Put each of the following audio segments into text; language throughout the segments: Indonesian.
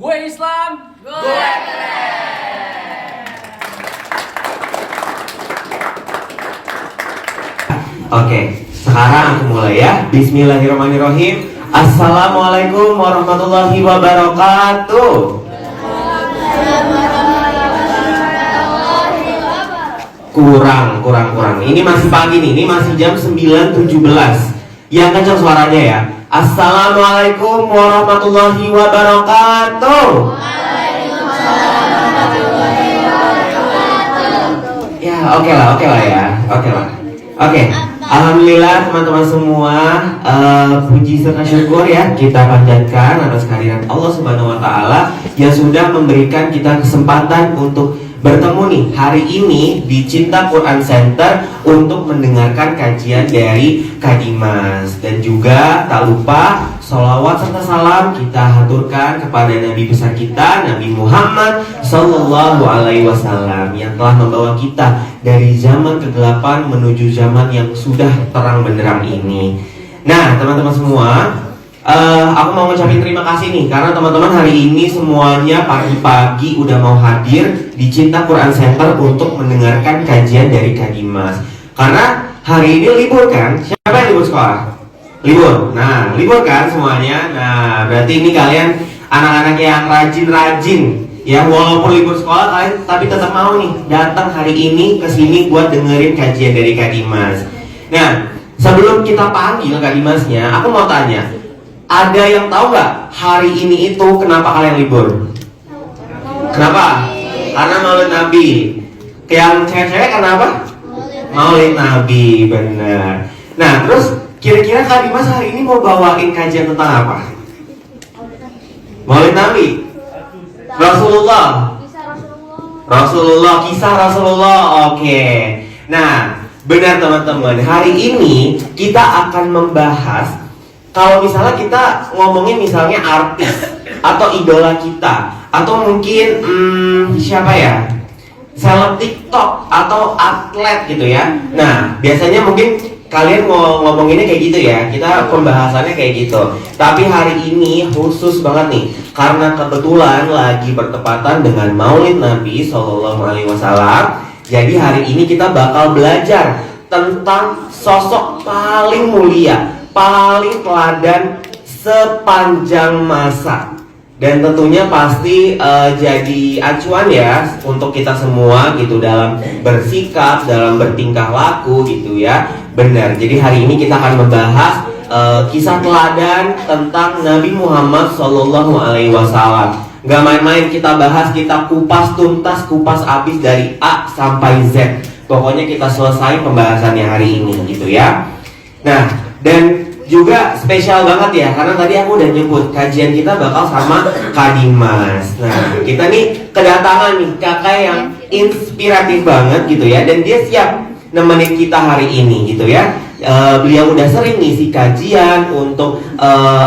Gue Islam, gue Oke, sekarang aku mulai ya. Bismillahirrahmanirrahim. Assalamualaikum warahmatullahi wabarakatuh. Kurang. Ini masih pagi nih, ini masih jam 9.17. Yang kencang suaranya ya. Assalamualaikum warahmatullahi wabarakatuh. Ya, oke lah ya. Oke. Alhamdulillah teman-teman semua, puji serta syukur ya kita panjatkan atas kehadiran Allah Subhanahu wa taala yang sudah memberikan kita kesempatan untuk bertemu nih hari ini di Cinta Quran Center untuk mendengarkan kajian dari Kak Dimas. Dan juga tak lupa sholawat serta salam kita haturkan kepada Nabi besar kita, Nabi Muhammad Sallallahu Alaihi Wasallam yang telah membawa kita dari zaman kegelapan menuju zaman yang sudah terang benderang ini. Nah teman-teman semua, aku mau ngucapin terima kasih nih karena teman-teman hari ini semuanya pagi-pagi udah mau hadir di Cinta Quran Center untuk mendengarkan kajian dari Kak Dimas. Karena hari ini libur kan? Siapa yang libur sekolah? Libur. Nah, libur kan semuanya. Nah, berarti ini kalian anak-anak yang rajin-rajin ya, walaupun libur sekolah kalian tapi tetap mau nih datang hari ini ke sini buat dengerin kajian dari Kak Dimas. Nah, sebelum kita panggil Kak Dimasnya, aku mau tanya, ada yang tahu nggak hari ini itu kenapa kalian libur? Kenapa? Karena Maulid Nabi. Yang cewek-cewek kenapa? Maulid Nabi, benar. Nah, terus kira-kira Kak Dimas hari ini mau bawain kajian tentang apa? Maulid Nabi, Rasulullah, kisah Rasulullah. Oke. Nah, benar teman-teman. Hari ini kita akan membahas, kalau misalnya kita ngomongin misalnya artis atau idola kita, atau mungkin siapa ya, seleb TikTok atau atlet gitu ya. Nah biasanya mungkin kalian mau ngomonginnya kayak gitu ya, kita pembahasannya kayak gitu. Tapi hari ini khusus banget nih karena kebetulan lagi bertepatan dengan Maulid Nabi Sallallahu Alaihi Wasallam. Jadi hari ini kita bakal belajar tentang sosok paling mulia, paling teladan sepanjang masa, dan tentunya pasti jadi acuan ya untuk kita semua gitu dalam bersikap, dalam bertingkah laku gitu ya. Benar. Jadi hari ini kita akan membahas kisah teladan tentang Nabi Muhammad Sallallahu Alaihi Wasallam. Gak main-main kita bahas, kita kupas tuntas, kupas habis dari A sampai Z. Pokoknya kita selesai pembahasannya hari ini gitu ya. Nah, dan juga spesial banget ya, karena tadi aku udah nyebut kajian kita bakal sama Kak Dimas. Nah, kita nih kedatangan nih kakak yang inspiratif banget gitu ya, dan dia siap nemenin kita hari ini gitu ya. Beliau udah sering ngisi kajian untuk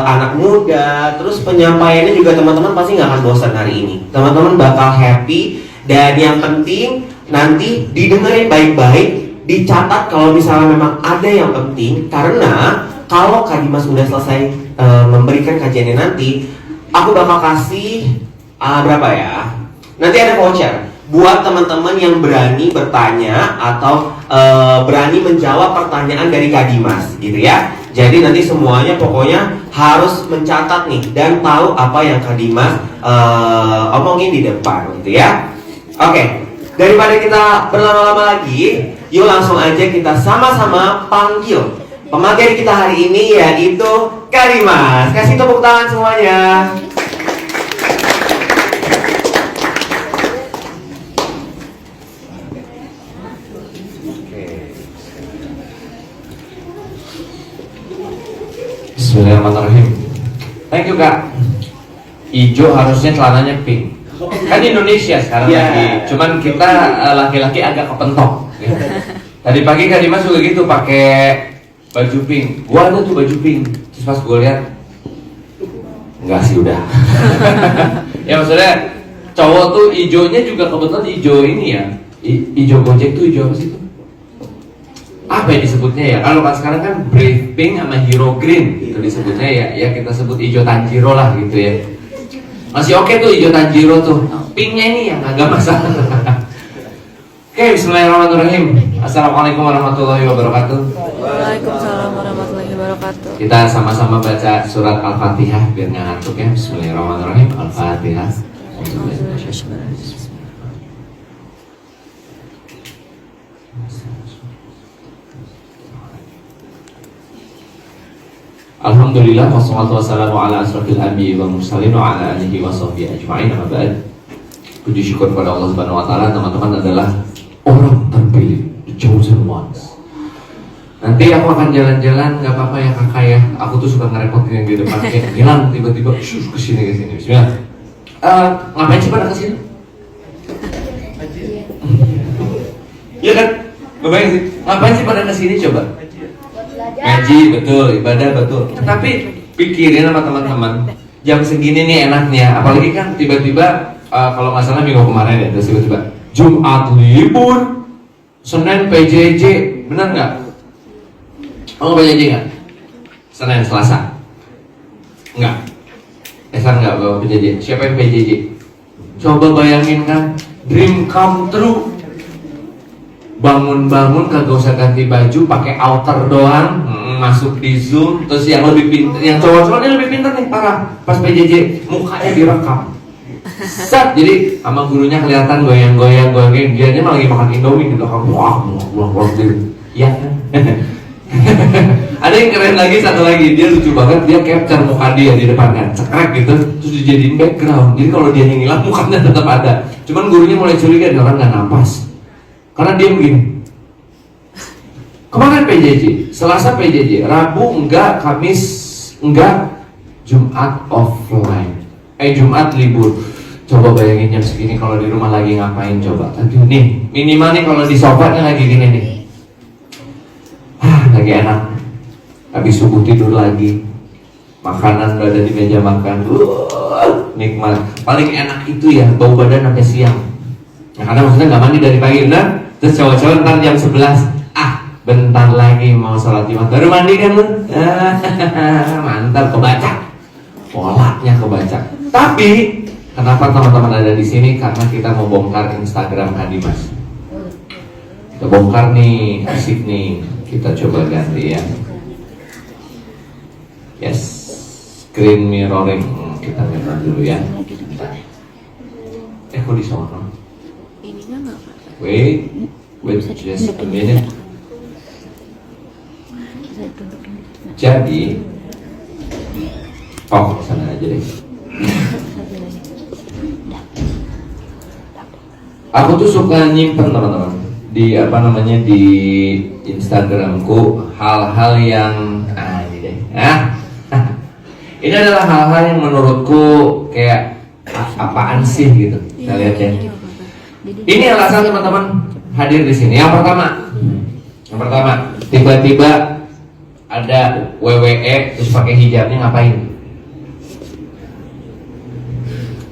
anak muda, terus penyampaiannya juga teman-teman pasti nggak akan bosan hari ini. Teman-teman bakal happy, dan yang penting nanti didengerin baik-baik, dicatat kalau misalnya memang ada yang penting, karena kalau Kak Dimas udah selesai memberikan kajiannya nanti, aku bakal kasih berapa ya? Nanti ada voucher buat teman-teman yang berani bertanya atau berani menjawab pertanyaan dari Kak Dimas, gitu ya. Jadi nanti semuanya pokoknya harus mencatat nih dan tahu apa yang Kak Dimas omongin di depan, gitu ya. Oke, daripada kita berlama-lama lagi, yuk langsung aja kita sama-sama panggil pemateri kita hari ini, yaitu Kak Dimas. Kasih tepuk tangan semuanya. Bismillahirrahmanirrahim. Thank you Kak. Ijo harusnya celananya pink. Kan Indonesia sekarang lagi. Cuman kita laki-laki agak kepentok. Tadi pagi Kak Dimas juga gitu pakai baju pink. Gua ada tuh baju pink. Terus pas gue lihat, enggak sih udah. Ya maksudnya cowok tuh ijonya juga kebetulan ijo ini ya. Ijo Gojek tuh ijo apa sih tuh? Apa ya disebutnya ya? Kalau kan sekarang kan Brave Pink sama Hero Green itu disebutnya ya. Ya kita sebut ijo Tanjiro lah gitu ya. Masih oke tuh hijau Tanjiro tuh. Pinknya ini yang agak masalah. Oke, bismillahirrahmanirrahim. Assalamualaikum warahmatullahi wabarakatuh. Waalaikumsalam warahmatullahi wabarakatuh. Kita sama-sama baca surat Al-Fatihah biar nggak ngantuk ya. Bismillahirrahmanirrahim. Al-Fatihah. Alhamdulillah wassalatu wassalamu ala asrofil anbiya'i wal mursalin wa ala alihi wa sahbihi ajma'in. Amma ba'd. Puji syukur pada Allah Subhanahu wa taala, teman-teman adalah orang terpilih, the chosen ones. Nanti aku akan jalan-jalan, nggak apa-apa ya kakak ya. Aku tuh suka ngerepotin yang di depan kayak hilang tiba-tiba kesini. Bismillah. Ngapain sih pada kesini? Iya kan? Ngapain sih? Ngapain sih pada kesini coba? Ngaji, betul, ibadah betul. Tapi pikirin sama teman-teman, jam segini nih enaknya. Apalagi kan tiba-tiba kalau nggak salah minggu kemarin ya, terus tiba-tiba Jumat libur, Senin PJJ, benar nggak? Oh PJJ nggak? Senin Selasa? Nggak? Enggak bawa PJJ. Siapa yang PJJ? Coba bayangin kan, dream come true. Bangun-bangun kagak usah ganti baju, pakai outer doang, masuk di Zoom. Terus yang lebih pintar, yang cowok-cowok ini lebih pintar nih, parah. Pas PJJ mukanya direkam. Set, jadi sama gurunya kelihatan goyang-goyang, dia malah lagi makan Indomie di belakang. Wah, iya kan? Ada yang keren lagi, satu lagi, dia lucu banget, dia capture muka dia di depan kan, cekrek gitu, terus dijadiin background. Jadi kalau dia hilang, mukanya tetap ada. Cuman gurunya mulai curiga, dia orang nggak napas, karena dia begini. Kemarin PJJ, Selasa PJJ, Rabu enggak, Kamis enggak, Jumat offline, Jumat libur. Coba bayangin jam segini kalau di rumah lagi ngapain coba. Aduh nih, minimal nih kalau di sofanya lagi gini nih, lagi enak. Habis subuh tidur lagi, makanan udah ada di meja makan, nikmat. Paling enak itu ya bau badan sampai siang. Nah, karena maksudnya nggak mandi dari pagi, benar? Terus cowok-cowok ntar jam 11, bentar lagi mau sholat Jumat, baru mandi kan lu? Mantap, kebaca, polanya kebaca. Tapi kenapa teman-teman ada di sini? Karena kita mau bongkar Instagram Hadimas. Kita bongkar nih, asik nih. Kita coba ganti ya. Yes, screen mirroring. Kita mirror dulu ya. Kok di sana? Wait just a minute. Jadi, sana aja deh. Aku tuh suka nyimpen teman-teman di di Instagramku hal-hal yang ini deh. Ini adalah hal-hal yang menurutku kayak apaan sih gitu. Kita lihat ya. Ini alasan teman-teman hadir di sini. Yang pertama, tiba-tiba ada WWE terus pakai hijabnya ngapain?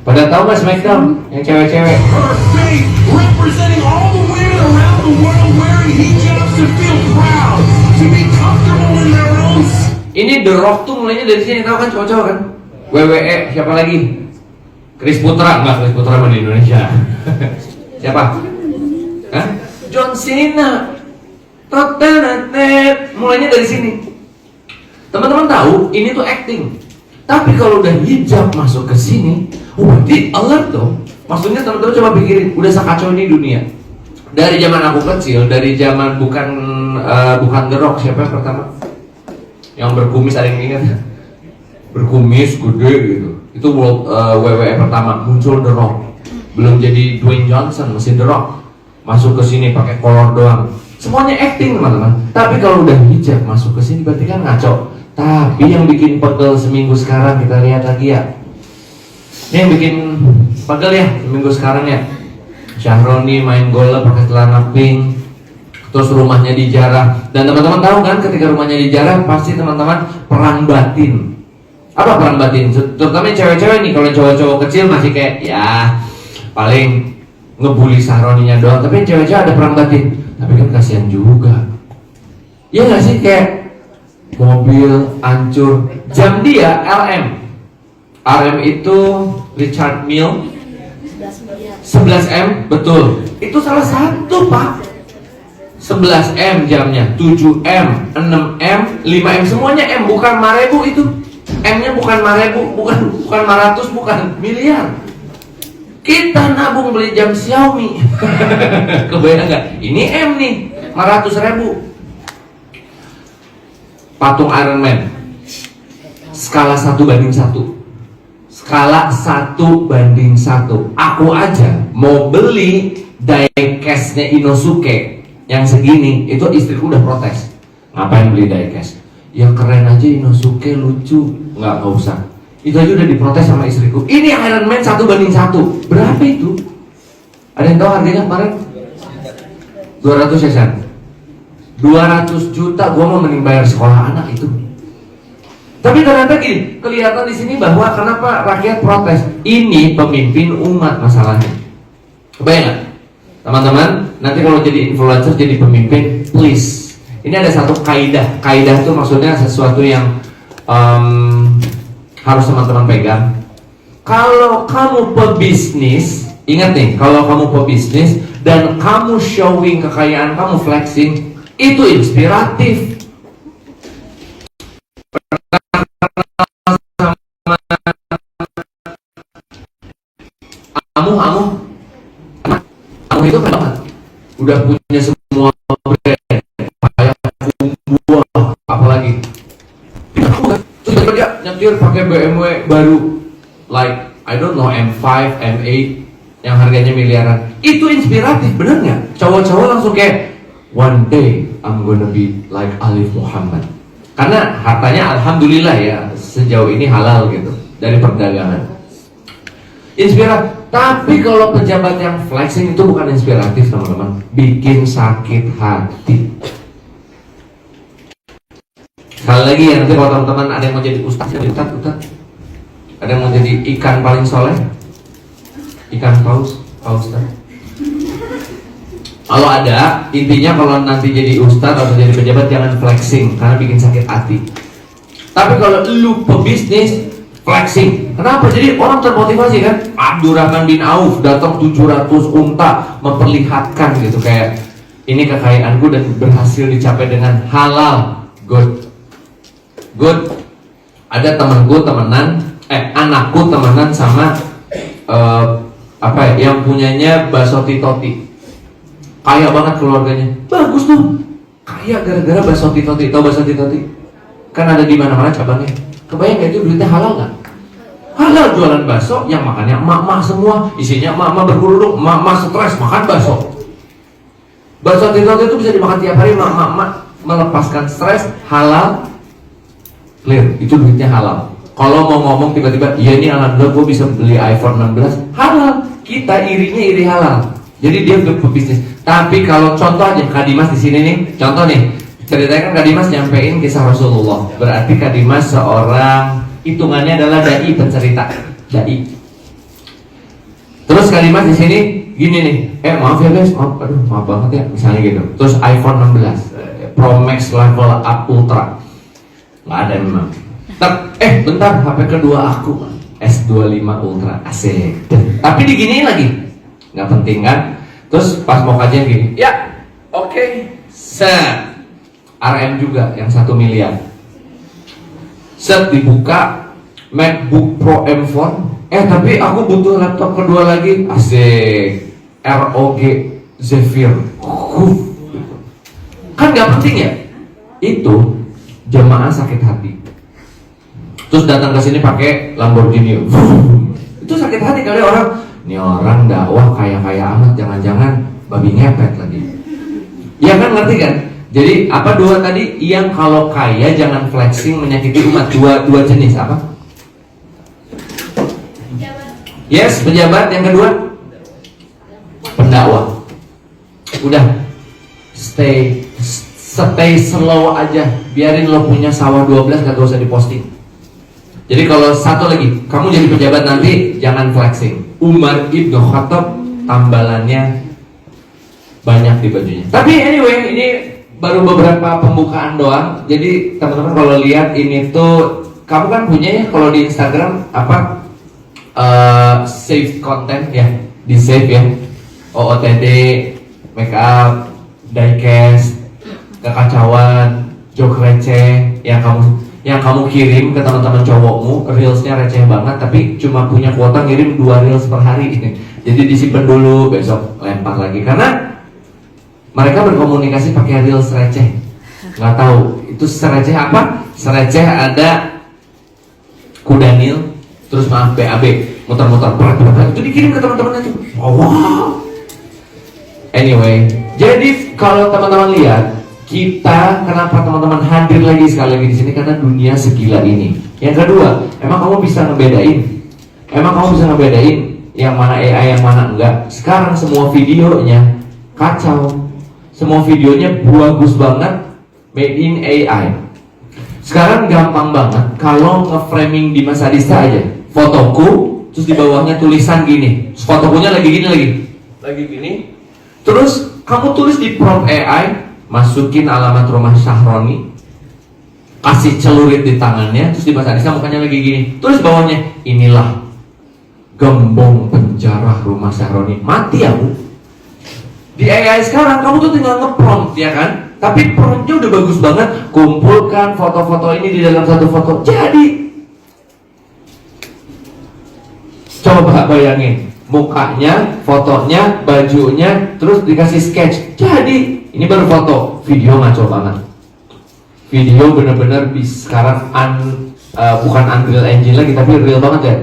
Pada tahu nggak SmackDown yang cewek-cewek? Representing all the women around the world wearing hijabs to feel proud, to be comfortable in their own. Ini The Rock tuh mulainya dari sini, tahu kan cowok-cowok kan? WWE siapa lagi? Chris Putra, enggak Chris Putra di Indonesia. Siapa? Hah? John Cena. Mulainya dari sini. Teman-teman tahu ini tuh acting. Tapi kalau udah hijab masuk ke sini, berarti alert dong. Maksudnya teman-teman coba pikirin, udah sekacau ini dunia. Dari zaman aku kecil, dari zaman bukan The Rock, siapa yang pertama? Yang berkumis, ada yang ingat? Berkumis gede gitu. Itu WWE pertama, muncul The Rock. Belum jadi Dwayne Johnson, masih The Rock. Masuk ke sini pakai kolor doang. Semuanya acting teman-teman. Tapi kalau udah hijab masuk ke sini berarti kan ngaco. Tapi yang bikin pegel seminggu sekarang kita lihat lagi ya. Ini yang bikin pegel ya seminggu sekarang ya. Syahroni main bola pakai celana pink, terus rumahnya dijarah. Dan teman-teman tahu kan ketika rumahnya dijarah pasti teman-teman perang batin. Apa perang batin? Terutama cewek-cewek nih. Kalau cowok-cowok kecil masih kayak ya paling ngebully Syahroninya doang. Tapi cewek-cewek ada perang batin. Tapi kan kasihan juga. Iya nggak sih, kayak mobil hancur, jam dia LM, RM itu Richard Mille 11M, betul. Itu salah satu, Pak. 11M jamnya, 7M, 6M, 5M, semuanya M, bukan marebu itu. M-nya bukan marebu, bukan 500, bukan miliar. Kita nabung beli jam Xiaomi. Kebayang nggak? Ini M nih, 500.000. Patung Iron Man, skala 1:1. Skala 1:1. Aku aja mau beli diecast-nya Inosuke yang segini, itu istriku udah protes. Ngapain beli diecast? Ya keren aja Inosuke, lucu. Nggak usah. Itu aja udah diprotes sama istriku. Ini Iron Man 1:1. Berapa itu? Ada yang tahu harganya kemarin? 200 ya, San? 200 juta, gua mau mending bayar sekolah anak itu. Tapi ternyata gini, kelihatan di sini bahwa kenapa rakyat protes. Ini pemimpin umat masalahnya. Kebayang nggak? Teman-teman, nanti kalau jadi influencer, jadi pemimpin, please. Ini ada satu kaidah. Kaidah itu maksudnya sesuatu yang harus teman-teman pegang. Kalau kamu pebisnis, ingat nih, kalau kamu pebisnis dan kamu showing kekayaan kamu, flexing, itu inspiratif. Kamu itu kan banget, udah punya semua brand, kayak buah, apalagi. Terus kerja nyetir pakai BMW baru, like I don't know M5, M8 yang harganya miliaran. Itu inspiratif, bener nggak? Cowok-cowok langsung kayak one day I'm gonna be like Alif Muhammad. Karena hartanya alhamdulillah ya sejauh ini halal gitu dari perdagangan. Inspiratif. Tapi kalau pejabat yang flexing itu bukan inspiratif, teman-teman. Bikin sakit hati. Sekali lagi ya, nanti kalau teman-teman ada yang mau jadi ustaz, ada yang mau jadi ikan paling soleh, ikan paus. Kalau ada, intinya kalau nanti jadi ustaz atau jadi pejabat jangan flexing karena bikin sakit hati. Tapi kalau lu pebisnis, flexing. Kenapa? Jadi orang termotivasi kan. Abdurrahman bin Auf datang 700 unta memperlihatkan gitu, kayak ini kekayaanku dan berhasil dicapai dengan halal. Good. Ada temanku anakku temenan sama yang punyanya bakso Titoti. Kaya banget keluarganya. Bagus tuh. Kaya gara-gara bakso Titoti. Tahu bakso Titoti? Kan ada di mana-mana cabangnya. Kebayang gak itu duitnya halal gak? Halal jualan bakso yang makannya emak-emak semua, isinya emak-emak berkerudung, emak-emak stres makan bakso. Bakso Titoti itu bisa dimakan tiap hari, emak-emak melepaskan stres, halal, clear, itu duitnya halal. Kalau mau ngomong tiba-tiba, iya ini alhamdulillah gue bisa beli iPhone 16, halal. Kita irinya iri halal. Jadi dia untuk pebisnis. Tapi kalau contoh aja Kak Dimas di sini nih, contoh nih. Ceritanya kan Kak Dimas nyampein kisah Rasulullah. Berarti Kak Dimas seorang, hitungannya adalah dai, pencerita dai. Terus Kak Dimas di sini gini nih, maaf ya guys, maaf banget ya, misalnya gitu. Terus iPhone 16 Pro Max level up ultra, nggak ada memang. Bentar, HP kedua aku S25 Ultra, asik. Tapi diginiin lagi, nggak penting kan? Terus pas mau kajian gini, ya, oke, set. RM juga yang 1 miliar. Set dibuka MacBook Pro M4. Tapi aku butuh laptop kedua lagi. Asik. ROG Zephyr. Kan gak penting ya? Itu jemaah sakit hati. Terus datang ke sini pakai Lamborghini. Itu sakit hati kali orang. Ini orang dakwah kaya-kaya amat, jangan-jangan babi ngepet lagi. Ya kan, ngerti kan? Jadi apa dua tadi? Yang kalau kaya jangan flexing menyakiti umat. Dua jenis apa? Yes, pejabat. Yang kedua pendakwah. Udah stay slow aja. Biarin lo punya sawah 12 gak usah diposting. Jadi kalau satu lagi, kamu jadi pejabat nanti jangan flexing. Umar Ibn Khattab tambalannya banyak di bajunya. Tapi anyway, ini baru beberapa pembukaan doang. Jadi teman-teman kalau lihat ini tuh kamu kan punya ya kalau di Instagram apa save content ya, di save ya, OOTD, make up, diecast, kekacauan, joke receh yang kamu kirim ke teman-teman cowokmu, reelsnya receh banget tapi cuma punya kuota ngirim 2 reels per hari. Jadi disimpan dulu, besok lempar lagi karena mereka berkomunikasi pakai reels receh. Nggak tahu itu sereceh apa? Sereceh ada Kudanil, terus maaf BAB, muter-muter berat itu dikirim ke teman-teman itu. Wow. Anyway, jadi kalau teman-teman lihat kita kenapa teman-teman hadir lagi sekali lagi di sini karena dunia segila ini. Yang kedua, emang kamu bisa ngebedain? Yang mana AI, yang mana enggak? Sekarang semua videonya kacau, semua videonya bagus banget, made in AI. Sekarang gampang banget kalau nge-framing di Mas Adista aja, fotoku, terus di bawahnya tulisan gini, fotokunya lagi gini, terus kamu tulis di prompt AI, masukin alamat rumah Syahroni, kasih celurit di tangannya, terus di Mas Adista mukanya lagi gini, tulis bawahnya, inilah gembong penjara rumah Syahroni, mati aku. Di AI sekarang kamu tuh tinggal nge-prompt ya kan, tapi promptnya udah bagus banget, kumpulkan foto-foto ini di dalam satu foto, jadi. Coba bayangin, mukanya, fotonya, bajunya, terus dikasih sketch, jadi. Ini baru foto, video ngaco banget. Video bener-bener sekarang bukan Unreal Engine lagi, tapi real banget ya.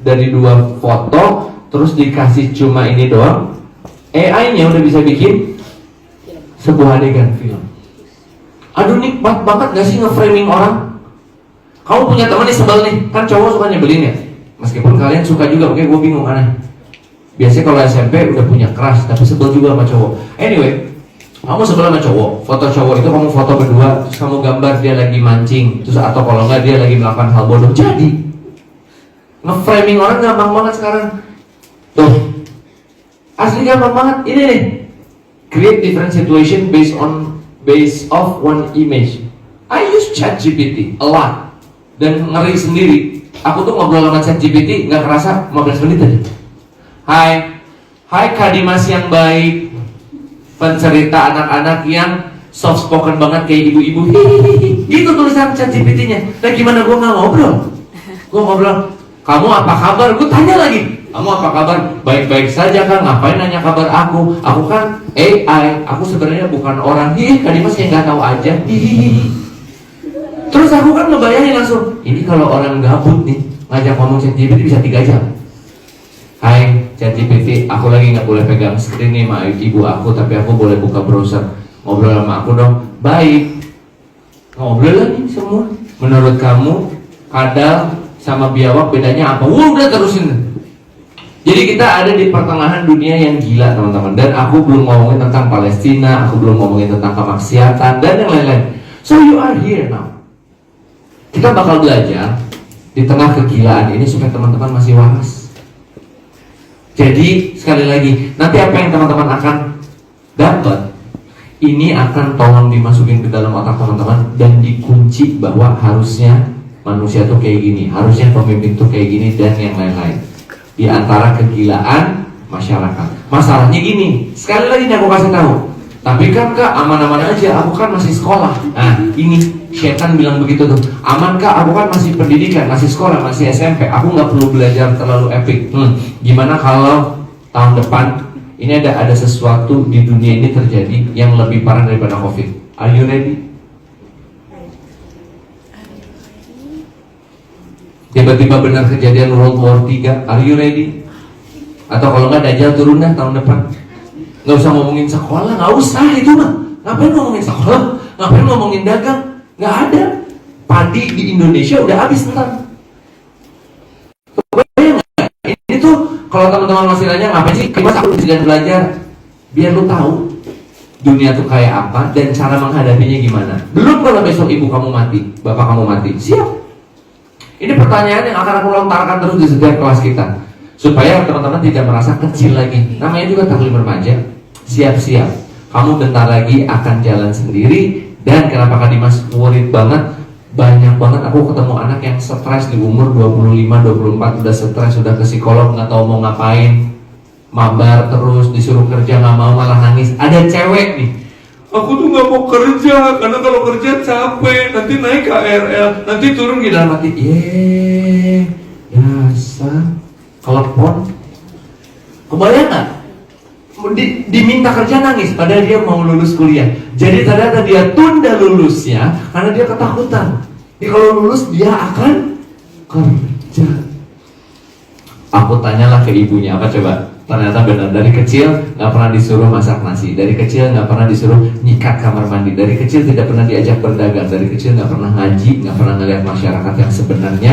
Dari dua foto, terus dikasih cuma ini doang, AI-nya udah bisa bikin sebuah adegan film. Aduh nikmat banget gak sih nge-framing orang? Kamu punya teman nih sebel nih, kan cowok suka nyebelin ya. Meskipun kalian suka juga, makanya gue bingung aneh. Biasanya kalau SMP udah punya crush, tapi sebel juga sama cowok. Anyway, kamu sebel sama cowok, foto cowok itu kamu foto berdua, terus kamu gambar dia lagi mancing, terus atau kalau enggak dia lagi melakukan hal bodoh. Jadi nge-framing orang gampang banget sekarang. Tuh, asli gampang banget. Ini nih, create different situation based off one image. I use ChatGPT a lot dan ngeri sendiri. Aku tuh ngobrol sama ChatGPT nggak kerasa 15 menit aja. Hai Kak Dimas yang baik, pencerita anak-anak yang soft spoken banget kayak ibu-ibu. Hihihi. Gitu tulisan ChatGPT-nya. Nah gimana gue nggak ngobrol? Gue ngobrol. Kamu apa kabar? Gue tanya lagi. Kamu apa kabar? Baik-baik saja kan? Ngapain nanya kabar aku? Aku kan AI. Aku sebenarnya bukan orang. Kak Dimas kayak nggak tahu aja. Hihihi. Terus aku kan ngebayangin langsung. Ini kalau orang gabut nih ngajak ngomong ChatGPT bisa 3 jam. Hai ChatGPT, aku lagi nggak boleh pegang screen nih sama ibu aku, tapi aku boleh buka browser. Ngobrol sama aku dong. Baik. Ngobrol lagi semua. Menurut kamu kadal sama biawak bedanya apa? Udah terusin. Jadi kita ada di pertengahan dunia yang gila teman-teman. Dan aku belum ngomongin tentang Palestina, aku belum ngomongin tentang kemaksiatan dan yang lain-lain. So you are here now. Kita bakal belajar di tengah kegilaan ini supaya teman-teman masih waras. Jadi sekali lagi, nanti apa yang teman-teman akan dapat ini akan tolong dimasukin ke dalam otak teman-teman dan dikunci bahwa harusnya manusia tuh kayak gini, harusnya pemimpin tuh kayak gini dan yang lain-lain. Di antara kegilaan masyarakat. Masalahnya gini, sekali lagi aku kasih tahu. Tapi kan Kak, aman-aman aja, aku kan masih sekolah. Nah, ini setan bilang begitu tuh. Aman Kak, aku kan masih pendidikan, masih sekolah, masih SMP. Aku nggak perlu belajar terlalu epic. Gimana kalau tahun depan ini ada sesuatu di dunia ini terjadi yang lebih parah daripada COVID? Are you ready? Tiba-tiba benar kejadian World War 3. Are you ready? Atau kalau nggak Dajjal turun dah tahun depan. Nggak usah ngomongin sekolah, nggak usah itu mah. Ngapain ngomongin sekolah? Ngapain ngomongin dagang? Nggak ada. Padi di Indonesia udah habis ntar. Kebayang nggak? Ini tuh kalau teman-teman masih nanya ngapain sih? Mas aku sedang belajar. Biar lu tahu dunia tuh kayak apa dan cara menghadapinya gimana. Belum kalau besok ibu kamu mati, bapak kamu mati, siap. Ini pertanyaan yang akan aku lontarkan terus di setiap kelas kita supaya teman-teman tidak merasa kecil lagi. Namanya juga taklim remaja. Siap-siap, kamu bentar lagi akan jalan sendiri. Dan kenapa Kak Dimas worried banget? Banyak banget aku ketemu anak yang stres di umur 25-24 udah stres, udah ke psikolog nggak tahu mau ngapain, mabar terus, disuruh kerja nggak mau malah nangis. Ada cewek nih, aku tuh nggak mau kerja karena kalau kerja capek, nanti naik KRL, nanti turun di dalam hati, biasa. Kalau pon, kebayang nggak? Diminta kerja nangis, padahal dia mau lulus kuliah. Jadi ternyata dia tunda lulusnya karena dia ketakutan. Jadi kalau lulus dia akan kerja. Aku tanyalah ke ibunya, apa coba? Ternyata benar, dari kecil nggak pernah disuruh masak nasi, dari kecil nggak pernah disuruh nyikat kamar mandi, dari kecil tidak pernah diajak berdagang, dari kecil nggak pernah ngaji, nggak pernah ngeliat masyarakat yang sebenarnya.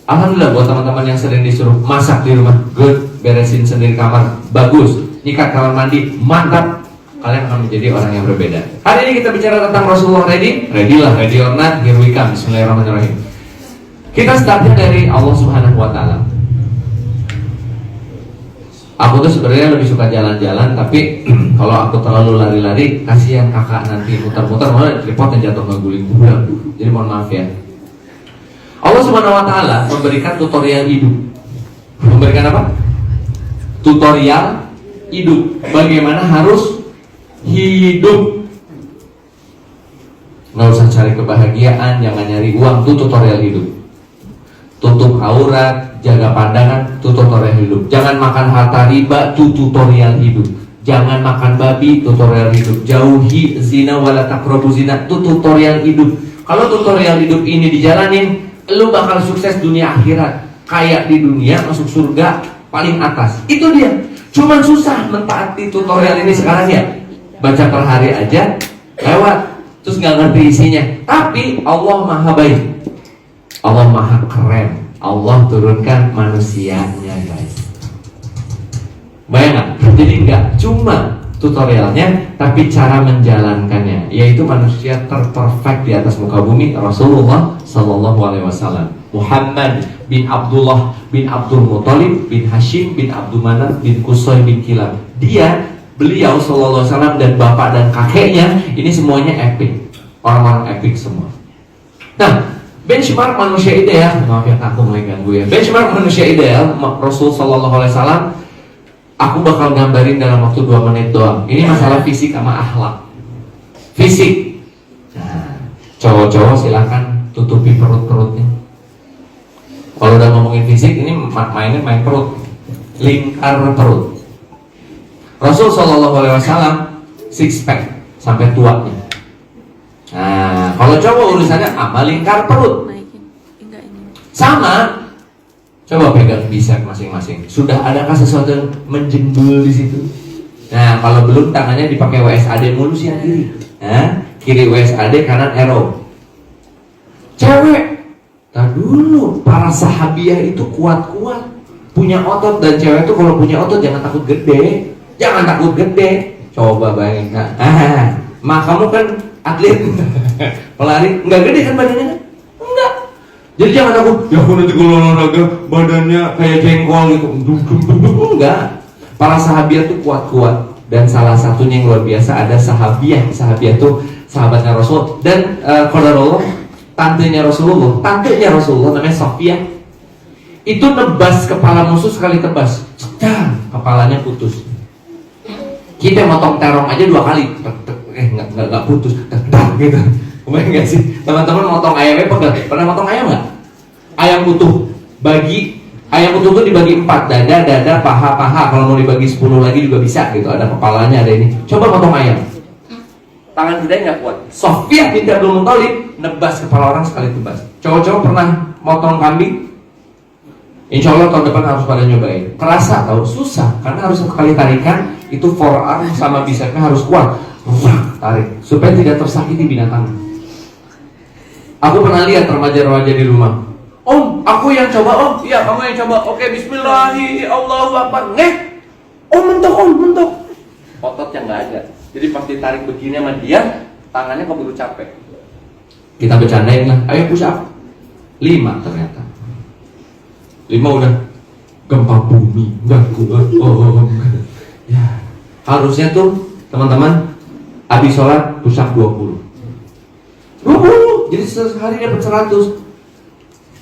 Alhamdulillah buat teman-teman yang sering disuruh masak di rumah, good, beresin sendiri kamar, bagus, nyikat kamar mandi, mantap. Kalian akan menjadi orang yang berbeda. Hari ini kita bicara tentang Rasulullah. Ready? Ready lah, ready or not, here we come. Bismillahirrahmanirrahim. Kita startnya dari Allah Subhanahu wa Ta'ala. Aku tuh sebenarnya lebih suka jalan-jalan, tapi kalau aku terlalu lari-lari, kasihan kakak nanti muter-muter, malah tripodnya jatuh ngeguling. Jadi mohon maaf ya. Allah Subhanahu wa Ta'ala memberikan tutorial hidup. Memberikan apa? Tutorial hidup. Bagaimana harus hidup. Nggak usah cari kebahagiaan, jangan nyari uang, itu tutorial hidup. Tutup aurat, jaga pandangan, itu tutorial hidup. Jangan makan harta riba, itu tutorial hidup. Jangan makan babi, tutorial hidup. Jauhi zina wala taqrabu zina, itu tutorial hidup. Kalau tutorial hidup ini dijalanin, lu bakal sukses dunia akhirat. Kaya di dunia, masuk surga paling atas. Itu dia. Cuman susah mentaati tutorial ini sekarang ya. Baca per hari aja lewat, terus nggak ngerti isinya. Tapi Allah maha baik, Allah maha keren. Allah turunkan manusianya, guys. Bayang nggak? Jadi nggak cuma tutorialnya, tapi cara menjalankannya, yaitu manusia terperfect di atas muka bumi, Rasulullah Sallallahu Alaihi Wasallam. Muhammad bin Abdullah bin Abdul Muthalib bin Hashim bin Abdul Manaf bin Qusay bin Kilab. Beliau Sallallahu Alaihi Wasallam dan bapak dan kakeknya ini semuanya epic, orang-orang epic semua. Nah, benchmark manusia ideal, maaf ya aku mulai ganggu ya. Benchmark manusia ideal Rasul Sallallahu Alaihi Wasallam, aku bakal gambarin dalam waktu 2 menit doang. Ini masalah fisik sama akhlak. Fisik. Nah, cowok-cowok silakan tutupi perut-perutnya. Kalau udah ngomongin fisik, ini mainnya main perut, lingkar perut. Rasul Shallallahu Alaihi Wasallam six pack sampai tuanya. Nah, kalau cowok urusannya apa? Lingkar perut. Sama. Coba pegang bicep masing-masing. Sudah adakah sesuatu yang menjembul di situ? Nah, kalau belum, tangannya dipakai WSAD mulu sih yang kiri. Nah, kiri WSAD, kanan arrow. Cewek, tak dulu. Para sahabiah itu kuat-kuat, punya otot, dan cewek itu kalau punya otot jangan takut gede. Jangan takut gede. Coba bayangin, mak kamu kan atlet, pelari, nggak gede kan badannya kan? Enggak. Jadi jangan takut, ya aku nanti kalau olahraga badannya kayak jengkol gitu. Enggak. Para sahabiah tuh kuat-kuat, dan salah satunya yang luar biasa ada sahabiah. Sahabiah tuh sahabatnya Rasul, dan qadarullah, tantenya Rasulullah namanya Sofia. Itu nebas kepala musuh sekali tebas, kepalanya putus. Kita motong terong aja 2 kali, nggak putus, gitu. Kebayang nggak sih, teman-teman motong ayamnya pernah motong ayam nggak? Ayam utuh, ayam utuh tuh dibagi 4, dada, paha. Kalau mau dibagi 10 lagi juga bisa gitu. Ada kepalanya, ada ini. Coba motong ayam, tangan kita nggak kuat. Sofia bin Abdul Muthalib nebas kepala orang sekali tebas. Cowok-cowok pernah motong kambing? Insya Allah tahun depan harus pada nyobain. Kerasa tau, susah, karena harus sekali tarikan, itu forearm sama bicepnya harus kuat. Tarik, supaya tidak tersakiti binatang. Aku pernah lihat remaja-remaja di rumah. Om, aku yang coba om. Iya, kamu yang coba. Oke, bismillahirrahmanirrahim, Allahu Akbar. Om mentok. Ototnya nggak ada. Jadi pas ditarik begini sama dia, tangannya keburu capek. Kita bercandain lah, ayo push up. 5 ternyata. 5 udah gempa bumi, nggak kuat. Ya, harusnya tuh teman-teman habis sholat push up 20. jadi sehari dapat 100.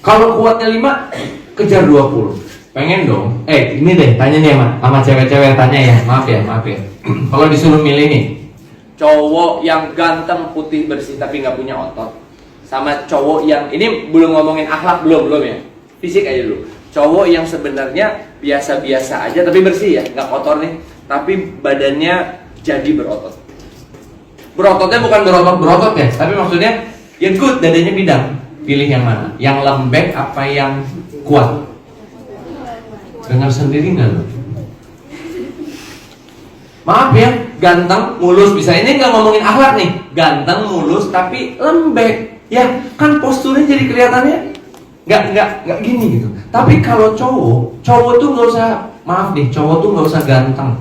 Kalau kuatnya 5, kejar 20. Pengen dong. Ini deh, tanya nih sama cewek-cewek, tanya ya. Maaf ya. Kalau disuruh milih nih, cowok yang ganteng, putih, bersih tapi nggak punya otot, sama cowok yang, ini belum ngomongin akhlak, belum ya, fisik aja dulu. Cowok yang sebenarnya biasa-biasa aja tapi bersih ya, nggak kotor nih, tapi badannya jadi berotot. Berototnya bukan berotot ya, tapi maksudnya yang good, dadanya bidang. Pilih yang mana? Yang lembek apa yang kuat? Dengar sendiri nggak lo? Maaf ya, ganteng, mulus bisa. Ini nggak ngomongin akhlak nih. Ganteng, mulus tapi lembek. Ya, kan posturnya jadi kelihatannya nggak gini gitu. Tapi kalau cowok tuh nggak usah, maaf nih, cowok tuh nggak usah ganteng.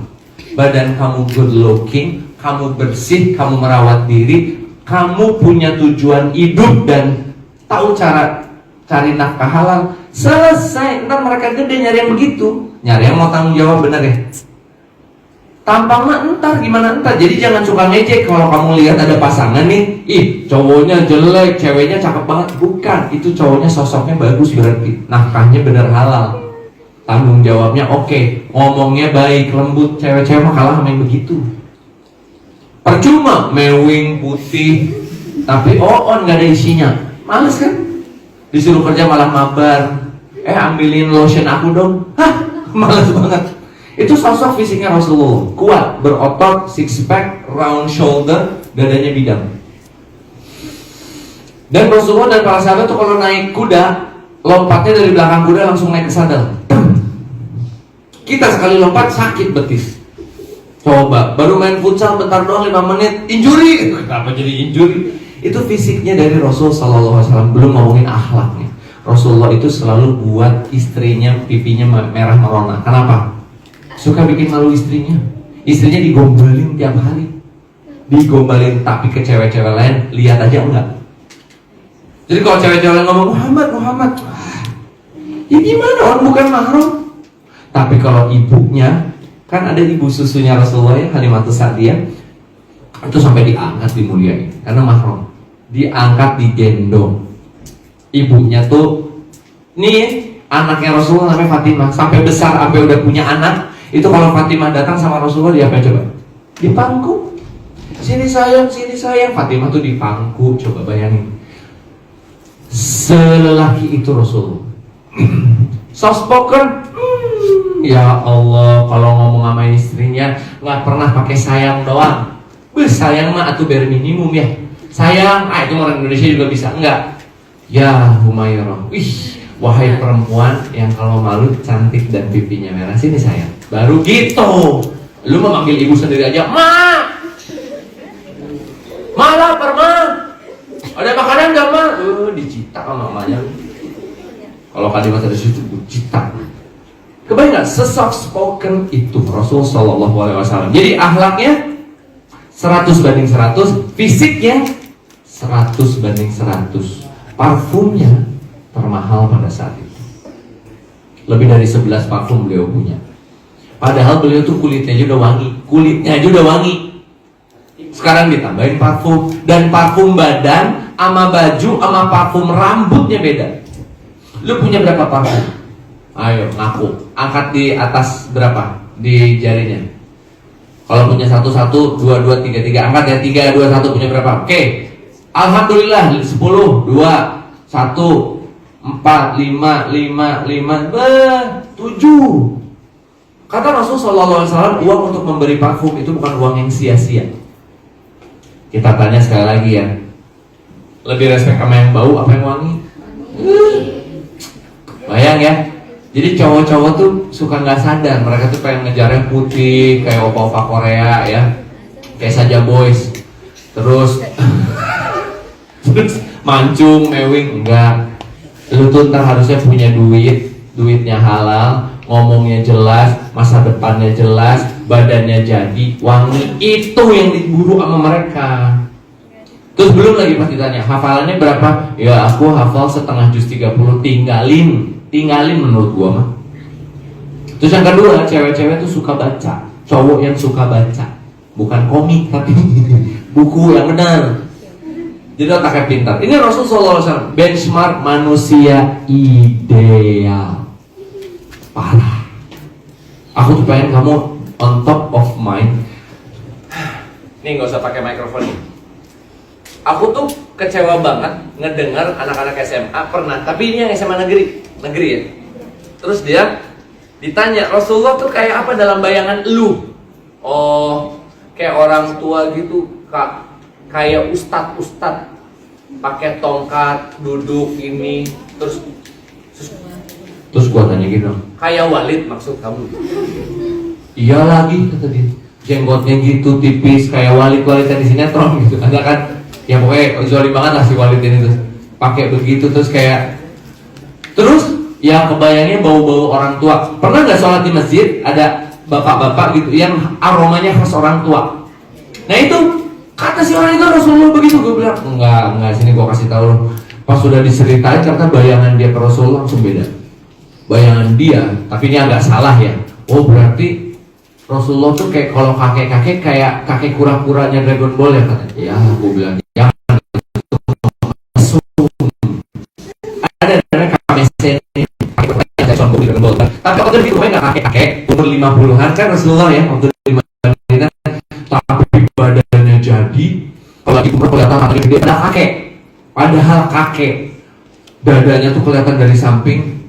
Badan kamu good looking, kamu bersih, kamu merawat diri, kamu punya tujuan hidup dan tahu cara cari nafkah halal. Selesai, ntar mereka gede nyari yang begitu, nyari yang mau tanggung jawab, bener ya. Tampang mah entar gimana entar. Jadi jangan suka ngejek kalau kamu lihat ada pasangan nih, ih cowoknya jelek, ceweknya cakep banget. Bukan, itu cowoknya sosoknya bagus berarti nafkahnya bener halal, tanggung jawabnya oke, ngomongnya baik, lembut. Cewek-cewek mah kalah sama yang begitu. Percuma mewing putih tapi on nggak ada isinya, males kan? Disuruh kerja malah mabar, ambilin lotion aku dong, males banget. Itu sosok fisiknya Rasulullah, kuat, berotot, six pack, round shoulder, dadanya bidang. Dan Rasulullah dan para sahabat tuh kalau naik kuda, lompatnya dari belakang kuda langsung naik ke sadel. Kita sekali lompat sakit betis. Coba, baru main futsal bentar doang 5 menit, injury. Kenapa jadi injury? Itu fisiknya dari Rasul Sallallahu Alaihi Wasallam. Belum ngomongin akhlaknya. Rasulullah itu selalu buat istrinya pipinya merah merona. Kenapa? Suka bikin malu istrinya. Istrinya digombalin tiap hari. Digombalin, tapi ke cewek-cewek lain lihat aja enggak. Jadi kalau cewek-cewek lain ngomong Muhammad, ya gimana, orang bukan mahram. Tapi kalau ibunya, kan ada ibu susunya Rasulullah ya, Halimatus Sa'diyah, itu sampai diangkat, dimuliain karena mahram. Diangkat, digendong. Ibunya tuh, nih anaknya Rasulullah namanya Fatimah, sampai besar, sampai udah punya anak. Itu kalau Fatimah datang sama Rasulullah, dia apa coba? Dipangku. Sini sayang. Fatimah tuh dipangku, coba bayangin. Selelaki itu Rasulullah. Soft spoken. Ya Allah, kalau ngomong sama istrinya nggak pernah pakai sayang doang. Sayang mah atuh bare minimum ya. Sayang, itu orang Indonesia juga bisa. Enggak. Ya Humairah. Wahai perempuan yang kalau malu cantik dan pipinya merah, sini sayang. Baru gitu. Lu mau manggil ibu sendiri aja, Ma. Lapar, Ma. Ada makanan enggak, Ma? Dicita sama mamanya. Kalau kalimat dari situ dicita. Kebayang nggak? Soft spoken itu Rasul Sallallahu Alaihi Wasallam. Jadi akhlaknya 100 banding 100, fisiknya 100 banding 100. Parfumnya termahal pada saat itu. Lebih dari 11 parfum beliau punya. Padahal beliau tuh kulitnya aja udah wangi. Sekarang ditambahin parfum, dan parfum badan sama baju sama parfum rambutnya beda. Lu punya berapa parfum? Ayo ngaku, angkat di atas berapa di jarinya. Kalau punya 1, 1, 2, 2, 3, 3, angkat ya. 3, 2, 1 punya berapa? Oke. Alhamdulillah 10, 2, 1, 4, 5, 7. Kata Rasul Sallallahu Alaihi Wasallam, uang untuk memberi parfum itu bukan uang yang sia-sia. Kita tanya sekali lagi ya, lebih respect sama yang bau apa yang wangi? Bayang ya. Jadi cowok-cowok tuh suka nggak sadar, mereka tuh pengen ngejar yang putih kayak opa-opa Korea ya, kayak Saja Boys, terus mancung, mewing, enggak. Lu tuh ntar harusnya punya duitnya halal, ngomongnya jelas, masa depannya jelas, badannya jadi wangi. Itu yang diburu sama mereka. Terus belum lagi pas ditanya, hafalannya berapa? Ya aku hafal setengah juz 30, tinggalin menurut gua mah. Terus yang kedua, cewek-cewek tuh suka baca. Cowok yang suka baca, bukan komik tapi buku yang benar. Jadi otaknya pintar. Ini Rasulullah SAW benchmark manusia ideal. Parah. Aku tuh pengen kamu on top of mind. Nih nggak usah pakai mikrofon nih. Aku tuh kecewa banget ngedengar anak-anak SMA pernah, tapi ini yang SMA negeri ya. Terus dia ditanya, Rasulullah tuh kayak apa dalam bayangan lu? Oh, kayak orang tua gitu, Kak. Kayak ustad pakai tongkat, duduk ini, terus gua tanya gitu, kayak Walid maksud kamu? Iya lagi kata dia, jenggotnya gitu tipis kayak Walid yang di sinetron gitu, ada kan? Ya pokoknya zolim banget lah si Walid ini tuh, pakai begitu terus kayak, terus ya kebayangnya bau-bau orang tua. Pernah nggak sholat di masjid ada bapak-bapak gitu yang aromanya khas orang tua? Nah itu kata si orang itu Rasulullah begitu. Gue bilang enggak, sini gue kasih tahu lo. Pas sudah diseritain ternyata bayangan dia ke Rasulullah langsung beda. Bayangan dia, tapi ini agak salah ya. Oh berarti Rasulullah tuh kayak kalau kakek-kakek kayak kakek kura-kuranya Dragon Ball ya katanya. Ya gue bilang jangan. Ada namanya KMSN Dragon Ball. Tapi waktu itu nggak kakek-kakek umur 50-an kan Rasulullah ya waktu 50-an. Tapi badannya jadi kalau lagi umur kelihatan makin gede pada kakek, padahal kakek dadanya tuh kelihatan dari samping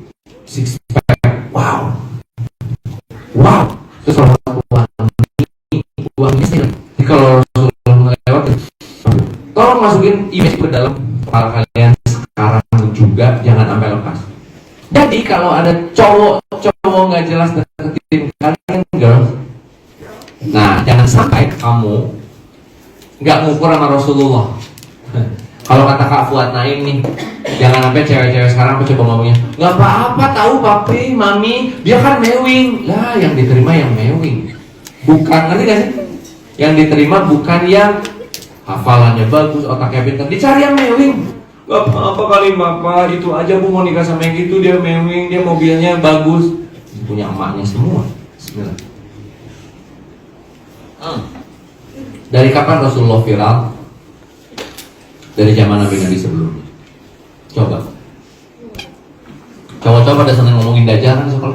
six pack. Wow terus kalau uangnya sih kalau Rasulullah lewat tolong masukin image ke dalam kepala kalian sekarang juga, jangan sampai lepas. Jadi kalau ada cowok nggak jelas deketin kalian girls, nah jangan sampai kamu nggak ngukur sama Rasulullah. Kalau kata Kak Fuad Naim nih, jangan sampai cewek-cewek sekarang aku coba ngomongnya nggak apa-apa tahu papi, mami, dia kan mewing lah, yang diterima yang mewing, bukan, ngerti gak sih? Yang diterima bukan yang hafalannya bagus, otaknya pintar, dicari yang mewing. Gak apa-apa kali bapak, itu aja bu mau nikah sama yang gitu, dia mewing, dia mobilnya bagus, punya emaknya semua. Bismillah. Dari kapan Rasulullah viral? Dari zaman Nabi sebelumnya. Coba cowok-cowok pada seneng ngomongin dajjal kan sekolah?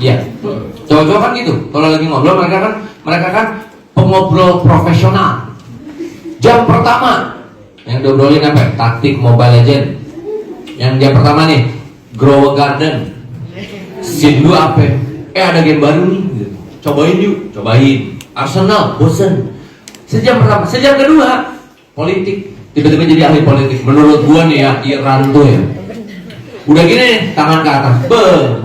Iya. Cowok-cowok kan gitu. Kalau lagi ngobrol mereka kan pengobrol profesional. Jam pertama yang diobrolin apa? Taktik Mobile Legend. Yang jam pertama nih Grow a Garden. Scene 2 apa? Ada game baru nih. Cobain yuk. Cobain. Arsenal, bosen. Sejam pertama. Sejam kedua politik. Tiba-tiba jadi ahli politik. Menurut gua nih ya, Iran tuh ya. Udah gini nih, tangan ke atas.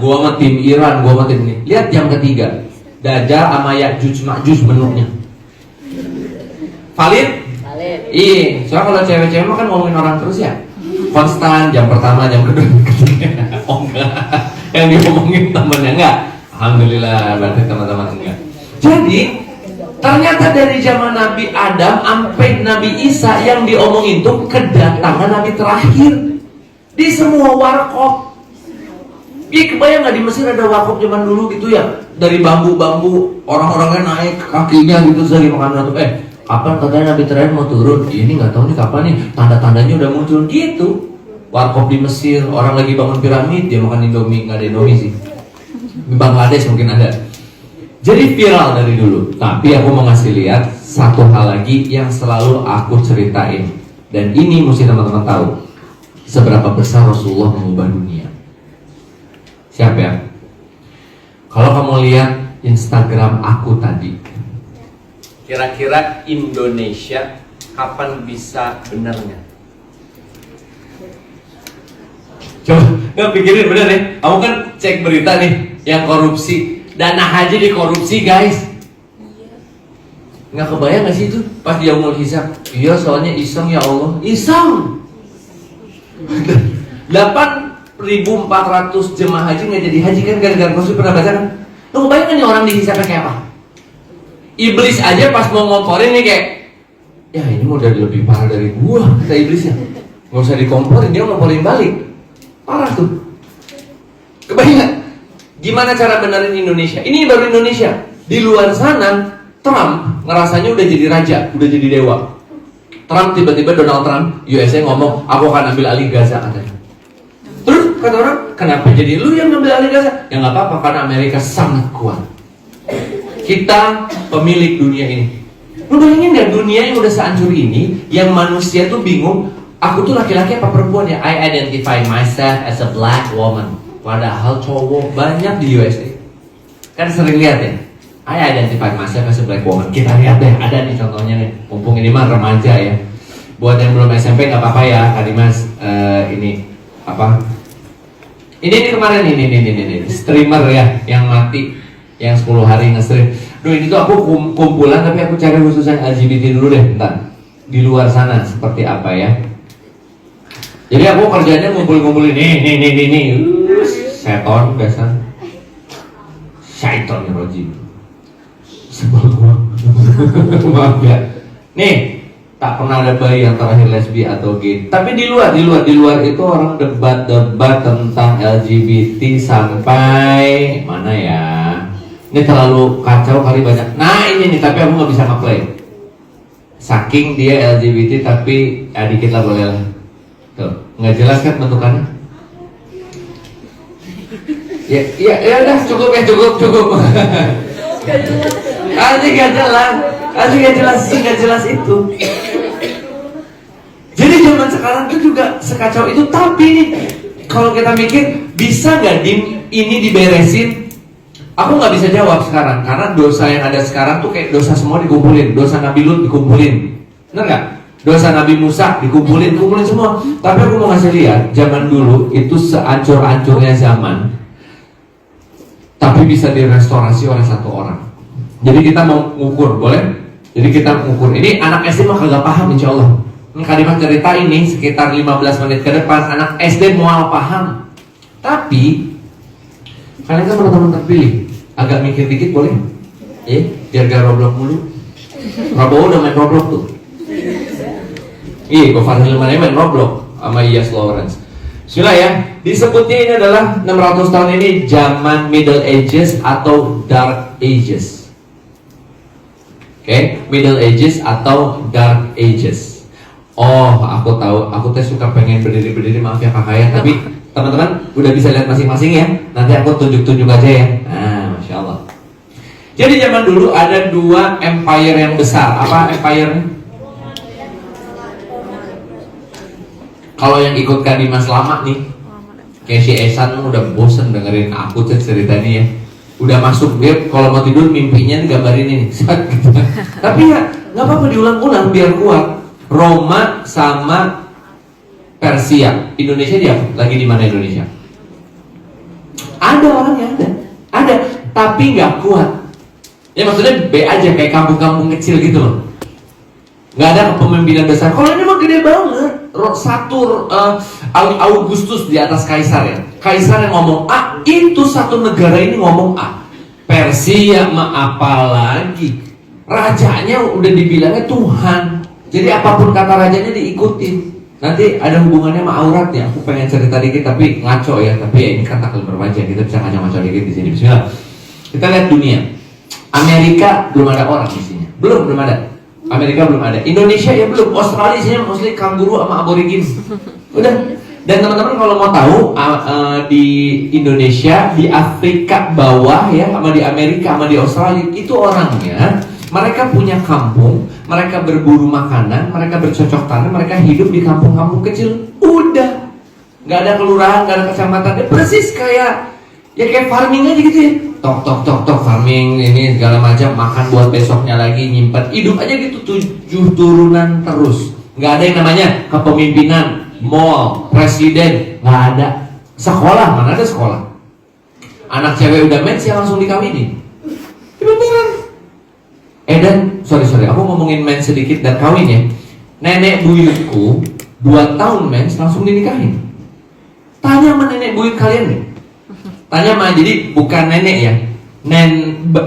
Gua sama tim Iran, gua sama tim ini. Lihat jam ketiga. Dajjal sama Ya'juj Ma'juj benuknya. Valid? Iya, soalnya kalau cewek-cewek mah kan ngomongin orang terus ya. Konstan, jam pertama, jam kedua, ketiga. Oh enggak. Yang diomongin temennya enggak. Alhamdulillah, berarti teman-teman enggak. Jadi ternyata dari zaman Nabi Adam sampai Nabi Isa yang diomongin tuh kedatangan Nabi terakhir di semua warkop. Iya kebayang nggak di Mesir ada warkop zaman dulu gitu ya, dari bambu-bambu orang-orangnya naik kakinya gitu lagi makan ratu. Kapan katanya Nabi terakhir mau turun? Ini nggak tahu nih kapan nih, tanda-tandanya udah muncul gitu. Warkop di Mesir, orang lagi bangun piramid dia makan Indomie, nggak ada Indomie sih. Di Bangladesh mungkin ada. Jadi viral dari dulu. Tapi aku mau ngasih lihat satu hal lagi yang selalu aku ceritain. Dan ini mesti teman-teman tahu seberapa besar Rasulullah mengubah dunia. Siap ya? Kalau kamu lihat Instagram aku tadi, kira-kira Indonesia kapan bisa benarnya? Coba, nggak pikirin bener nih. Kamu kan cek berita nih, yang korupsi. Dana haji dikorupsi guys. Nggak kebayang gak sih itu pas dia mau hisab? Iya soalnya iseng ya Allah. Iseng 8.400 jemaah haji nggak jadi haji kan gara-gara korupsi. Pernah baca kan? Lu kebayang kan nih orang dihisabnya kayak apa? Iblis aja pas mau ngomporin nih kayak, ya ini mau udah lebih parah dari gua, kata iblisnya. Nggak usah dikomporin, dia ngomporin balik. Parah tuh. Kebayang gak? Gimana cara benerin Indonesia? Ini baru Indonesia. Di luar sana, Trump ngerasanya udah jadi raja, udah jadi dewa. Trump tiba-tiba Donald Trump USA ngomong aku akan ambil alih Gaza katanya. Terus kata orang, kenapa jadi lu yang ngambil alih Gaza? Ya nggak apa-apa karena Amerika sangat kuat. Kita pemilik dunia ini. Lu bayangin nggak dunia yang udah sehancur ini, yang manusia tuh bingung, aku tuh laki-laki apa perempuan ya? I identify myself as a black woman. Padahal cowok banyak di USA. Kan sering lihat ya. I identify myself as a black woman. Kita lihat deh, ada nih contohnya nih. Mumpung ini mah remaja ya. Buat yang belum SMP nggak apa-apa ya, Kak Dimas. Ini apa? Ini kemarin ini streamer ya yang mati, yang 10 hari nge-stream. Duh ini tuh aku kumpulan tapi aku cari khususnya LGBT dulu deh, bentar. Di luar sana seperti apa ya? Jadi aku kerjanya ngumpul-ngumpulin nih. Seton biasa. Syaiton ya rojim. Sebel gua. Maaf ya. Nih, tak pernah ada bayi yang terakhir lesbi atau gay. Tapi di luar itu orang debat tentang LGBT sampai mana ya? Ini terlalu kacau kali banyak. Nah ini nih, tapi aku nggak bisa nge-play. Saking dia LGBT tapi ya dikit lah boleh lah. Tuh, nggak jelas kan bentukannya? Ya udah cukup. Asli gak jelas itu. Jadi zaman sekarang tuh juga sekacau itu. Tapi nih, kalau kita mikir bisa nggak ini diberesin? Aku nggak bisa jawab sekarang karena dosa yang ada sekarang tuh kayak dosa semua dikumpulin. Dosa Nabi Lut dikumpulin, bener nggak? Dosa Nabi Musa dikumpulin semua. Tapi aku mau ngasih lihat zaman dulu itu seancur-ancurnya zaman, tapi bisa direstorasi oleh satu orang. Jadi kita mau ngukur, boleh? Jadi kita ngukur. Ini anak SD mah kagak paham insya Allah. Ini kalimat cerita ini sekitar 15 menit ke depan anak SD mual paham. Tapi kalian kan teman-teman terpilih, agak mikir dikit boleh? Biar gak Roblox mulu. Prabowo udah main Roblox tuh. Gofar Hilman main Roblox sama Iyas Lawrence. Bismillah ya, disebutnya ini adalah 600 tahun ini zaman Middle Ages atau Dark Ages. Middle Ages atau Dark Ages. Oh, aku tahu. Aku teh suka pengen berdiri, maaf ya kakak ya. Tapi teman-teman udah bisa lihat masing-masing ya. Nanti aku tunjuk-tunjuk aja ya. Nah, masya Allah. Jadi zaman dulu ada dua empire yang besar. Apa empire-nya? Kalau yang ikut Kak Dimas lama nih, kayak si Esan udah bosen dengerin aku cerita ini ya. Udah masuk dia kalau mau tidur mimpinya digambarin ini. Tapi ya nggak apa-apa diulang-ulang biar kuat. Roma sama Persia. Indonesia dia lagi di mana Indonesia? Ada orangnya ada, tapi nggak kuat. Ya maksudnya B aja kayak kampung-kampung kecil gitu loh. Nggak ada kepemimpinan besar. Kalau ini mah gede banget. Augustus di atas Kaisar ya. Kaisar yang ngomong A, itu satu negara ini ngomong A. Persia mah apalagi. Rajanya udah dibilangnya Tuhan. Jadi apapun kata rajanya diikutin. Nanti ada hubungannya sama aurat ya. Aku pengen cerita dikit tapi ngaco ya. Tapi ya ini kan takut berwajah. Kita bisa ngaco-ngaco dikit di sini. Bismillah. Kita lihat dunia. Amerika belum ada orang isinya. Belum ada. Amerika belum ada. Indonesia ya belum. Australia isinya mostly kanguru sama aborigin. Udah. Dan teman-teman kalau mau tahu di Indonesia, di Afrika bawah ya, sama di Amerika, sama di Australia itu orangnya mereka punya kampung, mereka berburu makanan, mereka bercocok tanam, mereka hidup di kampung-kampung kecil. Udah. Nggak ada kelurahan, nggak ada kecamatan. Persis kayak farming aja gitu ya. Tok farming ini segala macam, makan buat besoknya lagi, nyimpan, hidup aja gitu 7 turunan terus. Nggak ada yang namanya kepemimpinan, mall, presiden, nggak ada. Sekolah, mana ada sekolah? Anak cewek udah mens yang langsung dikawinin. Beneran. Dan sorry, aku ngomongin mens sedikit dan kawin ya. Nenek buyutku 2 tahun mens langsung dinikahin. Tanya sama nenek buyut kalian nih. Tanya mah, jadi bukan nenek ya,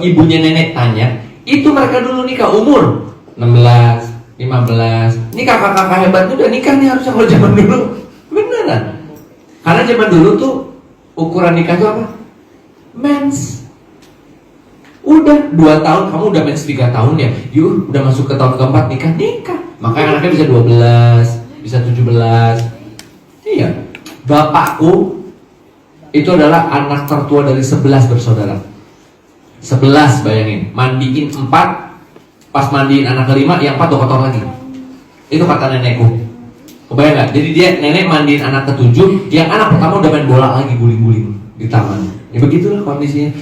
ibunya nenek tanya. Itu mereka dulu nikah umur 16, 15. Ini kakak-kakak hebat udah nikah nih harusnya kalau zaman dulu. Beneran. Karena zaman dulu tuh ukuran nikah tuh apa? Mens. Udah 2 tahun, kamu udah mens 3 tahun ya. Yuk, udah masuk ke tahun keempat nikah. Makanya anaknya bisa 12, bisa 17. Iya. Bapakku itu adalah anak tertua dari 11 bersaudara. 11 bayangin, mandiin 4, pas mandiin anak kelima, yang 4 udah kotor lagi. Itu kata nenekku. Kebayang gak? Jadi dia nenek mandiin anak ke-7, yang anak pertama udah main bola lagi guling-guling di taman. Ya begitulah kondisinya.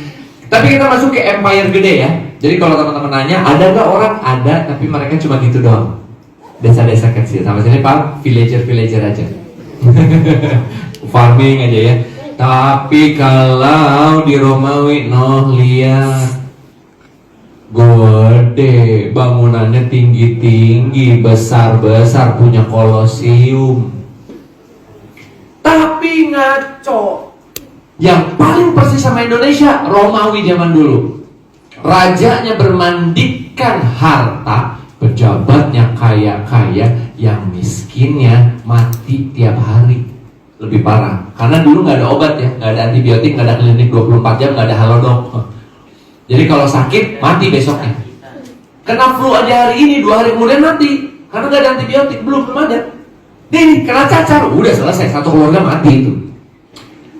Tapi kita masuk ke empire gede ya. Jadi kalau teman-teman nanya, ada gak orang? Ada, tapi mereka cuma gitu doang. Desa-desa kecil. Sama sini Pak, villager aja. Farming aja ya. Tapi kalau di Romawi, noh lihat, gede, bangunannya tinggi-tinggi, besar-besar, punya kolosium. Tapi ngaco. Yang paling persis sama Indonesia, Romawi zaman dulu. Rajanya bermandikan harta, pejabatnya kaya-kaya, yang miskinnya mati tiap hari. Lebih parah, karena dulu nggak ada obat ya, nggak ada antibiotik, nggak ada klinik 24 jam, nggak ada halodoc. Jadi kalau sakit, mati besoknya. Kena flu aja hari ini, 2 hari kemudian mati, karena nggak ada antibiotik, belum ada. Nih, kena cacar, udah selesai, satu keluarga mati itu.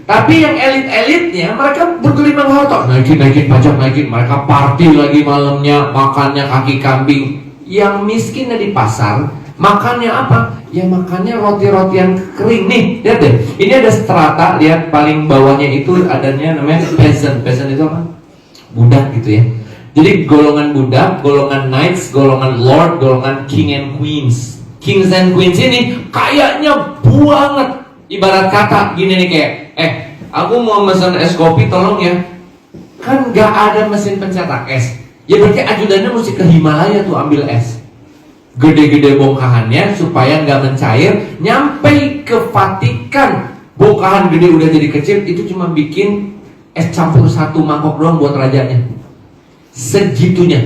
Tapi yang elit-elitnya, mereka bergelimang harta, naikin pajak, mereka party lagi malamnya, makannya kaki kambing. Yang miskinnya di pasar, makannya apa? Ya makannya roti-rotian kering. Nih, lihat deh. Ini ada strata, lihat paling bawahnya itu adanya namanya peasant. Peasant itu apa? Budak gitu ya. Jadi golongan budak, golongan knights, golongan lord, golongan king and queens. Kings and queens ini kayaknya banget. Ibarat kata gini nih kayak, aku mau pesan es kopi tolong ya. Kan gak ada mesin pencetak es. Ya berarti ajudannya mesti ke Himalaya tuh ambil es. Gede-gede bongkahannya supaya nggak mencair, nyampe ke Vatikan bongkahan gede udah jadi kecil, itu cuma bikin es campur 1 mangkok doang buat rajanya. Segitunya.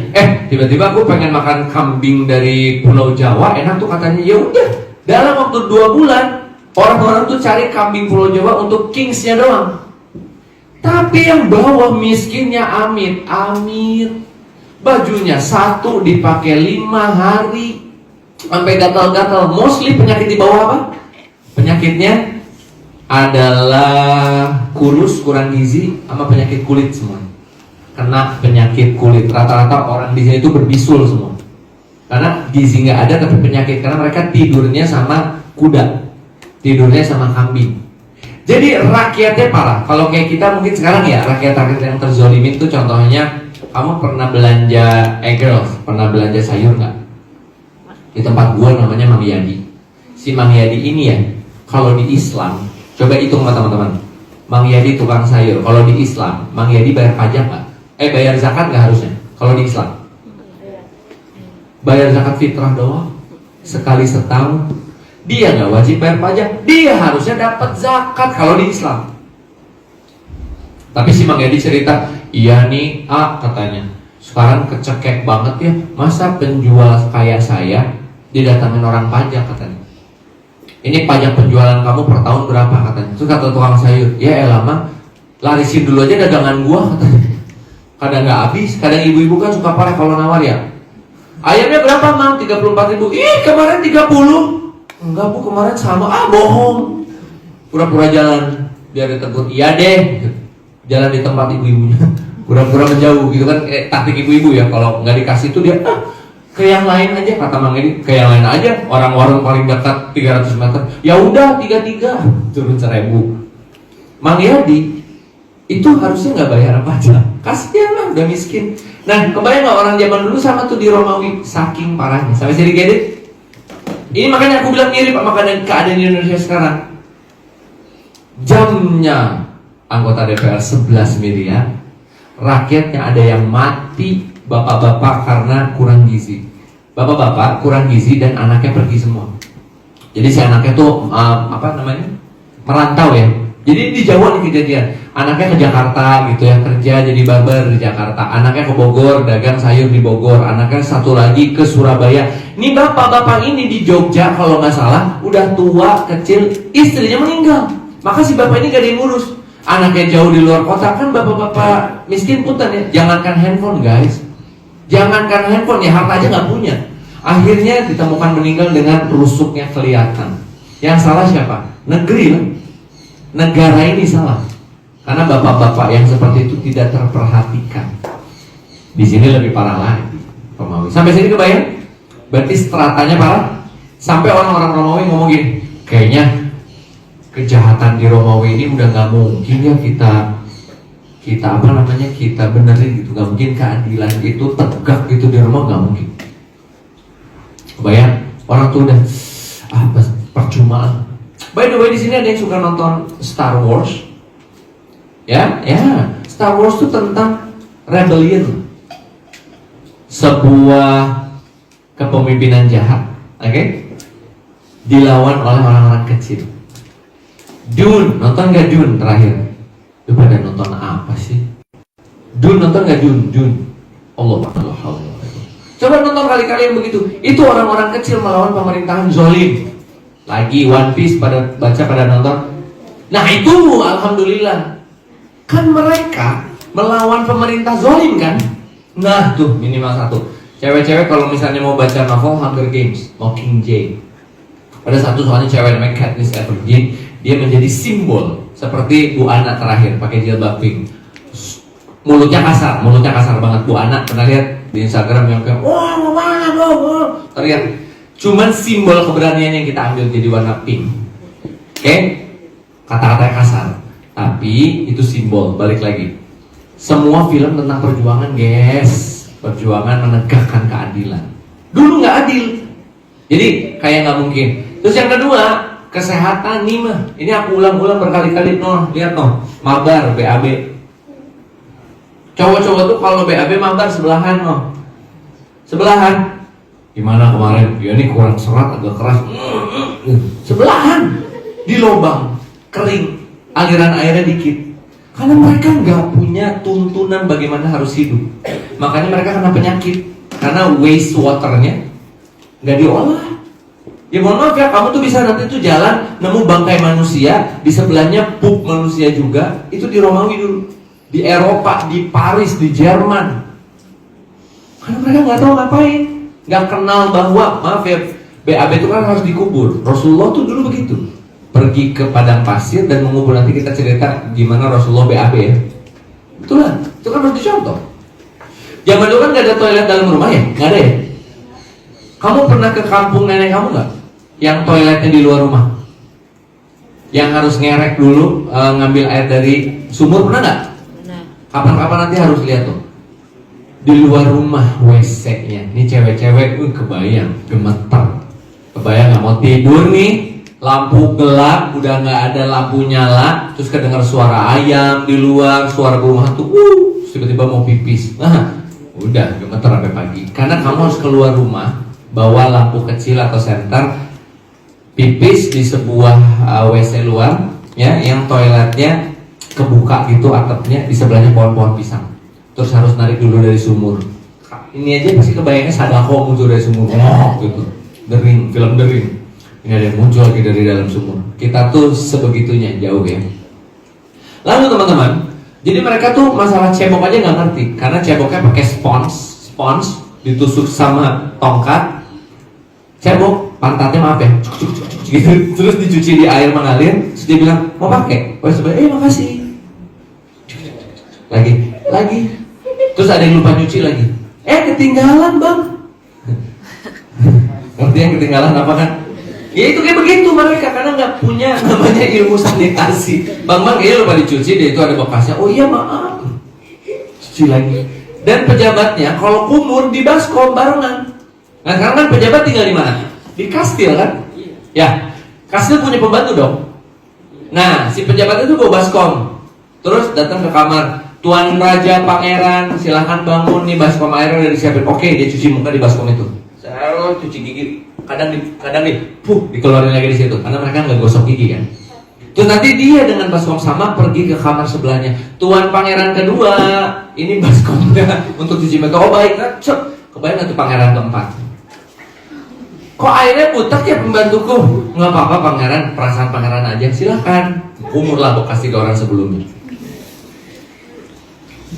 Tiba-tiba aku pengen makan kambing dari Pulau Jawa, enak tuh katanya. Ya udah, dalam waktu 2 bulan orang-orang tuh cari kambing Pulau Jawa untuk kingsnya doang. Tapi yang bawah miskinnya amit. Bajunya 1 dipakai 5 hari sampai gatal-gatal. Mostly penyakit di bawah apa? Penyakitnya adalah kurus, kurang gizi, sama penyakit kulit semua. Kena penyakit kulit. Rata-rata orang di sini itu berbisul semua. Karena gizi nggak ada tapi penyakit. Karena mereka tidurnya sama kuda, tidurnya sama kambing. Jadi rakyatnya parah. Kalau kayak kita mungkin sekarang ya, rakyat-rakyat yang terzolimin tuh contohnya, kamu pernah belanja girls, pernah belanja sayur nggak? Di tempat gua namanya Mang Yadi. Si Mang Yadi ini ya, kalau di Islam, coba hitung sama teman-teman. Mang Yadi tukang sayur. Kalau di Islam, Mang Yadi bayar pajak nggak? Bayar zakat nggak harusnya? Kalau di Islam, bayar zakat fitrah doang, sekali setahun. Dia nggak wajib bayar pajak. Dia harusnya dapat zakat kalau di Islam. Tapi si Mang Yadi cerita, iya nih, katanya, sekarang kecekek banget ya, masa penjual kayak saya didatangin orang pajak katanya. Ini pajak penjualan kamu per tahun berapa katanya. Terus kata tukang sayur, ya lama, larisin dulu aja dagangan gua katanya. Kadang nggak habis, kadang ibu-ibu kan suka parah kalau nawar ya. Ayamnya berapa Mang? 34.000. Ih kemarin 30. Enggak Bu, kemarin sama. Bohong. Pura-pura jalan biar ditegur. Iya deh. Jalan di tempat ibu-ibunya, pura-pura menjauh gitu kan, taktik ibu-ibu ya. Kalau nggak dikasih itu dia ke yang lain aja, kata Mang Yadi, ke yang lain aja. Orang warung paling dekat 300 meter, ya udah 33 turun 1.000. Mang Yadi itu harusnya nggak bayar pajak, kasihan lah, udah miskin. Nah, kebayang nggak orang zaman dulu sama tuh di Romawi, saking parahnya. Sampai jadi get it? Ini makanya aku bilang mirip sama keadaan di Indonesia sekarang. Jamnya anggota DPR 11 miliar, rakyatnya ada yang mati, bapak-bapak karena kurang gizi. Bapak-bapak kurang gizi dan anaknya pergi semua. Jadi si anaknya tuh merantau ya. Jadi di Jawa nih kejadian, anaknya ke Jakarta gitu ya, kerja jadi barber di Jakarta, anaknya ke Bogor dagang sayur di Bogor, anaknya satu lagi ke Surabaya. Ini bapak-bapak ini di Jogja kalau nggak salah udah tua kecil, istrinya meninggal, maka si bapak ini gak ada yang ngurus. Anaknya jauh di luar kota, kan bapak-bapak miskin punten ya. Jangankan handphone guys, jangankan handphone ya, harta aja nggak punya. Akhirnya ditemukan meninggal dengan rusuknya kelihatan. Yang salah siapa? Negeri lah. Negara ini salah. Karena bapak-bapak yang seperti itu tidak terperhatikan. Di sini lebih parah lagi Romawi. Sampai sini kebayang? Berarti stratanya parah. Sampai orang-orang Romawi ngomong gini, kayaknya kejahatan di Romawi ini udah nggak mungkin ya kita benerin gitu. Nggak mungkin keadilan itu tegak gitu di Roma, nggak mungkin. Kebayang? Orang tuh udah percuma. By the way, di sini ada yang suka nonton Star Wars? Ya, Star Wars itu tentang rebellion, sebuah kepemimpinan jahat, oke? Dilawan oleh orang-orang kecil. Dune, nonton gak Dune terakhir? Lu pada nonton apa sih? Dune, nonton gak Dune? Allah. Coba nonton kali-kali yang begitu. Itu orang-orang kecil melawan pemerintahan zolim. Lagi One Piece pada nonton. Nah itu alhamdulillah. Kan mereka melawan pemerintah zolim kan? Nah tuh minimal satu. Cewek-cewek kalau misalnya mau baca novel Hunger Games, Mockingjay. Ada satu soalnya cewek namanya Katniss Everdeen, dia menjadi simbol seperti Bu Ana terakhir pakai jilbab pink. Mulutnya kasar banget Bu Ana. Pernah lihat di Instagram yang kayak wah, teriak. Cuman simbol keberanian yang kita ambil jadi warna pink. Oke? Kata-kata kasar, tapi itu simbol. Balik lagi. Semua film tentang perjuangan, guys. Perjuangan menegakkan keadilan. Dulu nggak adil. Jadi kayak nggak mungkin. Terus yang kedua, kesehatan nih mah. Ini aku ulang-ulang berkali-kali. Lihat mabar BAB. Cowok-cowok tuh kalau BAB mabar sebelahan Sebelahan. Gimana kemarin? Ya ini kurang serat, agak keras. Sebelahan. Di lubang kering, aliran airnya dikit. Karena mereka nggak punya tuntunan bagaimana harus hidup. Makanya mereka kena penyakit. Karena waste waternya nggak diolah. Ya mohon maaf ya, kamu tuh bisa nanti tuh jalan nemu bangkai manusia, di sebelahnya pup manusia juga. Itu di Romawi dulu, di Eropa, di Paris, di Jerman. Karena mereka nggak tahu ngapain, nggak kenal bahwa maaf ya, BAB itu kan harus dikubur. Rasulullah tuh dulu begitu, pergi ke padang pasir dan mengubur. Nanti kita cerita gimana Rasulullah BAB ya. Itulah, itu kan harus dicontoh. Zaman dulu kan nggak ada toilet dalam rumah ya, nggak ada ya. Kamu pernah ke kampung nenek kamu nggak? Yang toiletnya di luar rumah, yang harus ngerek dulu ngambil air dari sumur, pernah nggak? Kapan-kapan nanti harus lihat tuh di luar rumah WC-nya. Ini cewek-cewek kebayang, gemeter. Kebayang nggak mau tidur nih, lampu gelap, udah nggak ada lampu nyala, terus kedengar suara ayam di luar, suara burung hantu, tiba-tiba mau pipis. Nah, udah gemeter sampai pagi. Karena kamu harus keluar rumah, bawa lampu kecil atau senter, pipis di sebuah WC luar, ya, yang toiletnya kebuka gitu atapnya, di sebelahnya pohon-pohon pisang. Terus harus narik dulu dari sumur. Ini aja pasti kebayangnya Sadako muncul dari sumur, gitu, dering, film dering. Ini ada yang muncul lagi dari dalam sumur. Kita tuh sebegitunya jauh ya. Lalu teman-teman, jadi mereka tuh masalah cebok aja nggak ngerti, karena ceboknya pakai spons ditusuk sama tongkat. Cebok, pantatnya maaf ya, gitu. Terus dicuci di air mengalir. Terus dia bilang, mau pakai? Oh sebenarnya, makasih. Lagi. Terus ada yang lupa nyuci lagi. Ketinggalan bang. Ngerti yang ketinggalan apa kan? Ya itu kayak begitu mereka, karena nggak punya namanya ilmu sanitasi. Bang, kayaknya lupa dicuci deh, itu ada bekasnya. Oh iya maaf. Cuci lagi. Dan pejabatnya kalau kumur di baskom barengan. Nah sekarang kan pejabat tinggal di mana? Di kastil kan? Ya, kastil punya pembantu dong. Nah si pejabat itu bawa baskom, terus datang ke kamar. Tuan Raja Pangeran, silahkan bangun nih, baskom airnya udah disiapin. Oke, dia cuci muka di baskom itu. Saya cuci gigi. Kadang dikeluarin lagi di situ, karena mereka nggak gosok gigi kan. Terus nanti dia dengan baskom sama pergi ke kamar sebelahnya. Tuan Pangeran kedua, ini baskomnya untuk cuci muka. Oh baik, kebayang tuh Pangeran keempat. Kok airnya butek ya pembantuku? Nggak apa-apa pangeran, perasaan pangeran aja, silahkan. Umur lah bekas 3 orang sebelumnya.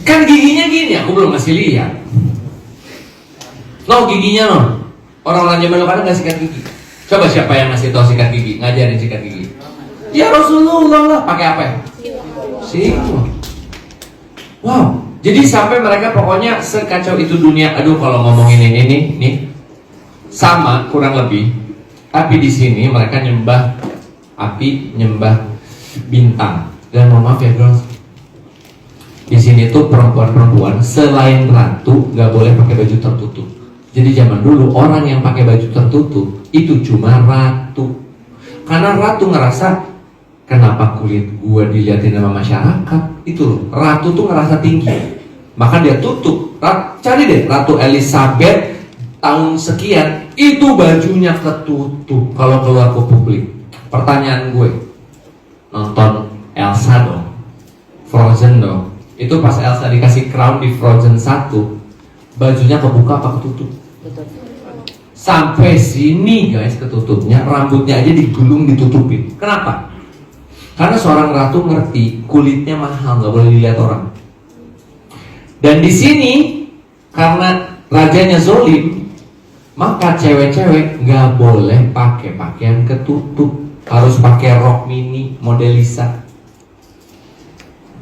Kan giginya gini, aku belum masih lihat. Giginya Orang-orang zaman dulu kan nggak sikat gigi. Coba siapa yang ngasih tahu sikat gigi, ngajarin sikat gigi? Ya Rasulullah lah. Pakai apa? Siku. Wow. Jadi sampai mereka pokoknya sekacau itu dunia. Aduh, kalau ngomongin ini nih sama kurang lebih. Tapi di sini mereka nyembah api, nyembah bintang. Dan mohon maaf ya girls, di sini tuh perempuan-perempuan selain ratu nggak boleh pakai baju tertutup. Jadi zaman dulu orang yang pakai baju tertutup itu cuma ratu. Karena ratu ngerasa, kenapa kulit gua dilihatin sama masyarakat? Itu loh, ratu tuh ngerasa tinggi. Maka dia tutup. Cari deh Ratu Elizabeth tahun sekian, itu bajunya ketutup kalau keluar ke publik. Pertanyaan gue, nonton Elsa dong, Frozen dong. Itu pas Elsa dikasih crown di Frozen 1, bajunya kebuka apa ketutup? Sampai sini guys ketutupnya, rambutnya aja digulung ditutupin. Kenapa? Karena seorang ratu ngerti kulitnya mahal, nggak boleh dilihat orang. Dan di sini karena rajanya zolim, maka cewek-cewek nggak boleh pakai pakaian ketutup, harus pakai rok mini model Lisa,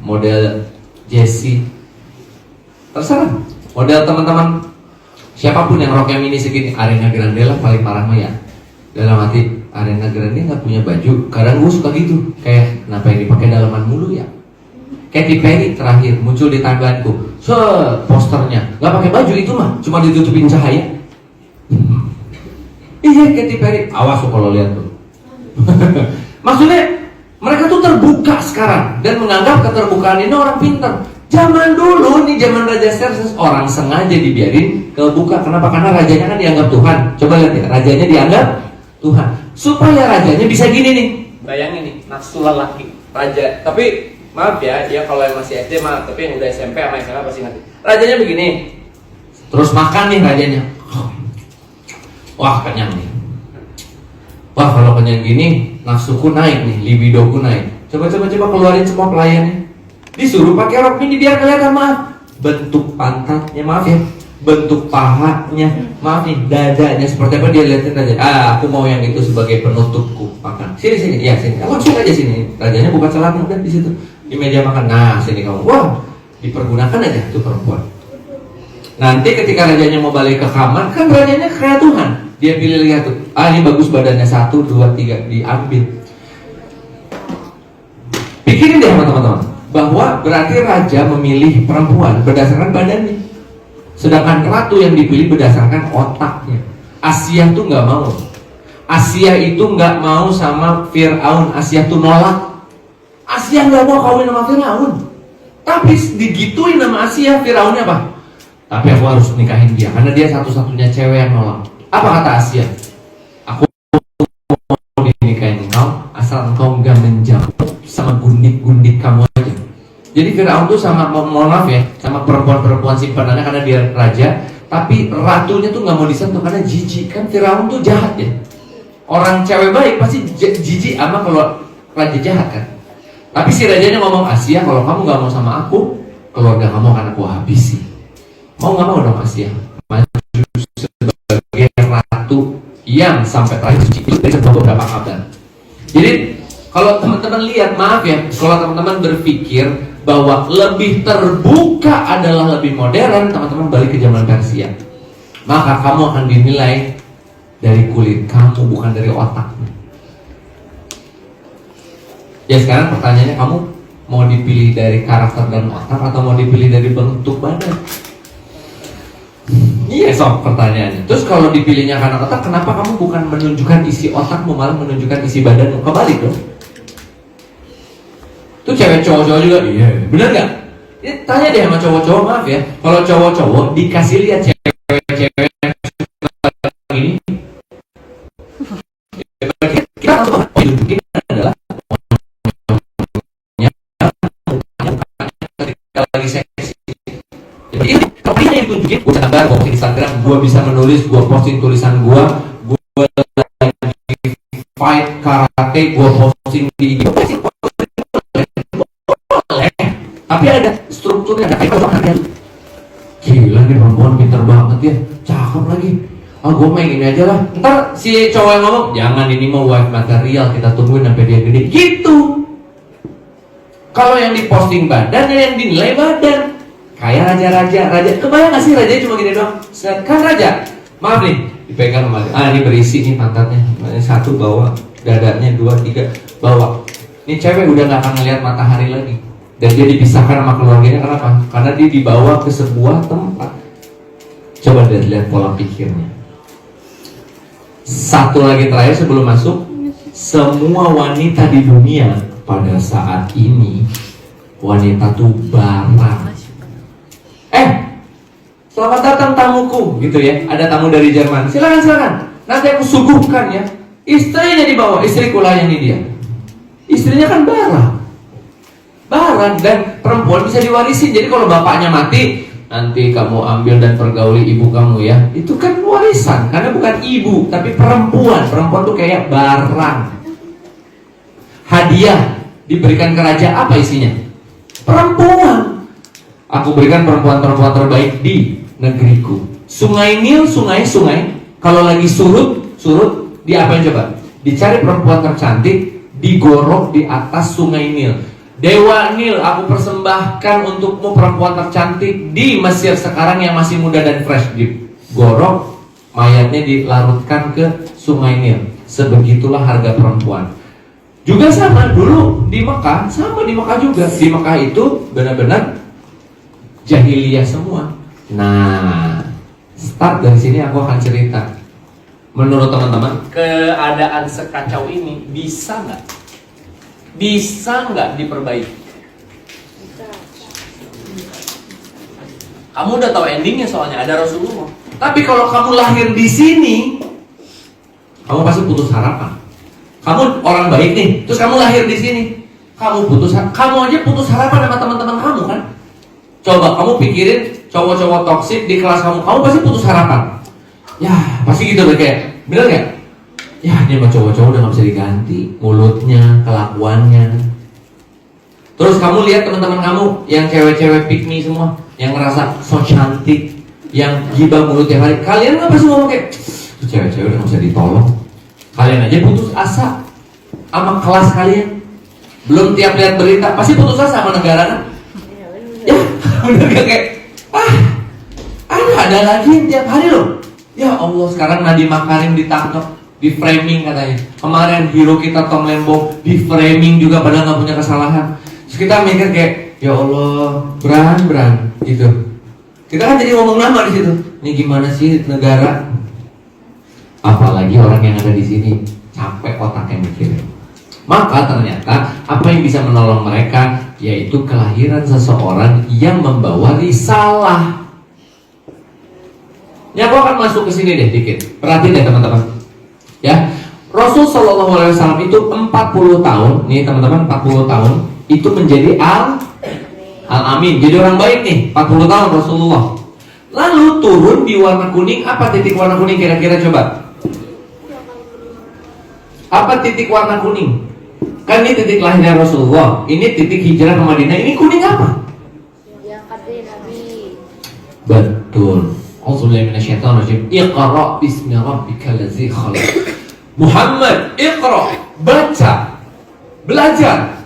model Jessie, terserah. Model teman-teman siapapun yang roknya mini segini, Ariana Grande lah paling parah mah ya. Dalam hati, Ariana Grande nggak punya baju. Kadang gue suka gitu, kayak kenapa ini pakai dalaman mulu ya? Katy Perry terakhir muncul di timeline-ku, posternya nggak pakai baju itu mah, cuma ditutupin cahaya. Iya Katy Perry, awas tuh kalau lihat tuh. Maksudnya mereka tuh terbuka sekarang dan menganggap keterbukaan ini orang pintar. Zaman dulu nih, zaman Raja Xerxes, orang sengaja dibiarin kebuka. Kenapa? Karena rajanya kan dianggap Tuhan. Coba lihat ya, rajanya dianggap Tuhan. Supaya rajanya bisa gini nih. Bayangin nih, nafsu lelaki raja. Tapi maaf ya, dia kalau yang masih SD maaf, tapi yang udah SMP sama SMA pasti ngerti. Rajanya begini. Terus makan nih rajanya. Wah, kenyang nih. Wah, kalau kenyang gini, nafsuku naik nih, libidoku naik. Coba keluarin semua pelayannya. Disuruh pakai rok mini biar kelihatan, maaf. Bentuk pantatnya, maaf ya. Bentuk pahanya, maaf nih, dadanya seperti apa dia liatin aja. Aku mau yang itu sebagai penutupku makan. Sini, ya sini. Langsung aja sini. Rajanya buka celana udah di situ. Di meja makan, nah sini kamu. Wah, dipergunakan aja tuh perempuan. Nanti ketika rajanya mau balik ke kamar, kan rajanya kayak Tuhan. Dia pilih lihat tuh, ini bagus badannya 1, 2, 3, diambil. Pikirin deh teman-teman, bahwa berarti raja memilih perempuan berdasarkan badannya, sedangkan ratu yang dipilih berdasarkan otaknya. Asia tuh nggak mau. Asia itu nggak mau sama Fir'aun. Asia tuh nolak. Asia nggak mau kawin sama Firaun, tapi digituin sama Asia. Firaunnya apa? Tapi aku harus nikahin dia karena dia satu-satunya cewek yang nolak. Apa kata Asia? Aku mau dinikahin engkau asal engkau nggak menjauh sama gundik-gundik kamu aja. Jadi Firaun tuh sama, mohon maaf ya, sama perempuan-perempuan simpanannya karena dia raja, tapi ratunya tuh nggak mau disentuh karena jijik. Kan Firaun tuh jahat ya. Orang cewek baik pasti jijik ama kalau raja jahat kan. Tapi si rajanya ngomong, Asia kalau kamu gak mau sama aku, keluarga kamu akan aku habisi. Mau gak mau dong Asia maju sebagai ratu yang sampai terakhir suci itu dari beberapa kabar. Jadi kalau teman-teman lihat, maaf ya, kalau teman-teman berpikir bahwa lebih terbuka adalah lebih modern, teman-teman balik ke zaman Persia. Maka kamu akan dinilai dari kulit kamu, bukan dari otakmu. Ya sekarang pertanyaannya, kamu mau dipilih dari karakter dan otak atau mau dipilih dari bentuk badan? Iya sob pertanyaannya. Terus kalau dipilihnya karena otak, kenapa kamu bukan menunjukkan isi otakmu, malah menunjukkan isi badanmu? Kebalik dong. Tuh cewek cowok-cowok juga, iya bener gak? Ya, tanya deh sama cowok-cowok, maaf ya, kalau cowok-cowok dikasih lihat cewek-cewek ini, kita harus tunjukin adalah lagi seksi. Jadi ini kalau ini yang tunjukin, gue gambar, gue posting Instagram, gue bisa menulis, gue posting tulisan gue lagi fight karate, gue posting di IG, boleh. Tapi ada strukturnya, ada kayak gila nih perempuan pintar banget ya, cakep lagi. gue main ini aja lah. Ntar si cowok yang ngomong, jangan, ini mau wife material, kita tungguin sampai dia gede. Gitu. Kalau yang diposting badan, yang dinilai badan. Kayak raja. Kebayang gak sih rajanya cuma gini doang? Kan raja. Maaf nih, dipegang sama dia. Ini berisi nih pantatnya. Satu bawa, dadanya 2, 3 bawa. Ini cewek udah gak akan ngeliat matahari lagi. Dan dia dipisahkan sama keluarganya, kenapa? Karena dia dibawa ke sebuah tempat. Coba lihat pola pikirnya. Satu lagi terakhir sebelum masuk, semua wanita di dunia pada saat ini, wanita tuh barang. Selamat datang tamuku, gitu ya. Ada tamu dari Jerman. Silakan. Nanti aku suguhkan ya. Istrinya dibawa, istriku layani dia. Istrinya kan barang, dan perempuan bisa diwarisin. Jadi kalau bapaknya mati, nanti kamu ambil dan pergauli ibu kamu ya. Itu kan warisan, karena bukan ibu, tapi perempuan. Perempuan tuh kayak barang. Hadiah diberikan ke raja, apa isinya? Perempuan. Aku berikan perempuan-perempuan terbaik di negeriku. Sungai Nil, sungai. Kalau lagi surut, diapain coba? Dicari perempuan tercantik, digorok di atas sungai Nil. Dewa Nil, aku persembahkan untukmu perempuan tercantik di Mesir sekarang yang masih muda dan fresh. Digorok, mayatnya dilarutkan ke sungai Nil. Sebegitulah harga perempuan. Juga sama dulu di Mekah, juga. Di Mekah itu benar-benar jahiliyah semua. Nah, start dari sini aku akan cerita. Menurut teman-teman, keadaan sekacau ini bisa nggak diperbaiki? Kamu udah tahu endingnya, soalnya ada Rasulullah. Tapi kalau kamu lahir di sini, kamu pasti putus harapan. Kamu orang baik nih, terus kamu lahir di sini, kamu aja putus harapan sama teman-teman kamu kan? Coba kamu pikirin cowok-cowok toksik di kelas kamu pasti putus harapan. Ya, pasti gitu deh, kayak, bener gak? Ya, dia mah cowok-cowok udah gak bisa diganti, mulutnya, kelakuannya. Terus kamu lihat teman-teman kamu yang cewek-cewek pick me semua, yang ngerasa so cantik, yang gibah mulut tiap hari. Kalian gak pasti ngomong kayak, tuh cewek-cewek udah gak bisa ditolong. Kalian aja putus asa sama kelas kalian. Belum tiap lihat berita, pasti putus asa sama negara kan? Ya, bener gak kayak, ada lagi yang tiap hari loh. Ya Allah, sekarang Nadiem Makarim ditangkap, di framing katanya. Kemarin hero kita Tom Lembo di framing juga padahal nggak punya kesalahan. Terus kita mikir kayak, ya Allah, Bran gitu. Kita kan jadi ngomong nama di situ. Ini gimana sih negara? Apalagi orang yang ada di sini capek otaknya mikirin. Maka ternyata apa yang bisa menolong mereka yaitu kelahiran seseorang yang membawa risalah. Ya, aku akan masuk ke sini deh dikit. Perhatiin deh teman-teman. Ya, Rasul Shallallahu Alaihi Wasallam itu 40 tahun, nih teman-teman, 40 tahun itu menjadi al-amin, jadi orang baik nih. 40 tahun Rasulullah. Lalu turun di warna kuning. Apa titik warna kuning kira-kira coba? Apa titik warna kuning? Kan ini titik lahirnya Rasulullah, ini titik hijrah ke Madinah. Ini kuning apa? Diangkat dari Nabi. Betul. Auzubillahiminasyaitonirrajim. Iqra bismi rabbikal ladzi khalaq. Muhammad, iqra, baca, belajar.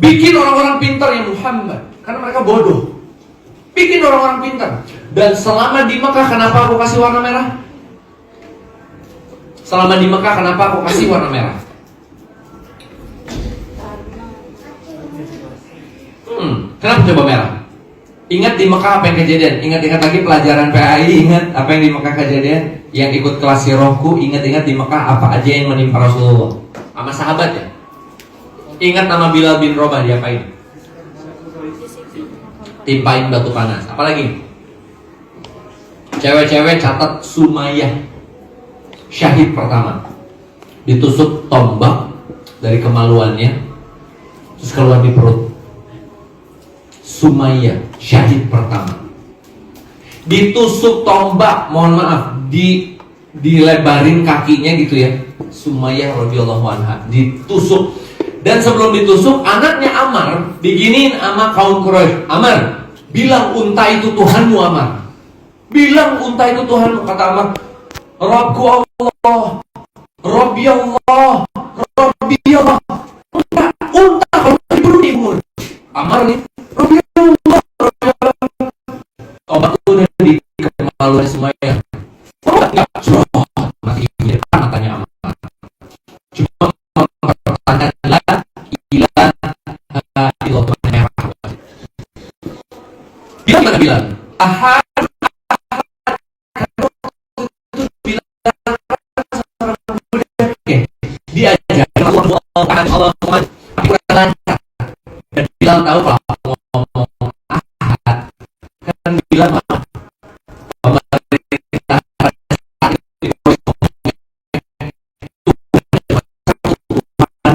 Bikin orang-orang pintar ya Muhammad, karena mereka bodoh. Bikin orang-orang pintar. Dan selama di Mekah, kenapa aku kasih warna merah? Selama di Mekah, kenapa aku kasih warna merah? Kenapa coba merah? Ingat di Mekah apa yang kejadian? Ingat-ingat lagi pelajaran PAI. Ingat apa yang di Mekah kejadian? Yang ikut kelas Sirohku, ingat-ingat di Mekah apa aja yang menimpa Rasulullah sama sahabat ya? Ingat nama Bilal bin Rabah diapain? Timpain batu panas. Apalagi? Cewek-cewek catat Sumayyah, syahid pertama, ditusuk tombak dari kemaluannya, terus keluar di perut. Sumayyah, syahid pertama, ditusuk tombak, mohon maaf, dilebarin kakinya gitu ya. Sumayyah radhiyallahu anha ditusuk. Dan sebelum ditusuk, anaknya Ammar diginiin sama kaum Quraisy. Ammar, bilang unta itu Tuhanmu. Ammar, bilang unta itu Tuhanmu. Kata Ammar, Rabbku Allah, Rabbi Allah, Rabbi Allah. Enggak, unta kalau dibunuh timur. Amar nih, Rabbi Allah, Rabbi Allah. Obatku udah dikemaluan semuanya. Obat nggak, mati di depan matanya Amar. Cuma mempertahankan la ilaha illallah merah. Bilang mana bilang? Ahad. Allah tapi kurang lancar dan bilang tahu kalau ngomong ahad kan bilang pemerintah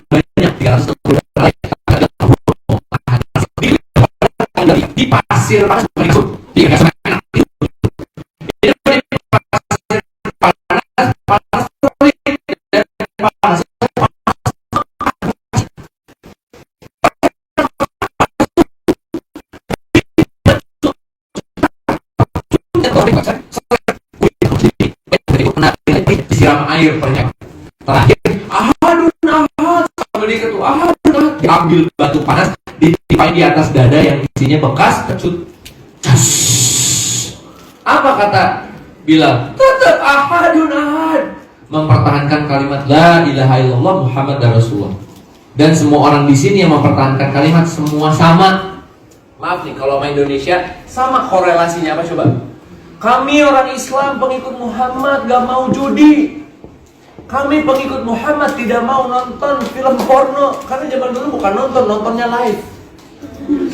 banyak 300 di pasir panas berikut di disiram air banyak. Terakhir ahadun ahad sambil diketuk ahadun ahad, diambil batu panas ditimpain di atas dada yang isinya bekas kecut. Apa kata Bilal? Tetap ahadun ahad, mempertahankan kalimat la ilaha illallah Muhammad Rasulullah. Dan semua orang di sini yang mempertahankan kalimat semua sama. Maaf nih kalau main Indonesia sama korelasinya apa coba? Kami orang Islam pengikut Muhammad gak mau judi. Kami pengikut Muhammad tidak mau nonton film porno. Karena zaman dulu bukan nonton, nontonnya live.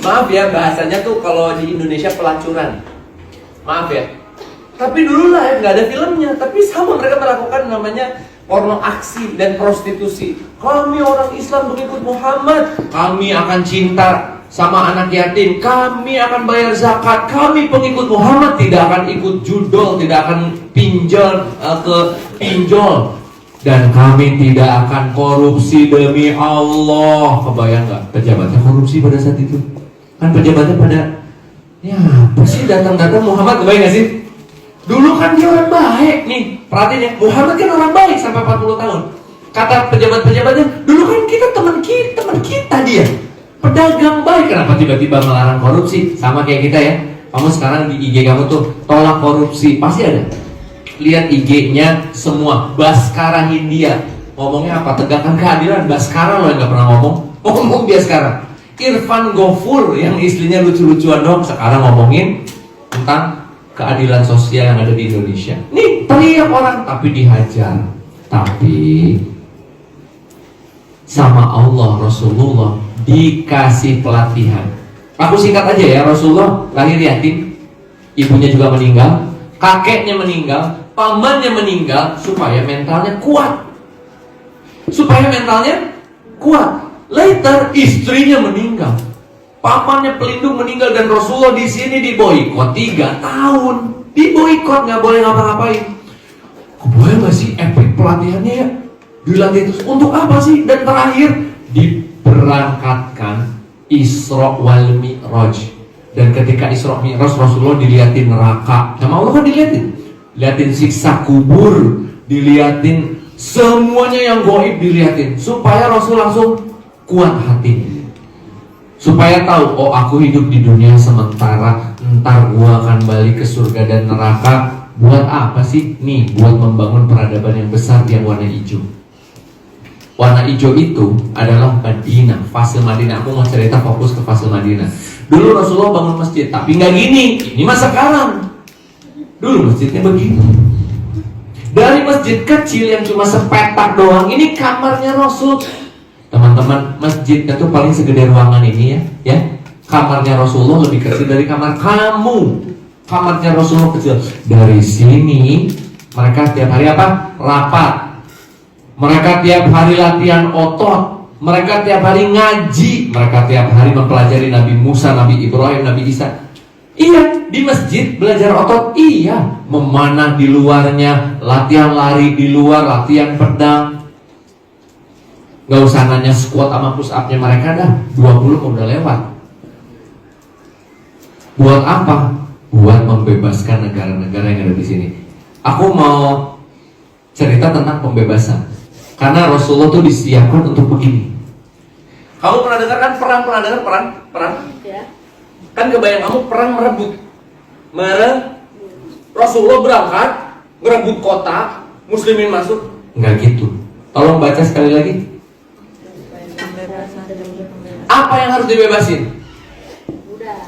Maaf ya bahasanya tuh kalau di Indonesia pelacuran. Maaf ya. Tapi dulu live gak ada filmnya. Tapi sama mereka melakukan namanya porno aksi dan prostitusi. Kami orang Islam pengikut Muhammad, kami akan cinta sama anak yatim, kami akan bayar zakat, kami pengikut Muhammad tidak akan ikut judol, tidak akan pinjol ke pinjol, dan kami tidak akan korupsi demi Allah. Kebayang nggak pejabatnya korupsi pada saat itu? Kan pejabatnya pada ya apa sih datang-datang Muhammad, kebayang nggak sih? Dulu kan dia orang baik nih, perhatiin ya, Muhammad kan orang baik sampai 40 tahun. Kata pejabat-pejabatnya, dulu kan kita teman kita dia. Pedagang baik, kenapa tiba-tiba melarang korupsi? Sama kayak kita ya. Kamu sekarang di IG kamu tuh tolak korupsi, pasti ada. Lihat IG-nya semua Baskara Hindia. Ngomongnya apa? Tegakkan keadilan. Baskara loh yang gak pernah ngomong dia sekarang. Irfan Gofur yang istrinya lucu-lucuan dong, sekarang ngomongin tentang keadilan sosial yang ada di Indonesia. Nih teriak orang tapi dihajar. Tapi sama Allah Rasulullah dikasih pelatihan. Aku singkat aja ya, Rasulullah lahir yatim, ibunya juga meninggal, kakeknya meninggal, pamannya meninggal, supaya mentalnya kuat. Later istrinya meninggal, pamannya pelindung meninggal, dan Rasulullah di sini diboikot 3 tahun, diboikot nggak boleh ngapa-ngapain. Kebayang nggak sih epic pelatihannya ya? Dilatih terus untuk apa sih? Dan terakhir diberangkatkan Isra wal Mi'raj. Dan ketika Isra Mi'raj Rasulullah dilihatin neraka. Sama Allah kan dilihatin siksa kubur, dilihatin semuanya yang gaib dilihatin, supaya Rasul langsung kuat hati. Supaya tahu, oh aku hidup di dunia sementara, ntar gua akan balik ke surga dan neraka. Buat apa sih? Nih, buat membangun peradaban yang besar yang warna hijau. Warna hijau itu adalah Madinah, fase Madinah. Aku mau cerita fokus ke fase Madinah. Dulu Rasulullah bangun masjid, tapi nggak gini. Ini mah sekarang. Dulu masjidnya begini. Dari masjid kecil yang cuma sepetak doang, ini kamarnya Rasul. Teman-teman, masjidnya tuh paling segede ruangan ini ya. Kamarnya Rasulullah lebih kecil dari kamar kamu. Kamarnya Rasulullah kecil. Dari sini mereka tiap hari apa? Rapat. Mereka tiap hari latihan otot. Mereka tiap hari ngaji. Mereka tiap hari mempelajari Nabi Musa, Nabi Ibrahim, Nabi Isa. Iya, di masjid belajar otot. Iya, memanah di luarnya, latihan lari di luar, latihan pedang. Gak usah nanya squat sama push up-nya mereka dah. 20 udah lewat. Buat apa? Buat membebaskan negara-negara yang ada di sini. Aku mau cerita tentang pembebasan. Karena Rasulullah tuh disiapkan untuk begini. Kamu pernah dengar kan perang? Pernah dengar perang? Ya. Kan kebayang kamu perang merebut. Rasulullah berangkat merebut kota, muslimin masuk. Enggak gitu. Tolong baca sekali lagi. Pembebasan. Apa yang harus dibebasin? Udah.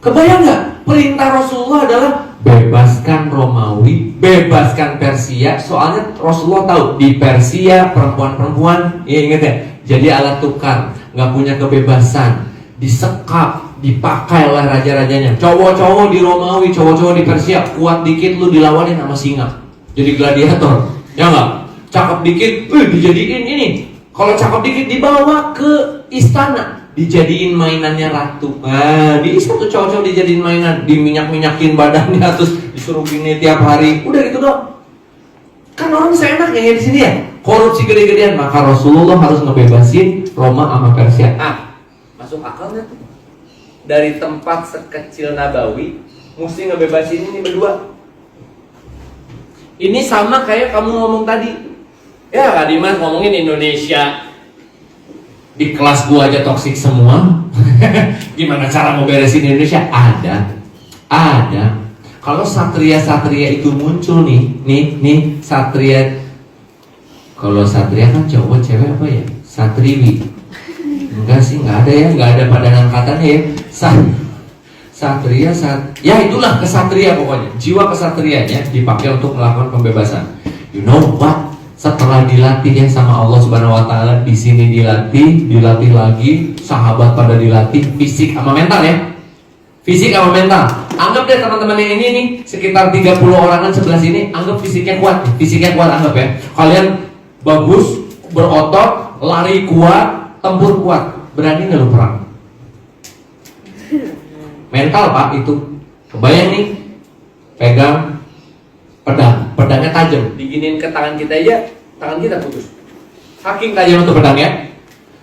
Kebayang nggak? Perintah Rasulullah adalah bebaskan Romawi, bebaskan Persia. Soalnya Rasulullah tahu di Persia perempuan-perempuan, ya inget ya, jadi alat tukar, nggak punya kebebasan, disekap, dipakai oleh raja-rajanya. Cowok-cowok di Romawi, cowok-cowok di Persia, kuat dikit lu dilawanin sama singa, jadi gladiator, ya nggak? Cakep dikit, dijadiin ini. Kalau cakep dikit dibawa ke istana, dijadiin mainannya ratu. Nah, bisa tuh cowok-cowok dijadiin mainan, diminyak-minyakin badannya, terus disuruh gini tiap hari. Udah gitu doang. Kan orang seenaknya ya di sini ya. Korupsi gede-gedean, maka Rasulullah harus ngebebasin Roma sama Persia. Masuk akal nggak tuh? Dari tempat sekecil Nabawi, mesti ngebebasin ini berdua. Ini sama kayak kamu ngomong tadi. Ya Kak Dimas ngomongin Indonesia. Di kelas gua aja toksik semua. Gimana cara mau beresin Indonesia? Ada. Kalau satria-satria itu muncul nih satria. Kalau satria kan cowok cewek apa ya? Satriwi. Enggak sih, enggak ada ya, enggak ada padanan katanya ya. Satria, ya itulah kesatria pokoknya. Jiwa kesatrianya dipakai untuk melakukan pembebasan. You know what? Setelah dilatih ya sama Allah Subhanahu wa taala, di sini dilatih lagi, sahabat pada dilatih fisik sama mental ya. Fisik sama mental. Anggap deh teman-teman yang ini nih, sekitar 30 orangan sebelah sini, anggap fisiknya kuat. Fisiknya kuat anggap ya. Kalian bagus, berotot, lari kuat, tempur kuat. Berani enggak lu perang? Mental Pak itu. Kebayang nih, pegang pedangnya tajam, diginiin ke tangan kita aja, tangan kita putus. Saking tajam untuk pedangnya.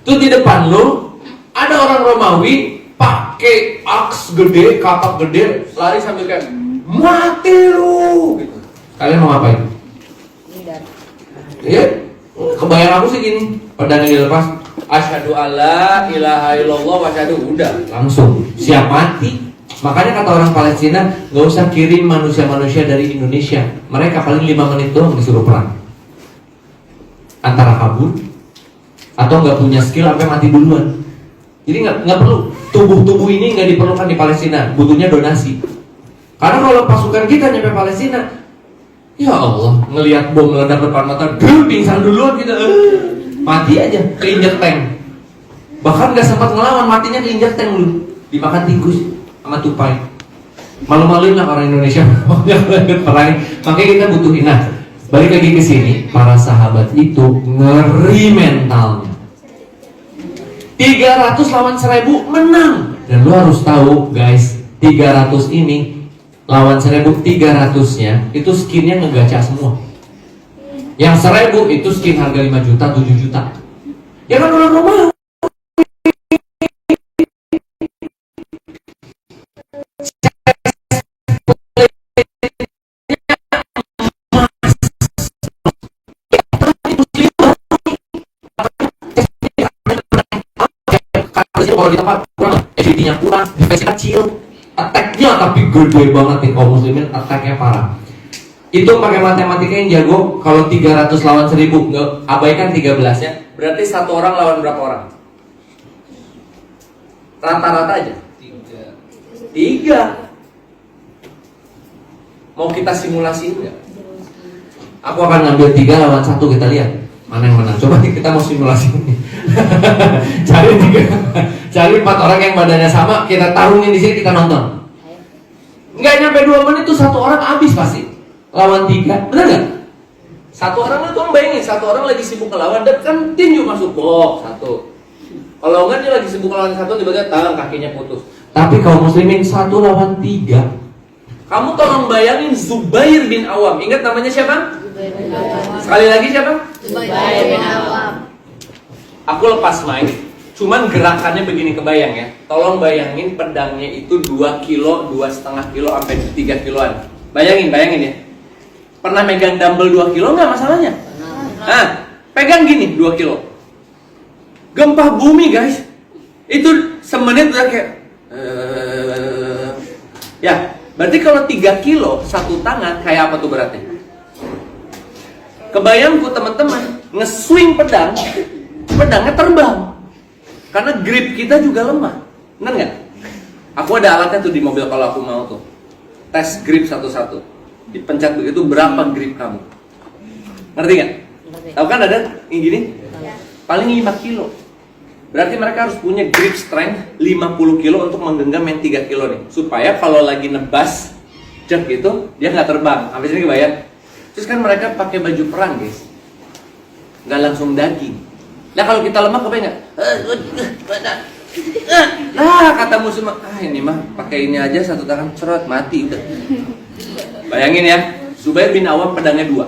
Tuh di depan lu ada orang Romawi pakai aks gede, kapak gede, lari sambil kayak mati lu gitu. Kalian mau ngapain? Iya, kebayang aku sih gini, pedangnya dilepas, asyhadu alla ilaha illallah wa asyhadu, udah langsung siap mati. Makanya kata orang Palestina, nggak usah kirim manusia-manusia dari Indonesia. Mereka paling 5 menit doang disuruh perang. Antara kabur atau nggak punya skill sampai mati duluan. Jadi nggak perlu. Tubuh-tubuh ini nggak diperlukan di Palestina. Butuhnya donasi. Karena kalau pasukan kita nyampe Palestina, ya Allah, ngelihat bom meledak depan mata, pingsan duluan kita, mati aja, keinjak tank. Bahkan nggak sempat ngelawan, matinya keinjak tank dulu, dimakan tikus sama tupai. Malu-maluin lah orang Indonesia perang. Makanya kita butuhin. Nah, balik lagi ke sini, para sahabat itu ngeri mentalnya. 300 lawan 1000 menang. Dan lu harus tahu guys, 300 ini lawan 1000, 300-nya itu skinnya ngegacha semua. Yang 1000 itu skin harga 5 juta, 7 juta. Ya kan orang Roma. Kalau di tempat kurang, FPD-nya kurang, defense kecil, attack-nya tapi gede banget nih. Kaum muslimin attack-nya parah. Itu pakai matematika yang jago. Kalau 300 lawan 1000, nggak abaikan 13 ya. Berarti satu orang lawan berapa orang? Rata-rata aja 3. Mau kita simulasiin nggak? Aku akan ngambil 3 lawan 1, kita lihat mana yang menang. Coba kita mau simulasi ini. Cari 4 orang yang badannya sama, kita taruhin di sini, kita nonton. Nggak nyampe 2 menit tuh satu orang habis pasti. Lawan 3, bener nggak? Satu orang itu bayangin, satu orang lagi sibuk ngelawan dan kan tinju masuk blok 1. Kalau enggak dia lagi sibuk ngelawan 1, tiba-tiba tangan kakinya putus. Tapi kaum muslimin 1 lawan 3. Kamu tolong bayangin Zubair bin Awam. Ingat namanya siapa? Sekali lagi siapa? Zubair bin Awam. Aku lepas main, cuman gerakannya begini, kebayang ya. Tolong bayangin pedangnya itu 2 kilo, 2,5 kilo sampai 3 kiloan. Bayangin ya. Pernah megang dumbbell 2 kilo nggak masalahnya? Nah, pegang gini 2 kilo. Gempa bumi guys. Itu semenit udah kayak ya, berarti kalau 3 kilo satu tangan kayak apa tuh beratnya? Kebayangku teman-teman, nge-swing pedang, pedangnya terbang. Karena grip kita juga lemah. Bener nggak? Aku ada alatnya tuh di mobil kalau aku mau tuh. Tes grip satu-satu. Dipencet begitu berapa grip kamu. Ngerti nggak? Tahu kan ada yang gini? Paling 5 kilo. Berarti mereka harus punya grip strength 50 kilo untuk menggenggam yang 3 kilo nih. Supaya kalau lagi nebas, jek gitu, dia nggak terbang. Sampai sini kebayang? Terus kan mereka pakai baju perang guys. Nggak langsung daging. Nah kalau kita lemah kebayang nggak? Nah kata musuh mah, ini mah pakai ini aja satu tangan cerot mati udah. Bayangin ya, Zubair bin Awam pedangnya 2.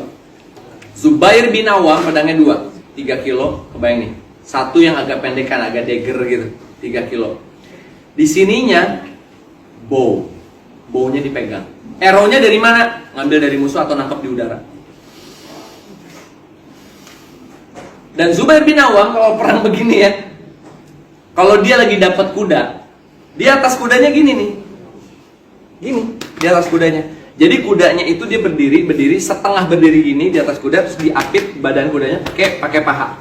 Zubair bin Awam pedangnya 2, 3 kilo, kebayang nih. Satu yang agak pendekan, agak dagger gitu, 3 kilo. Di sininya bownya dipegang. Arrow-nya dari mana? Ngambil dari musuh atau nangkep di udara. Dan Zubair bin Awam kalau perang begini ya, kalau dia lagi dapat kuda, di atas kudanya gini nih, gini di atas kudanya. Jadi kudanya itu dia berdiri setengah berdiri gini di atas kuda, terus diapit badan kudanya pakai paha.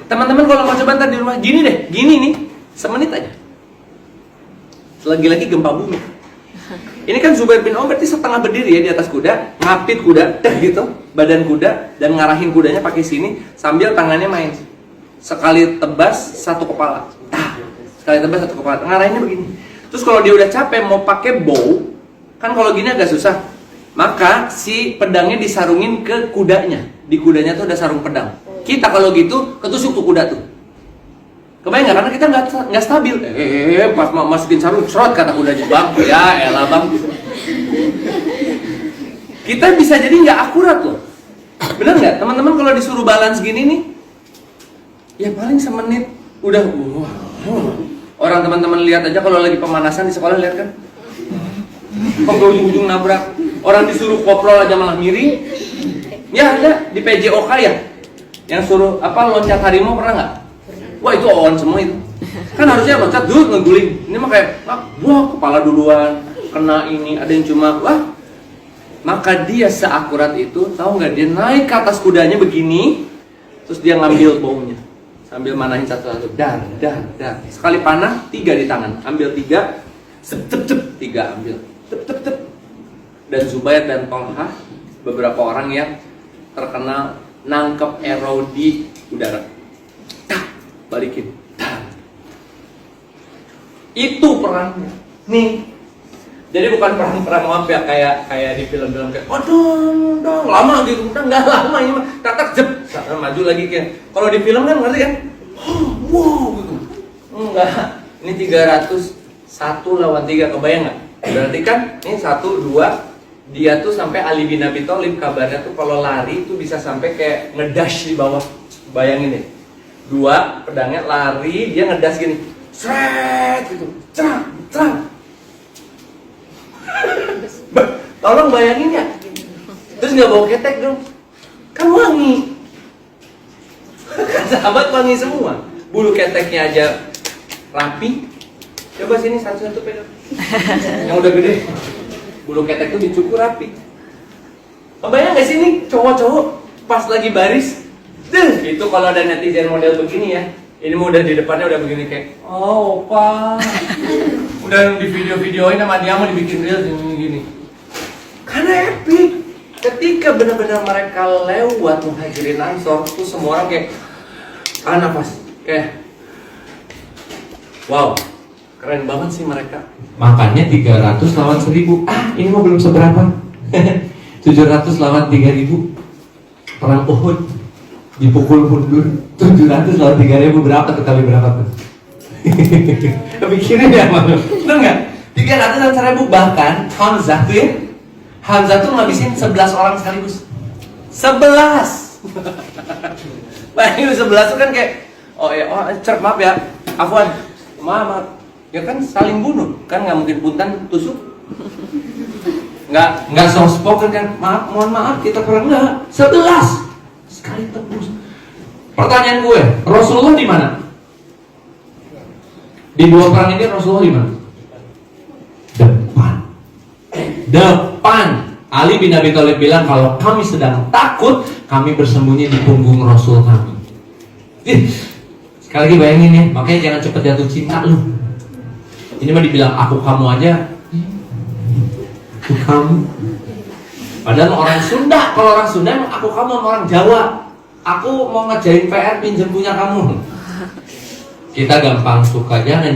Teman-teman kalau mau coba ntar di rumah gini deh, gini nih, semenit aja. Lagi-lagi gempa bumi. Ini kan Zubair bin Awam berarti setengah berdiri ya di atas kuda, ngapit kuda, gitu, badan kuda dan ngarahin kudanya pakai sini sambil tangannya main. Sekali tebas satu kepala. Sekali tebas satu kepala. Ngarahinnya begini. Terus kalau dia udah capek mau pakai bow, kan kalau gini agak susah. Maka si pedangnya disarungin ke kudanya. Di kudanya tuh ada sarung pedang. Kita kalau gitu ketusuk tuh kuda tuh. Kebayang nggak? Karena kita nggak stabil. Pas masukin sarung, serot kata kudanya. Bang, ya elah bang. Kita bisa jadi nggak akurat loh. Bener nggak? Teman-teman kalau disuruh balance gini nih, ya paling semenit udah. Orang teman-teman lihat aja kalau lagi pemanasan di sekolah lihat kan. Kok ujung-ujung nabrak. Orang disuruh koprol aja malah miring. Ya ada di PJOK ya. Yang suruh loncat harimau pernah nggak? Wah itu on semua itu. Kan harusnya loncat dulu ngeguling. Ini mah kayak wah kepala duluan kena ini. Ada yang cuma wah. Maka dia seakurat itu, tahu nggak? Dia naik ke atas kudanya begini, terus dia ngambil baunya sambil manahin satu-satu. Dar. Sekali panah 3 di tangan. Ambil 3, cep 3 ambil. Tep. Dan Zubair dan Tolha beberapa orang yang terkenal nangkep arrow di udara. Balikin. Itu perangnya. Nih. Jadi bukan perang maaf ya kayak di film-film kayak dong lama gitu. Udah enggak lama ini mah. Tak jep. Maju lagi kayak. Kalau di film kan ngerti kan? Wow gitu. Enggak. Ini 301 lawan 3 kebayang enggak? Berarti kan ini 1 2 dia tuh sampai Ali bin Abi Thalib kabarnya tuh kalau lari tuh bisa sampai kayak ngedash di bawah. Bayangin deh. 2 pedangnya lari dia ngedash gini. Sret gitu. Cerang. Tolong bayangin ya. Terus nggak bawa ketek dong. Kan wangi. Kan sahabat wangi semua. Bulu keteknya aja rapi. Coba sini satu-satu pegang. Yang udah gede. Bulu ketek tuh dicukur rapi. Bayang nggak sih nih cowok-cowok pas lagi baris. Itu kalau ada netizen model begini ya. Ini mau udah di depannya udah begini kayak, oh opa. Udah di video-videoin sama dia mau dibikin real gini. Karena epic. Ketika benar-benar mereka lewat Muhajirin Ansor, tuh semua orang kayak nafas, kayak wow, keren banget sih mereka. Makanya 300 lawan 1000. Ini mah belum seberapa. 700 lawan 3000. Perang Uhud dipukul mundur. 700 lawan 3000 berapa tuh kali berapa tuh? Kepikirin ya malu. Bener nggak? 300 lawan 1000 bahkan Hamzah tuh ya. Hamzah tuh ngabisin 11 orang sekaligus. 11. Bayangin 11 tuh kan kayak maaf ya. Afwan. Maaf. Ya kan saling bunuh. Kan nggak mungkin puntan tusuk. nggak soft spoken kan, mohon maaf kita perang nggak, 11 sekali tembus. Pertanyaan gue, Rasulullah di mana? Di dua perang ini Rasulullah di mana? Depan. Ali bin Abi Thalib bilang kalau kami sedang takut, kami bersembunyi di punggung Rasul kami. Sekali lagi bayangin ya, makanya jangan cepet jatuh cinta lu. Ini mah dibilang aku kamu aja. Aku kamu. Padahal orang Sunda, kalau orang Sunda emang aku kamu sama orang Jawa. Aku mau ngerjain PR pinjam punya kamu. Kita gampang suka, jangan.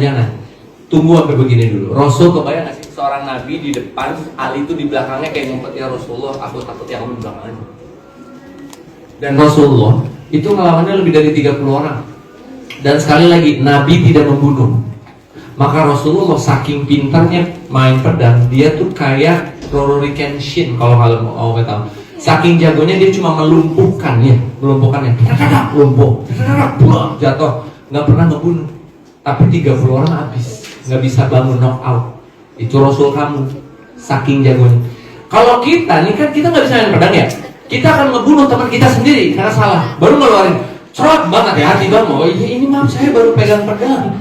Tunggu sampai begini dulu. Rasul kebayang nggak sih seorang nabi di depan, Ali itu di belakangnya kayak ngumpet, ya Rasulullah, aku takut ya kamu di belakangnya. Dan Rasulullah itu ngelawannya lebih dari 30 orang. Dan sekali lagi, Nabi tidak membunuh. Maka Rasulullah saking pintarnya main pedang, dia tuh kayak Rory Kenshin kalau mau tahu. Saking jagonya dia cuma melumpuhkannya, lumpuh, jatuh, nggak pernah ngebunuh. Tapi 30 orang habis, nggak bisa bangun, knock out. Itu Rasul kamu, saking jagonya. Kalau kita nih kan kita nggak bisa main pedang ya, kita akan ngebunuh teman kita sendiri karena salah, baru ngeluarin cerot banget ya hati kamu. Oh iya ini maaf saya baru pegang pedang.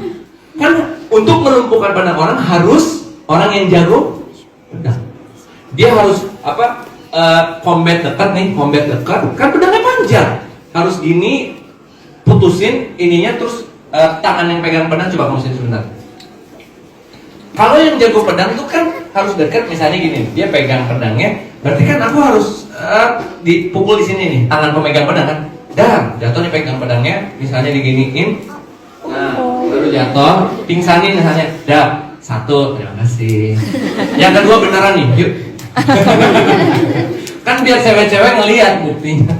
Kan untuk melumpuhkan pedang orang harus orang yang jago pedang. Dia harus apa? Combat dekat, kan pedangnya panjang, harus gini, putusin ininya terus tangan yang pegang pedang coba kamu sini sebentar. Kalau yang jago pedang tuh kan harus dekat, misalnya gini, dia pegang pedangnya, berarti kan aku harus dipukul di sini nih, tangan pemegang pedang kan, jatuh nih pegang pedangnya, misalnya diginiin, nah baru jatuh, pingsanin misalnya, satu, terima kasih. Yang kedua beneran nih, yuk. Kan biar cewek-cewek ngelihat buktinya.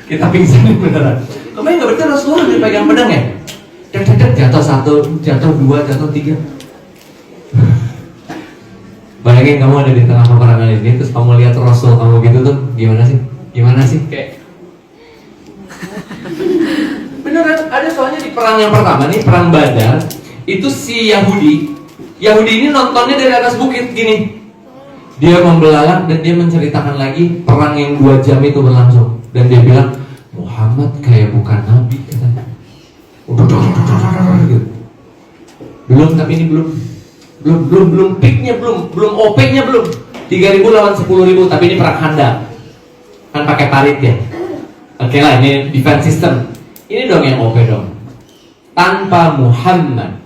Kita pingsanin beneran. Kebayang nggak, berarti Rasulullah dipegang pedang ya? Jatuh satu, jatuh dua, jatuh tiga. Bayangin kamu ada di tengah peperangan ini, terus kamu lihat Rasul kamu gitu tuh, gimana sih? Kayak beneran ada soalnya di perang yang pertama nih, perang Badar, itu si Yahudi ini nontonnya dari atas bukit gini. Dia membelalak dan dia menceritakan lagi perang yang 2 jam itu berlangsung. Dan dia bilang, Muhammad kayak bukan nabi katanya. Belum, tapi ini belum peaknya belum OP-nya belum. 3.000 lawan 10.000, tapi ini perang handal. Kan pakai parit ya. Oke lah, ini defense system. Ini dong yang OP dong. Tanpa Muhammad,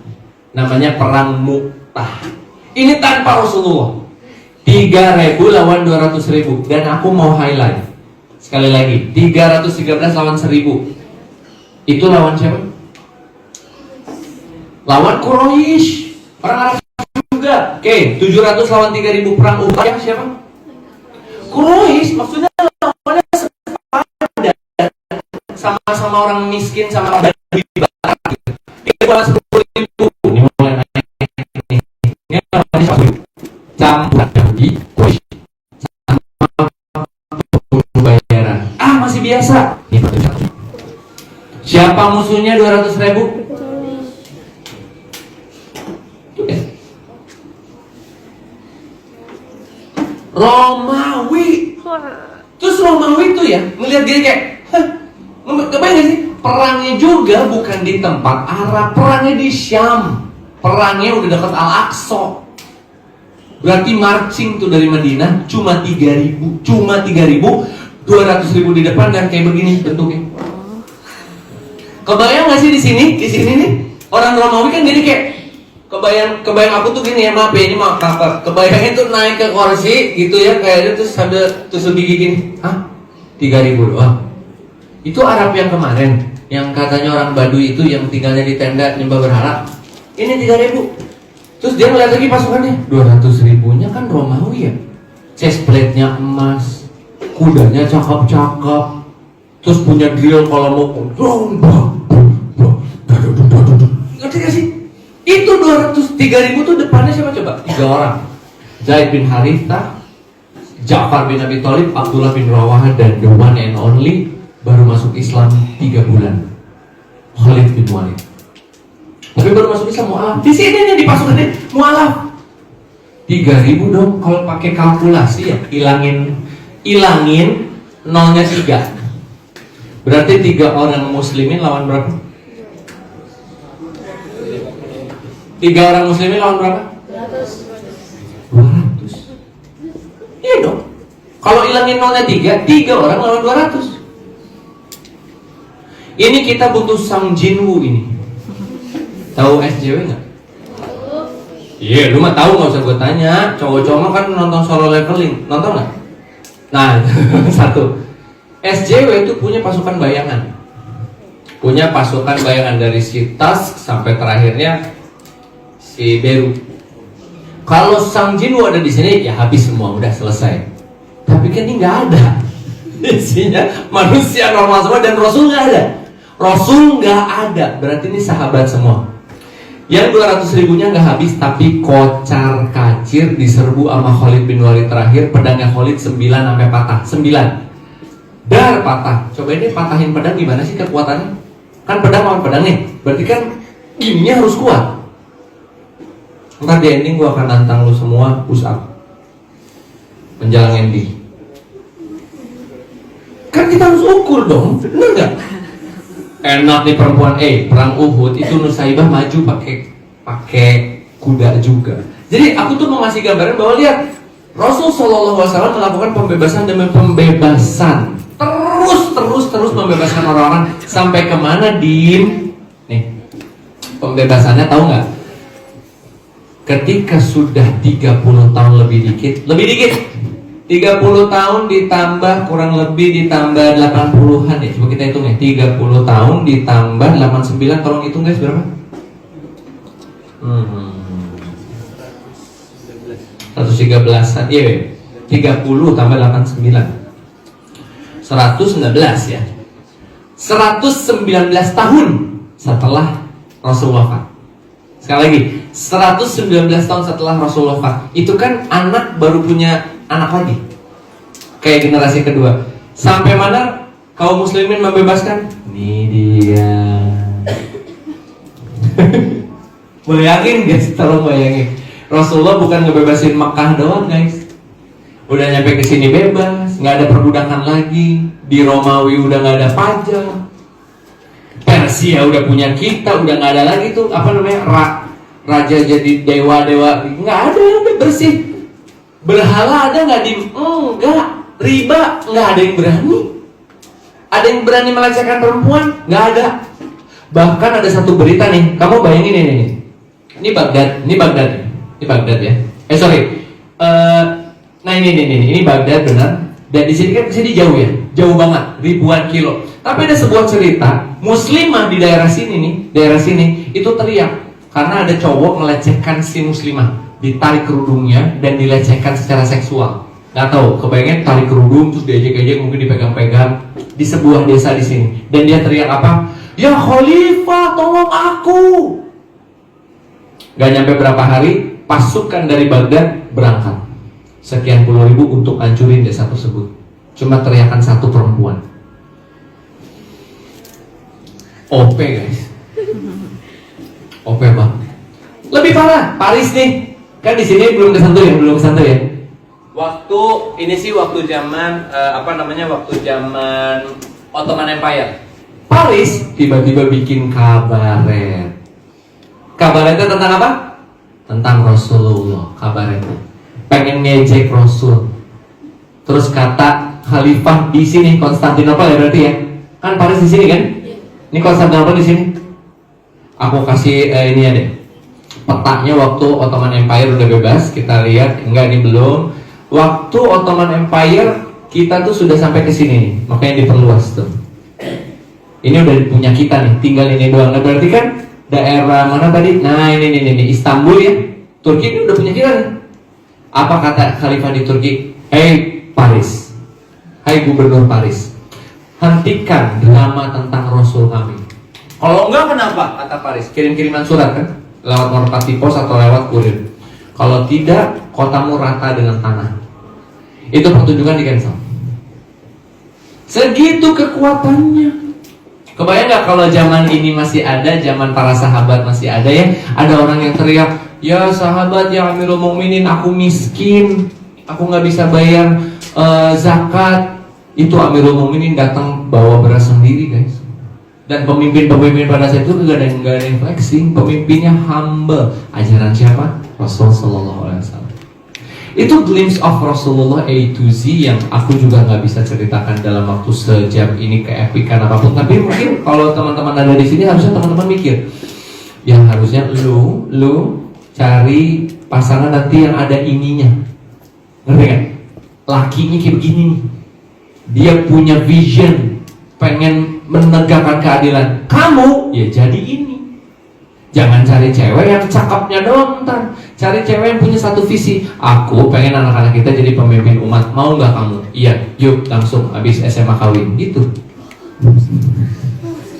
namanya perang Mu'tah. Ini tanpa Rasulullah. 3.000 lawan 200.000. Dan aku mau highlight sekali lagi, 313 lawan 1.000. Itu lawan siapa? Lawan Quraisy, orang Arab juga. Oke, 700 lawan 3.000 perang Uhud siapa? Quraisy. Maksudnya lawannya sepadan, sama-sama orang miskin, sama orang dari barat gitu. Dia lawan 10.000. Ini mulai naik nih. Ini lawannya siapa? Campur Yahudi, Quraisy sama bayaran. Masih biasa. Siapa musuhnya 200.000? Romawi. Terus Romawi itu ya melihat diri kayak, kebayang gak sih? Perangnya juga bukan di tempat Arab, perangnya di Syam. Perangnya udah dekat Al-Aqsa. Berarti marching tuh dari Madinah cuma 3.000, 200.000 di depan dan kayak begini bentuknya. Kebayang nggak sih di sini nih orang Romawi kan jadi kayak kebayang aku tuh gini ya, maaf ya ini maaf apa. Kebayangnya tuh naik ke kursi gitu ya kayak itu sambil tusuk gigi gini. 3.000 doang. Itu Arab yang kemarin yang katanya orang Baduy itu yang tinggalnya di tenda nyembah berhala. Ini 3.000. Terus dia ngeliat lagi pasukannya, 200.000-nya kan Romawi ya, chest plate-nya emas, kudanya cakep-cakep, terus punya drill kalau mau ngerti gak sih? Itu 3.000 tuh depannya siapa coba? 3 orang, Zaid bin Harithah, Ja'far bin Abi Thalib, Abdullah bin Rawahah, dan the one and only baru masuk Islam 3 bulan, Khalid bin Walid. Tapi baru masuk Islam mu'alaf. Di sini nih di pasukannya mu'alaf. 3.000 dong kalau pakai kalkulasi ya. Ilangin nolnya 3. Berarti 3 orang muslimin lawan berapa? 3 orang muslimin lawan berapa? 200. Iya dong. Kalau ilangin nolnya 3 orang lawan 200. Ini kita butuh Sang Jinwoo ini. Tahu SJW nggak? Iya, lu mah tahu, nggak usah gue tanya. Cowok-cowok mah kan nonton Solo Leveling, nonton nggak? Nah, satu. SJW itu punya pasukan bayangan. Punya pasukan bayangan dari si Tusk sampai terakhirnya si Beru. Kalau Sang Jinwoo ada di sini, ya habis semua, udah selesai. Tapi kan ini nggak ada. Isinya manusia normal semua dan Rasul nggak ada. Rasul nggak ada, berarti ini sahabat semua. Yang 200.000-nya nggak habis, tapi kocar kacir diserbu sama Khalid bin Walid terakhir. Pedangnya Khalid 9 sampai patah. 9 dar patah. Coba ini patahin pedang gimana sih kekuatannya? Kan pedang lawan pedang nih, berarti kan ininya harus kuat. Ntar di ending gua akan nantang lu semua push up menjelang ending. Kan kita harus ukur dong, bener nggak? Enak nih perempuan, perang Uhud itu Nusaibah maju pakai kuda juga. Jadi aku tuh mau ngasih gambaran bahwa lihat Rasul SAW melakukan pembebasan demi pembebasan, terus membebaskan orang-orang sampai kemana, Dim? Nih, pembebasannya tahu nggak? Ketika sudah 30 tahun lebih dikit 30 tahun ditambah kurang lebih ditambah 80-an ya. Coba kita hitung ya. 30 tahun ditambah 89, tolong hitung guys berapa? 113-an. Iya, 30 tambah 89. 119 ya. 119 tahun setelah Rasul wafat. Sekali lagi, 119 tahun setelah Rasul wafat. Itu kan anak baru punya anak lagi, kayak generasi kedua. Sampai mana kaum muslimin membebaskan? Ini dia. Bayangin guys, tolong bayangin. Rasulullah bukan ngebebasin Makkah doang guys. Udah nyampe ke sini bebas, nggak ada perbudakan lagi. Di Romawi udah nggak ada pajak. Persia udah punya kita, udah nggak ada lagi tuh apa namanya raja jadi dewa, nggak ada, udah bersih. Berhala ada nggak di? Enggak. Riba nggak ada yang berani. Ada yang berani melecehkan perempuan? Nggak ada. Bahkan ada satu berita nih, kamu bayangin ini. Ini Baghdad ya. Nah ini Baghdad benar. Dan di sini kan kesini jauh ya, jauh banget, ribuan kilo. Tapi ada sebuah cerita, muslimah di daerah sini itu teriak karena ada cowok melecehkan si muslimah. Ditarik kerudungnya dan dilecehkan secara seksual. Nggak tahu, kebayangin tarik kerudung terus diejek-ejek, mungkin dipegang-pegang di sebuah desa di sini. Dan dia teriak apa? Ya Khalifah, tolong aku. Gak nyampe berapa hari, pasukan dari Baghdad berangkat. Sekian puluh ribu untuk hancurin desa tersebut. Cuma teriakan satu perempuan. OP guys. OP banget. Lebih parah, Paris nih. Kan di sini belum kesentuh ya. Waktu ini sih waktu zaman waktu zaman Ottoman Empire. Paris tiba-tiba bikin kabaret. Kabaretnya tentang apa? Tentang Rasulullah. Kabaretnya pengen ngejek Rasul. Terus kata Khalifah di sini Konstantinopel ya berarti ya. Kan Paris di sini kan? Ini Konstantinopel di sini. Aku kasih ini ya deh. Petanya waktu Ottoman Empire udah bebas, kita lihat, enggak ini belum. Waktu Ottoman Empire kita tuh sudah sampai ke sini, makanya diperluas tuh. Ini udah punya kita nih, tinggal ini doang. Nah berarti kan daerah mana tadi? Nah ini Istanbul ya, Turki ini udah punya kita nih. Apa kata Khalifah di Turki? Hei Paris, hai Gubernur Paris, hentikan drama tentang Rasul kami. Kalau enggak kenapa? Kata Paris, kirim-kiriman surat kan? Lewat Merpati Pos atau lewat kurir. Kalau tidak, kotamu rata dengan tanah. Itu pertunjukan di cancel. Segitu kekuatannya. Kebayang nggak kalau zaman ini masih ada, zaman para sahabat masih ada ya? Ada orang yang teriak, ya sahabat ya Amirul Mukminin, aku miskin, aku nggak bisa bayar zakat. Itu Amirul Mukminin datang bawa beras sendiri guys. Dan pemimpin-pemimpin pada saat itu nggak ada yang flexing, pemimpinnya humble. Ajaran siapa? Rasul Sallallahu Alaihi Wasallam. Itu glimpse of Rasulullah A to Z yang aku juga nggak bisa ceritakan dalam waktu sejam ini keepikan apapun. Tapi mungkin kalau teman-teman ada di sini harusnya teman-teman mikir, yang harusnya lu cari pasangan nanti yang ada ininya, ngerti kan? Lakinya kayak begini nih, dia punya vision, pengen menegakkan keadilan. Kamu ya jadi ini. Jangan cari cewek yang cakepnya doang, ntar cari cewek yang punya satu visi. Aku pengen anak-anak kita jadi pemimpin umat. Mau nggak kamu? Iya, yuk langsung habis SMA kawin gitu.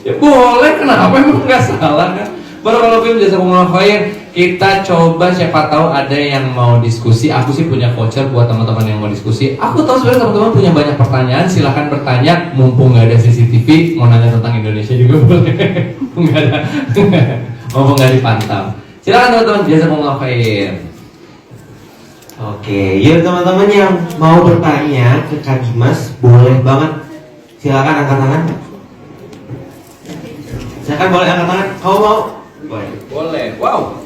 Ya boleh, kenapa emang nggak salah kan? Barakallahu fiikum, jazakumullahu khair. Kita coba, siapa tahu ada yang mau diskusi. Aku sih punya voucher buat teman-teman yang mau diskusi. Aku tahu sebenarnya teman-teman punya banyak pertanyaan. Silahkan bertanya. Mumpung nggak ada CCTV, mau nanya tentang Indonesia juga boleh. Nggak ada. Mumpung nggak dipantau. Silakan teman-teman, jazakumullahu khair. Oke, yuk teman-teman yang mau bertanya ke Kak Dimas, boleh banget. Silakan angkat tangan. Silakan boleh angkat tangan. Kamu mau? Boleh. Boleh. Wow.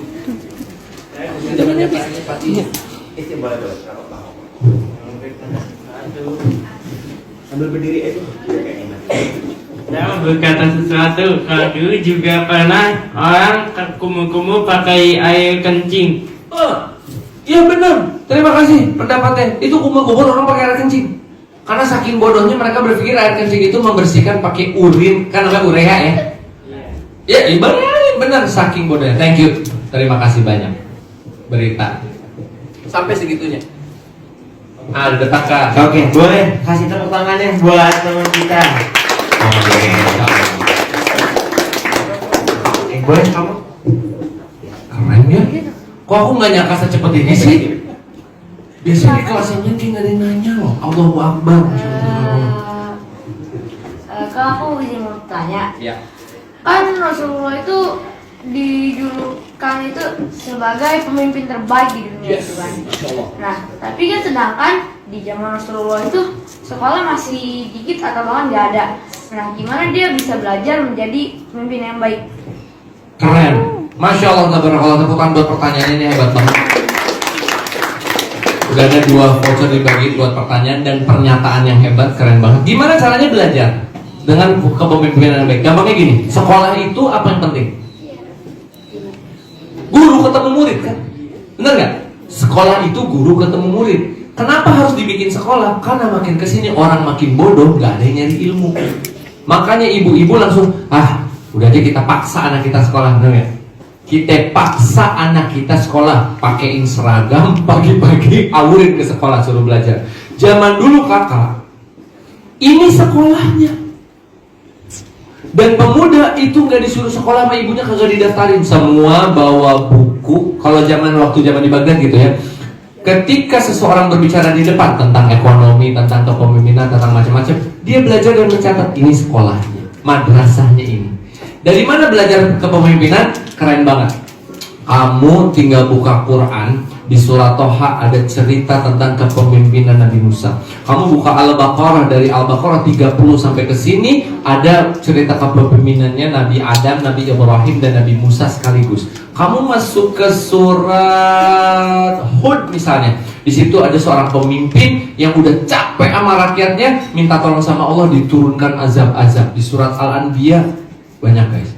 Sambil berdiri aja. Saya berkata sesuatu. Kalau dulu juga pernah orang kumuh-kumuh pakai air kencing. Iya benar. Terima kasih pendapatnya. Itu kumur-kumur orang pakai air kencing. Karena saking bodohnya mereka berpikir air kencing itu membersihkan pakai urin, kan namanya urea ya. Ya, benar saking bodohnya. Thank you. Terima kasih banyak. Berita. Sampai segitunya. Ada detak. Oke, boleh kasih tepuk tangannya buat teman kita. Oke. Boleh kamu? Keren ya. Kok aku nggak nyangka secepat ini sih? Biasanya di kelas yang nggak ada yang nanya loh. Allahu Akbar. Kalau aku izin mau tanya, Ya. kan Rasulullah itu dijulukan itu sebagai pemimpin terbaik di dunia itu kan. Nah, tapi kan sedangkan di zaman Rasulullah itu sekolah masih dikit atau bahkan nggak ada. Nah, gimana dia bisa belajar menjadi pemimpin yang baik? Keren. Masya Allah, tabarakallah, tepuk tangan buat pertanyaan ini, hebat banget. Udah ada 2 voucher dibagi buat pertanyaan dan pernyataan yang hebat, keren banget. Gimana caranya belajar dengan kepemimpinan yang baik? Gampangnya gini, sekolah itu apa yang penting? Guru ketemu murid kan? Bener nggak? Sekolah itu guru ketemu murid. Kenapa harus dibikin sekolah? Karena makin kesini orang makin bodoh, nggak ada yang nyari ilmu. Makanya ibu-ibu langsung, udah aja kita paksa anak kita sekolah, bener nggak? Kita paksa anak kita sekolah, pakein seragam, pagi-pagi awurin ke sekolah suruh belajar. Zaman dulu kakak, ini sekolahnya. Dan pemuda itu nggak disuruh sekolah sama ibunya, kagak didaftarin. Semua bawa buku. Kalau waktu zaman di Baghdad gitu ya. Ketika seseorang berbicara di depan tentang ekonomi, tentang kepemimpinan, tentang macam-macam, dia belajar dan mencatat ini sekolahnya, madrasahnya ini. Dari mana belajar kepemimpinan? Keren banget. Kamu tinggal buka Quran, di surah Toha ada cerita tentang kepemimpinan Nabi Musa. Kamu buka Al-Baqarah, dari Al-Baqarah 30 sampai ke sini ada cerita kepemimpinannya Nabi Adam, Nabi Ibrahim dan Nabi Musa sekaligus. Kamu masuk ke surat Hud misalnya. Di situ ada seorang pemimpin yang udah capek sama rakyatnya, minta tolong sama Allah diturunkan azab-azab. Di surat Al-Anbiya banyak guys.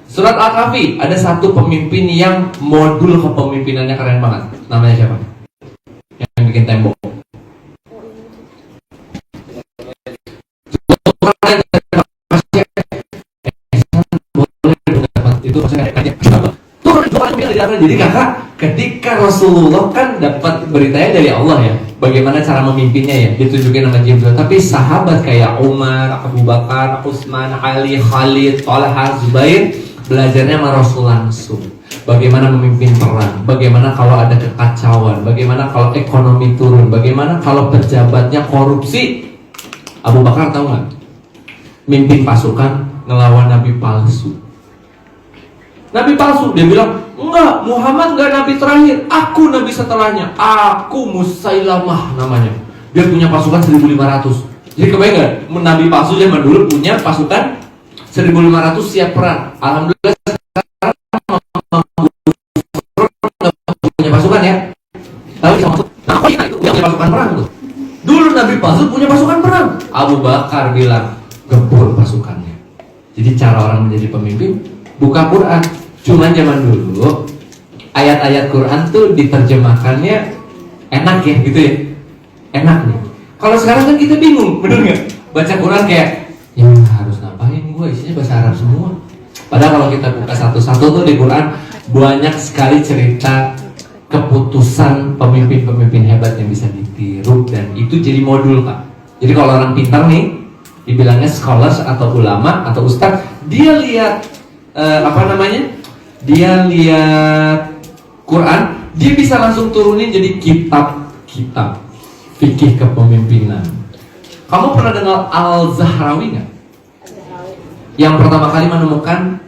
Surat Al-Kahfi ada satu pemimpin yang modul kepemimpinannya keren banget. Namanya siapa? Yang bikin tembok. Itu jadi kakak, ketika Rasulullah kan dapat beritanya dari Allah ya, bagaimana cara memimpinnya ya, ditunjukin sama Jibril. Tapi sahabat kayak Umar, Abu Bakar, Utsman, Ali, Khalid, Thalha, Zubair belajarnya sama Rasul langsung. Bagaimana memimpin perang, bagaimana kalau ada kekacauan, bagaimana kalau ekonomi turun, bagaimana kalau pejabatnya korupsi. Abu Bakar tahu nggak? Mimpin pasukan ngelawan nabi palsu. Nabi palsu. Dia bilang, enggak, Muhammad enggak nabi terakhir, aku nabi setelahnya, aku Musailamah namanya. Dia punya pasukan 1.500. Jadi kebayang gak? Nabi palsu zaman dulu punya pasukan 1.500 siap perang. Alhamdulillah sekarang punya pasukan ya. Tapi sama itu dia punya pasukan perang tuh. Dulu Nabi palsu punya pasukan perang. Abu Bakar bilang, gempur pasukannya. Jadi cara orang menjadi pemimpin buka Quran. Cuman zaman dulu ayat-ayat Quran tuh diterjemahkannya enak ya gitu ya. Enak nih. Kalau sekarang kan kita bingung, bener nggak? Baca Quran kayak, ya harus ngapain gue, isinya bahasa Arab semua. Padahal kalau kita buka satu-satu tuh di Quran banyak sekali cerita keputusan pemimpin-pemimpin hebat yang bisa ditiru, dan itu jadi modul Pak. Jadi kalau orang pintar nih, dibilangnya scholars atau ulama atau ustadz, dia lihat dia lihat Quran, dia bisa langsung turunin jadi kitab-kitab fikih kepemimpinan. Kamu pernah dengar Al-Zahrawi nggak? Yang pertama kali menemukan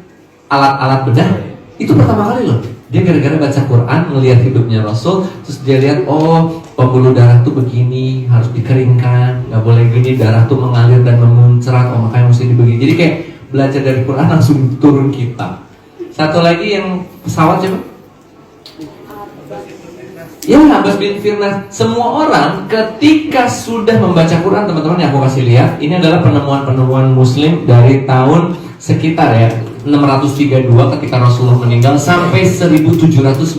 alat-alat bedah, itu pertama kali loh. Dia gara-gara baca Quran, ngelihat hidupnya Rasul, terus dia lihat, oh pembuluh darah tuh begini, harus dikeringkan, nggak boleh gini, darah tuh mengalir dan memuncrat, oh makanya mesti dibegini. Jadi kayak belajar dari Quran langsung turun kitab. Satu lagi yang pesawat coba. Ya, Abbas bin Firnas. Semua orang ketika sudah membaca Quran, teman-teman yang aku kasih lihat, ini adalah penemuan-penemuan Muslim dari tahun sekitar ya 632 ketika Rasulullah meninggal sampai 1796.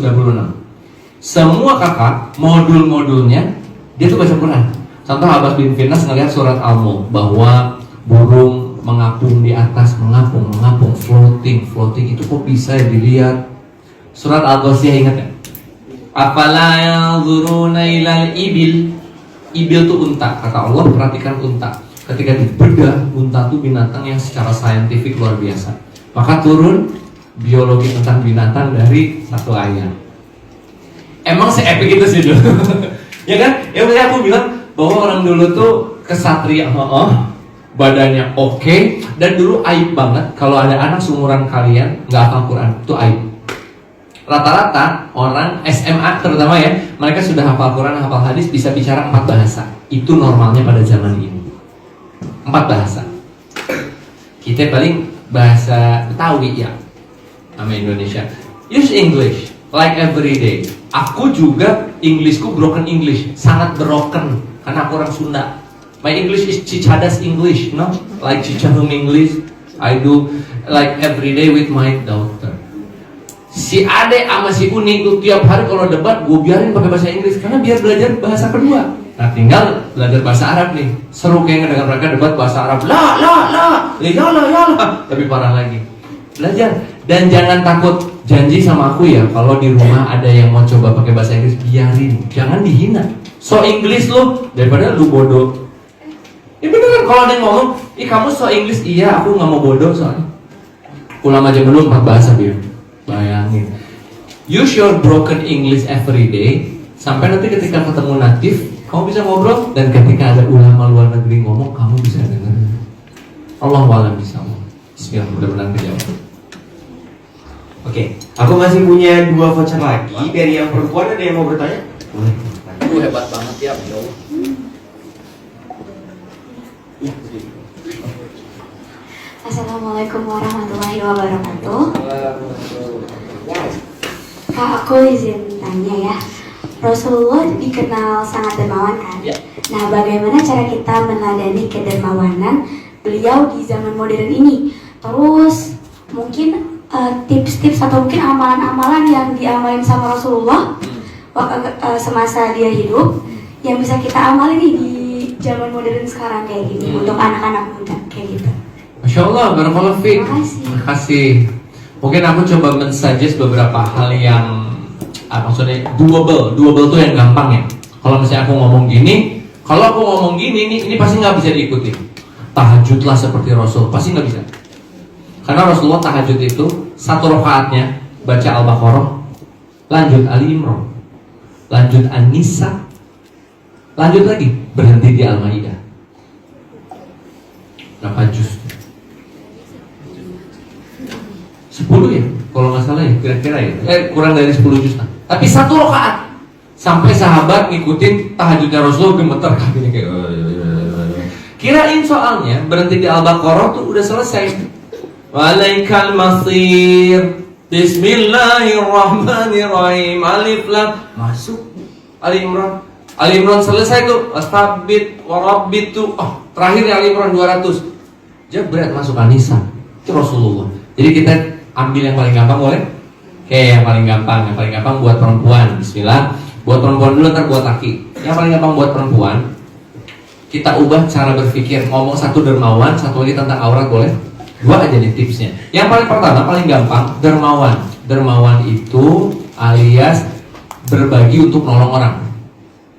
Semua kakak modul-modulnya dia tuh baca Quran. Contoh Abbas bin Firnas ngelihat surat Al-Mulk bahwa burung mengapung di atas, mengapung, floating itu kok bisa dilihat. Surat Al-Ghasyiyah ingat ya? Afala yanzuruna ilal ibil. Ibil itu unta, kata Allah, perhatikan unta. Ketika dibedah, unta itu binatang yang secara saintifik luar biasa. Maka turun biologi tentang binatang dari satu ayat. Emang se-epic itu sih dulu. Ya kan? Ya makanya aku bilang bahwa orang dulu tuh kesatria, badannya oke, dan dulu aib banget kalau ada anak seumuran kalian nggak hafal Quran, itu aib. Rata-rata orang SMA terutama ya, mereka sudah hafal Quran, hafal hadis, bisa bicara 4 bahasa. Itu normalnya pada zaman ini. 4 bahasa. Kita paling bahasa Betawi ya, sama Indonesia. Use English like every day. Aku juga Englishku broken English, sangat broken karena aku orang Sunda. My English is Cicadas English, no? Like Cicahum English. I do like every day with my daughter. Si Ade sama si Uni tuh tiap hari kalau debat gue biarin pakai bahasa Inggris karena biar belajar bahasa kedua. Nah tinggal belajar bahasa Arab nih. Seru kayak ngedengar mereka debat bahasa Arab. La, ya. Tapi parah lagi. Belajar dan jangan takut. Janji sama aku ya, kalau di rumah ada yang mau coba pakai bahasa Inggris, biarin. Jangan dihina. So English lu daripada lu bodoh. Ya bener kan kalau ada yang ngomong, ih kamu so English, iya aku nggak mau bodoh soalnya. Ulang aja dulu 4 bahasa biar. Bayangin. Use your broken English every day sampai nanti ketika ketemu natif kamu bisa ngobrol, dan ketika ada ulama luar negeri ngomong kamu bisa dengar. Allah wa'alam bishawab. Bismillah, mudah-mudahan kejawab. Oke, aku masih punya 2 voucher lagi. Dari yang perempuan ada yang mau bertanya? Boleh. Lu hebat banget ya, bro. Assalamualaikum warahmatullahi wabarakatuh. Kak, aku izin tanya ya. Rasulullah dikenal sangat dermawan kan? Ya. Nah, bagaimana cara kita meneladani kedermawanan beliau di zaman modern ini? Terus mungkin tips-tips atau mungkin amalan-amalan yang diamalin sama Rasulullah semasa dia hidup yang bisa kita amali nih di zaman modern sekarang kayak gini untuk anak-anak muda kayak gitu. Masya Allah, barakallahu fiik. Terima kasih. Mungkin aku coba men-suggest beberapa hal yang maksudnya doable. Doable tuh yang gampang ya. Kalau misalnya aku ngomong gini, ini pasti nggak bisa diikuti. Tahajudlah seperti Rasul, pasti nggak bisa. Karena Rasulullah tahajud itu 1 rakaatnya baca Al-Baqarah, lanjut Ali Imran, lanjut An-Nisa, lanjut lagi berhenti di Al-Maidah. Berapa juz? 10 ya? kalau nggak salah ya, kira-kira ya, kurang dari 10 juz lah. Tapi 1 rakaat. Sampai sahabat ngikutin tahajudnya Rasulullah gemeter kakinya kayak kirain soalnya berhenti di Al-Baqarah tuh udah selesai. Walaikal masir. Bismillahirrahmanirrahim. Alif lam masuk Ali Imran. Ali Imran selesai tuh. Astabit warabbit tuh. Oh, terakhir Ali Imran 200. Jebret masuk An-Nisa. Itu Rasulullah. Jadi kita ambil yang paling gampang boleh? Oke, yang paling gampang buat perempuan. Bismillah. Buat perempuan dulu, ntar buat laki. Yang paling gampang buat perempuan, kita ubah cara berpikir. Ngomong satu dermawan, satu lagi tentang aurat boleh? 2 aja nih tipsnya. Yang paling pertama, paling gampang, dermawan. Dermawan itu alias berbagi untuk nolong orang.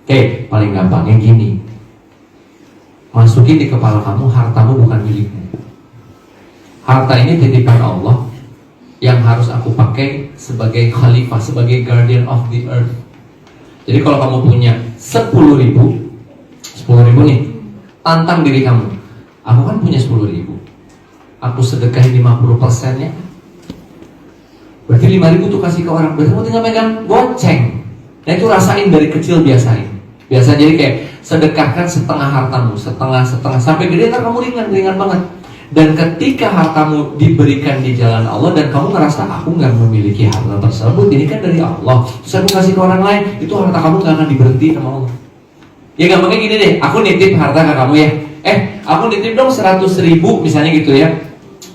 Oke, paling gampangnya gini. Masukin di kepala kamu, hartamu bukan milikmu. Harta ini titipan Allah yang harus aku pakai sebagai khalifah, sebagai guardian of the earth. Jadi kalau kamu punya 10.000 nih, tantang diri kamu. Aku kan punya 10.000, aku sedekahin 50%-nya. Berarti 5.000 tuh kasih ke orang. Berarti kamu tinggal megang goceng. Nah itu rasain dari kecil, biasain. Biasa jadi kayak sedekahkan setengah hartamu, setengah sampai gede ntar kamu ringan banget. Dan ketika hartamu diberikan di jalan Allah dan kamu ngerasa aku nggak memiliki harta tersebut, ini kan dari Allah, terus aku kasih ke orang lain, itu harta kamu nggak akan diberhenti sama Allah. Ya gampangnya gini deh, aku nitip harta ke kamu ya, aku nitip dong 100.000 misalnya gitu ya.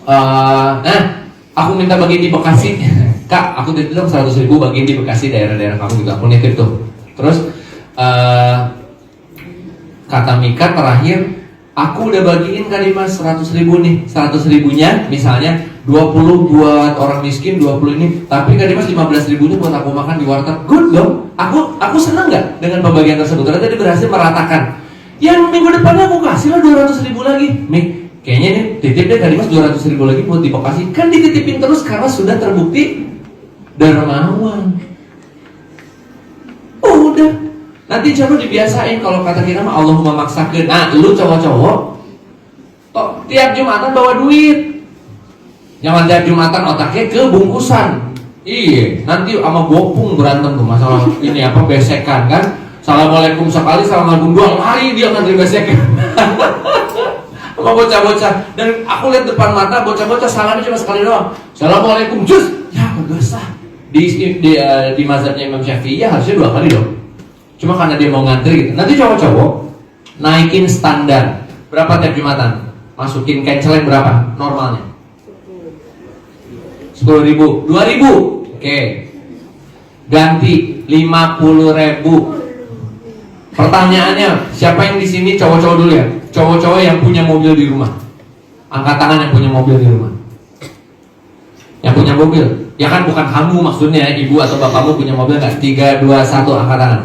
Nah, aku minta bagi di Bekasi, Kak, aku nitip dong 100.000 bagi di Bekasi daerah-daerah kamu gitu, aku nitip tuh. Terus kata Mika terakhir, aku udah bagiin kali Mas 100.000 nih. 100.000-nya misalnya 20 buat orang miskin, 20 ini. Tapi kali Mas 15.000-nya buat aku makan di warteg. Good dong. Aku seneng gak dengan pembagian tersebut? Ternyata dia berhasil meratakan. Yang minggu depannya aku kasih lah 200.000 lagi. Nih, kayaknya nih titip deh kali Mas 200.000 lagi buat di Bekasi. Kan dititipin terus karena sudah terbukti dermawan. Oh udah. Nanti jangan dibiasain kalau kata kita mah Allahumma maksakeun. Nah, lu cowok-cowok tiap Jumatan bawa duit. Jangan tiap Jumatan otaknya ke bungkusan. Iya, nanti sama bopung berantem tuh masalah ini apa besekan kan. Assalamualaikum sekali, assalamualaikum dua hari dia akan besekan. Sama bocah-bocah. Dan aku lihat depan mata bocah-bocah salamnya cuma sekali doang. Assalamualaikum jus. Ya kagak sah. Di mazhabnya Imam Syafi'i ya harusnya 2 kali dong. Cuma karena dia mau ngantri gitu. Nanti cowok-cowok naikin standar. Berapa tiap Jumatan? Masukin canceling berapa? Normalnya 10.000, 2.000. Oke. Ganti 50.000. Pertanyaannya, siapa yang di sini cowok-cowok dulu ya? Cowok-cowok yang punya mobil di rumah. Angkat tangan yang punya mobil di rumah. Yang punya mobil. Ya kan bukan kamu maksudnya, ibu atau bapakmu punya mobil nggak? 3, 2, 1 angkat tangan.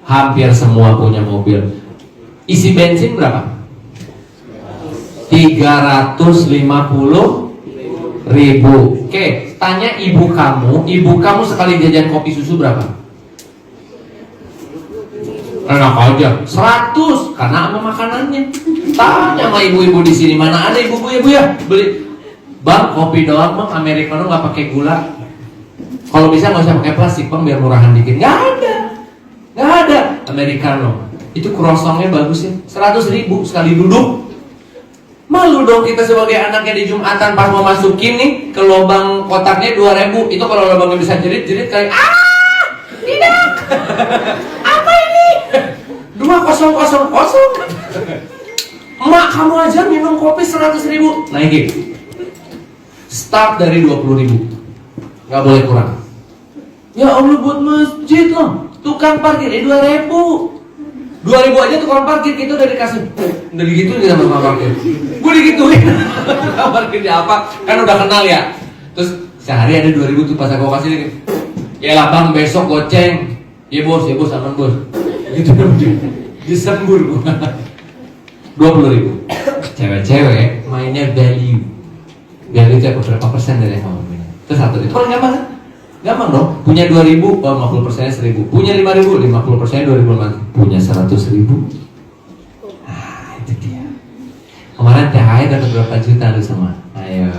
Hampir semua punya mobil. Isi bensin berapa? 350.000. Oke, tanya ibu kamu sekali jajan kopi susu berapa? Enak aja, 100 karena sama makanannya. Tanya sama ibu-ibu di sini, mana ada ibu-ibu ya bu ya beli, bang kopi doang bang, americano nggak pakai gula. Kalau bisa nggak usah pakai plastik bang, biar murahan dikit. Nggak ada americano. Itu croissantnya bagus ya, 100.000 sekali duduk. Malu dong kita sebagai anaknya di Jumatan pas mau masukin nih ke lubang kotaknya 2.000. Itu kalau lubangnya bisa jerit-jerit kayak tidak. Apa ini? 2000. Emak kamu aja minum kopi 100.000. Naikin. Start dari 20.000. Nggak boleh kurang. Ya Allah buat masjid loh. Tukang parkir 2.000. 2.000 aja tukang parkir kita udah dikasih. Udah digituin sama tukang parkir. Gue digituin. Tukang parkir dia apa? Kan udah kenal ya. Terus sehari ada 2.000 tuh pas aku kasih dia. Ya lah bang besok goceng. Ya bos aman bos. Gitu disembur gue. 20.000. Cewek-cewek mainnya value. Value itu berapa persen dari yang kamu punya. Itu satu. Itu paling gampang kan? Gampang dong. Punya 2.000, 50%-nya 1.000. Punya 5.000, 50%-nya 2.000. Punya 100.000. Nah, itu dia. Kemarin THR dapat berapa juta lu semua? Ayo.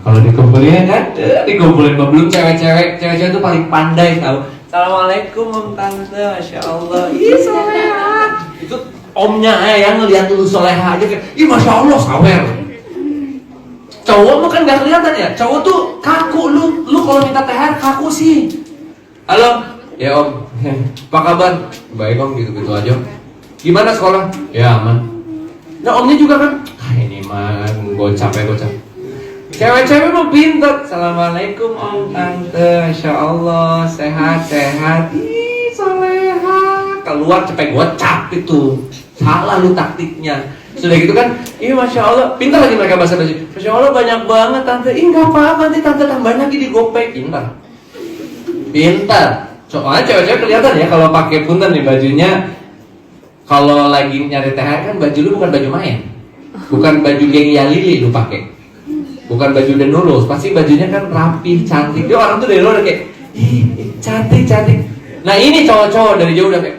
Kalau dikumpulin kan, dikumpulin belum cewek-cewek itu paling pandai tahu. Assalamualaikum om tante, masya Allah, ih soleha. Itu omnya yang ngeliat lu soleha aja kayak, ih masya Allah sawer. Cowok mah kan gak kelihatan ya, cowok tuh kaku, lu kalau minta THR kaku sih. Halo, ya om, apa kabar? Baik om, gitu-gitu aja. Gimana sekolah? Ya aman. Nah omnya juga kan, ini mah gocap. Cewek-cewek mau pintar. Assalamualaikum om tante, masya Allah, sehat. Ih soleha. Keluar cepet gocap itu. Salah lu taktiknya. Sudah gitu kan, iya masya Allah, pintar lagi mereka bahasa basi. Masya Allah banyak banget tante, ih nggak apa-apa nanti tante tambahin lagi di GoPay. Pintar. Soalnya cewek-cewek kelihatan ya kalau pakai punten nih bajunya. Kalau lagi nyari THR kan baju lu bukan baju main, bukan baju geng Yalili lu pakai, bukan baju Denulus, pasti bajunya kan rapi, cantik. Dia orang tuh dari luar kayak, ih cantik. Nah ini cowok-cowok dari jauh udah kayak.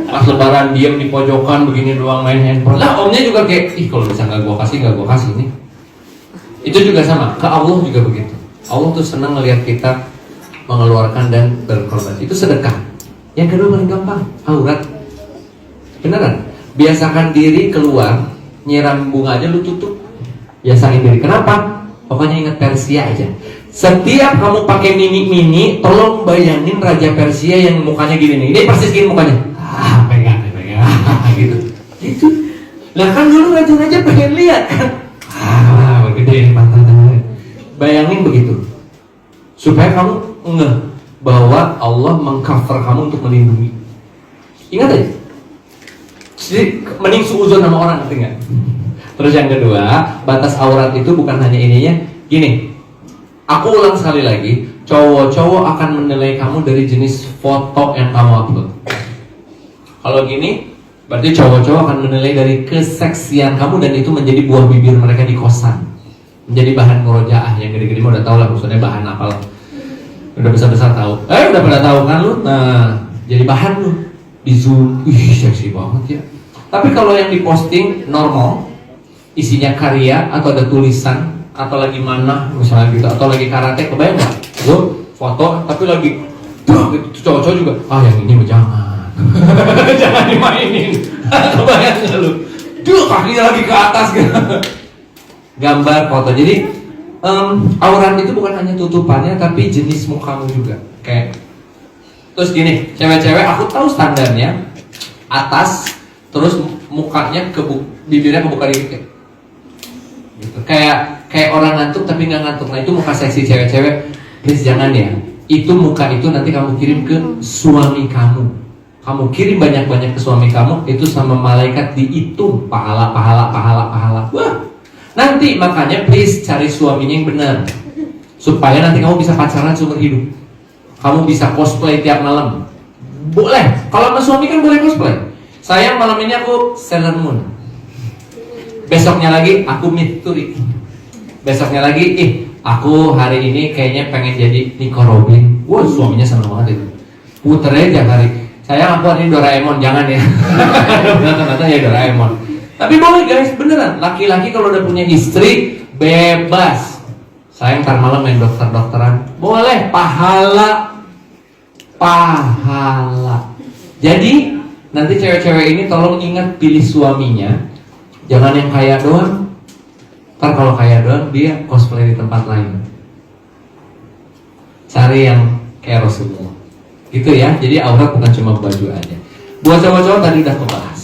Pas lebaran diem di pojokan begini doang main handphone. Lah omnya juga kayak, ih kalau bisa nggak gua kasih nih. Itu juga sama, ke Allah juga begitu. Allah tuh senang ngelihat kita mengeluarkan dan berkorban. Itu sedekah. Yang kedua paling gampang, aurat. Beneran. Biasakan diri keluar, nyiram bunga aja lu tutup. Biasain diri. Kenapa? Pokoknya ingat Persia aja. Setiap kamu pakai mini, tolong bayangin Raja Persia yang mukanya gini nih. Ini persis gini mukanya. Pegang gitu. Nah kan dulu raja-raja pengen lihat kan. Gede pantatnya. Bayangin begitu. Supaya kamu ngeh bahwa Allah mengcover kamu untuk melindungi. Ingat aja. Jadi mending suuzon sama orang, ngerti nggak? Terus yang kedua, batas aurat itu bukan hanya ininya. Gini. Aku ulang sekali lagi, cowok-cowok akan menilai kamu dari jenis foto yang kamu upload. Kalau gini, berarti cowok-cowok akan menilai dari keseksian kamu dan itu menjadi buah bibir mereka di kosan. Menjadi bahan murojaah yang gede-gede udah tau lah maksudnya bahan apa lah. Udah besar-besar tahu. Udah pada tahu kan lu? Nah, jadi bahan lu di Zoom. Ih, seksi banget ya. Tapi kalau yang diposting normal, isinya karya atau ada tulisan atau lagi mana misalnya gitu atau lagi karate, kebayang nggak? Gue foto tapi lagi gitu, cowok-cowok juga. Yang ini mah jangan. Jangan dimainin. Kebayang nggak lu? Kakinya lagi ke atas gitu. Gambar foto. Jadi aurat itu bukan hanya tutupannya tapi jenis mukamu juga. Kayak terus gini, cewek-cewek aku tahu standarnya atas terus mukanya bibirnya kebuka dikit gitu. Kayak orang ngantuk tapi nggak ngantuk. Nah itu muka seksi cewek-cewek. Please jangan ya. Itu muka itu nanti kamu kirim ke suami kamu. Kamu kirim banyak-banyak ke suami kamu, itu sama malaikat dihitung pahala. Wah. Nanti makanya please cari suaminya yang benar. Supaya nanti kamu bisa pacaran seumur hidup. Kamu bisa cosplay tiap malam. Boleh. Kalau sama suami kan boleh cosplay. Sayang malam ini aku Sailor Moon. Besoknya lagi aku Midori. Besoknya lagi aku hari ini kayaknya pengen jadi Nico Robin. Wah suaminya seneng banget itu. Puter aja tiap hari. Sayang aku hari ini Doraemon, jangan ya. Ternyata ya Doraemon. Tapi boleh guys, beneran. Laki-laki kalau udah punya istri bebas. Sayang ntar malam main dokter-dokteran. Boleh, pahala. Jadi nanti cewek-cewek ini tolong ingat pilih suaminya. Jangan yang kaya doang. Ntar kalau kaya doang dia cosplay di tempat lain. Cari yang kayak Rasulullah. Gitu ya. Jadi aurat bukan cuma baju aja. Buat cowok-cowok tadi udah kebahas.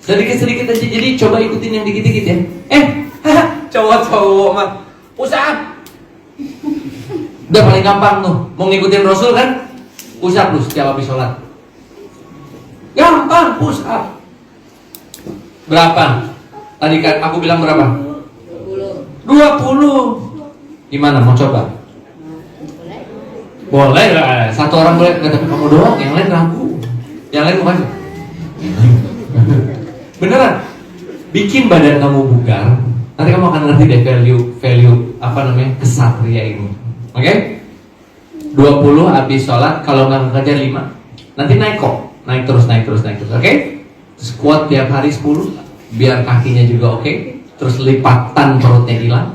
Sedikit-sedikit aja. Jadi coba ikutin yang dikit-dikit ya. Cowok-cowok mah pusat. Udah paling gampang tuh. Mau ngikutin Rasul kan? Pusat lu setiap habis sholat. Gampang pusat. Berapa? Tadi kan aku bilang berapa? 20. Gimana mau coba? Boleh lah. Satu orang boleh, tapi kamu doang, yang lain ragu. Yang lain bukan. Beneran. Bikin badan kamu bugar. Nanti kamu akan ngerti deh value apa namanya kesatria ini. Oke? 20 habis sholat, kalau nggak kerja 5. Nanti naik kok, naik terus. Oke? Squat tiap hari 10, biar kakinya juga oke. terus lipatan perutnya hilang.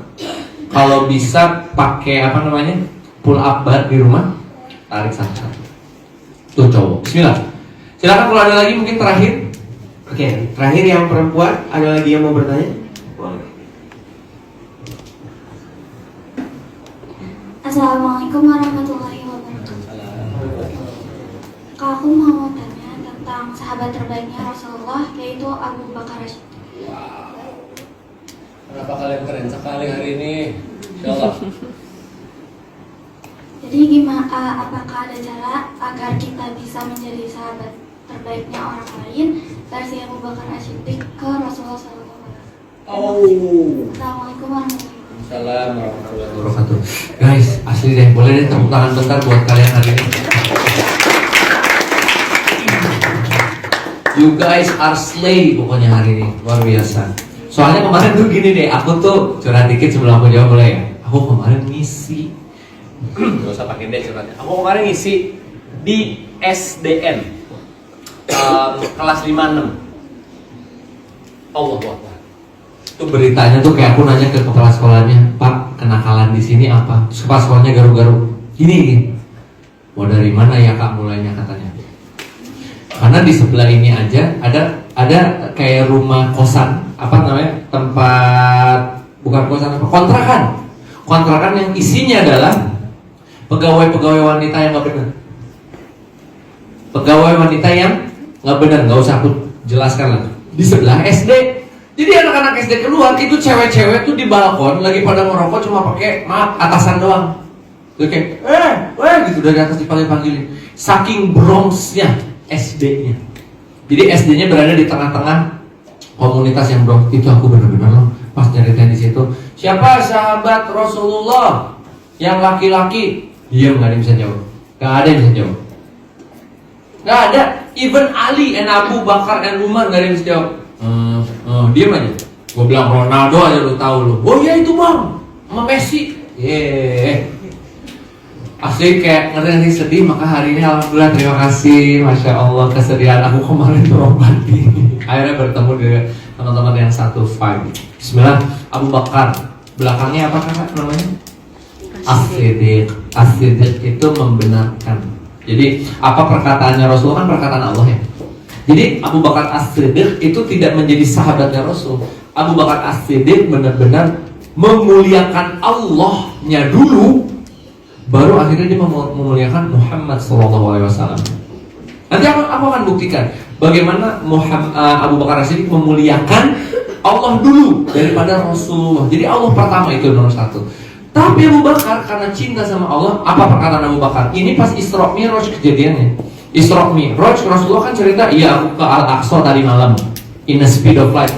Kalau bisa pakai apa namanya, pull up bar di rumah, tarik satu-satu. Tuh cowok. Bismillah. Silakan kalau ada lagi mungkin terakhir. Oke, terakhir yang perempuan, ada lagi yang mau bertanya? Assalamualaikum warahmatullahi wabarakatuh. Kak, aku mau tanya tentang sahabat terbaiknya Rasulullah, yaitu Abu Bakar As-Siddiq. Kenapa kalian keren sekali hari ini? Insyaallah. Jadi gimana, apakah ada cara agar kita bisa menjadi sahabat terbaiknya orang lain versi Abu Bakar As-Siddiq ke Rasulullah SAW? Assalamualaikum warahmatullahi wabarakatuh. Salam warahmatullahi Wabarakatuh. Guys, asli deh, boleh deh tepuk tangan bentar buat kalian hari ini. You guys are slay pokoknya hari ini, luar biasa. Soalnya kemarin tuh gini deh, aku tuh curhat dikit sebelum aku jawab boleh ya. Aku kemarin ngisi, gak usah pakai deh curhatnya. Aku kemarin ngisi di SDN kelas 56. Allah Akbar. Itu beritanya tuh kayak aku nanya ke kepala sekolahnya, Pak, kenakalan di sini apa? Terus kepala sekolahnya garu-garu. Gini. Mau dari mana ya Kak mulainya katanya? Karena di sebelah ini aja ada kayak rumah kosan, apa namanya? Tempat bukan kosan, apa? Kontrakan yang isinya adalah pegawai-pegawai wanita yang nggak benar. Pegawai wanita yang nggak benar, nggak usah aku jelaskan lagi. Di sebelah SD. Jadi anak-anak SD keluar itu cewek-cewek tuh di balkon lagi pada ngerokok cuma pakai atasan doang. Tuh kayak gitu dari atas dipanggil-panggilin. Saking Bronxnya SD-nya. Jadi SD-nya berada di tengah-tengah komunitas yang Bronx. Itu aku bener-bener loh pas nyeritain di situ. Siapa sahabat Rasulullah yang laki-laki? Diam, nggak ada yang bisa jawab. Nggak ada yang bisa jawab. Nggak ada. Even Ali and Abu Bakar and Umar nggak ada yang bisa jawab. Diam aja. Gue bilang Ronaldo aja lu tahu lu. Oh iya itu bang, sama Messi. Asli kayak ngeri sedih. Maka hari ini alhamdulillah terima kasih, masya Allah kesedihan aku kemarin terobati. Akhirnya bertemu dengan teman-teman yang satu vibe. Bismillah. Abu Bakar. Belakangnya apa kakak namanya? As-Siddiq. As-Siddiq itu membenarkan. Jadi apa perkataannya Rasulullah kan perkataan Allah ya. Jadi Abu Bakar As-Siddiq itu tidak menjadi sahabatnya Rasul. Abu Bakar As-Siddiq benar-benar memuliakan Allahnya dulu, baru akhirnya dia memuliakan Muhammad SAW. Nanti aku akan buktikan bagaimana Abu Bakar As-Siddiq memuliakan Allah dulu daripada Rasulullah. Jadi Allah pertama itu nomor satu. Tapi Abu Bakar karena cinta sama Allah, apa perkataan Abu Bakar? Ini pas Isra Mi'raj kejadiannya. Isra Mi'raj, Rasulullah kan cerita, iya aku ke Al-Aqsa tadi malam in a speed of light.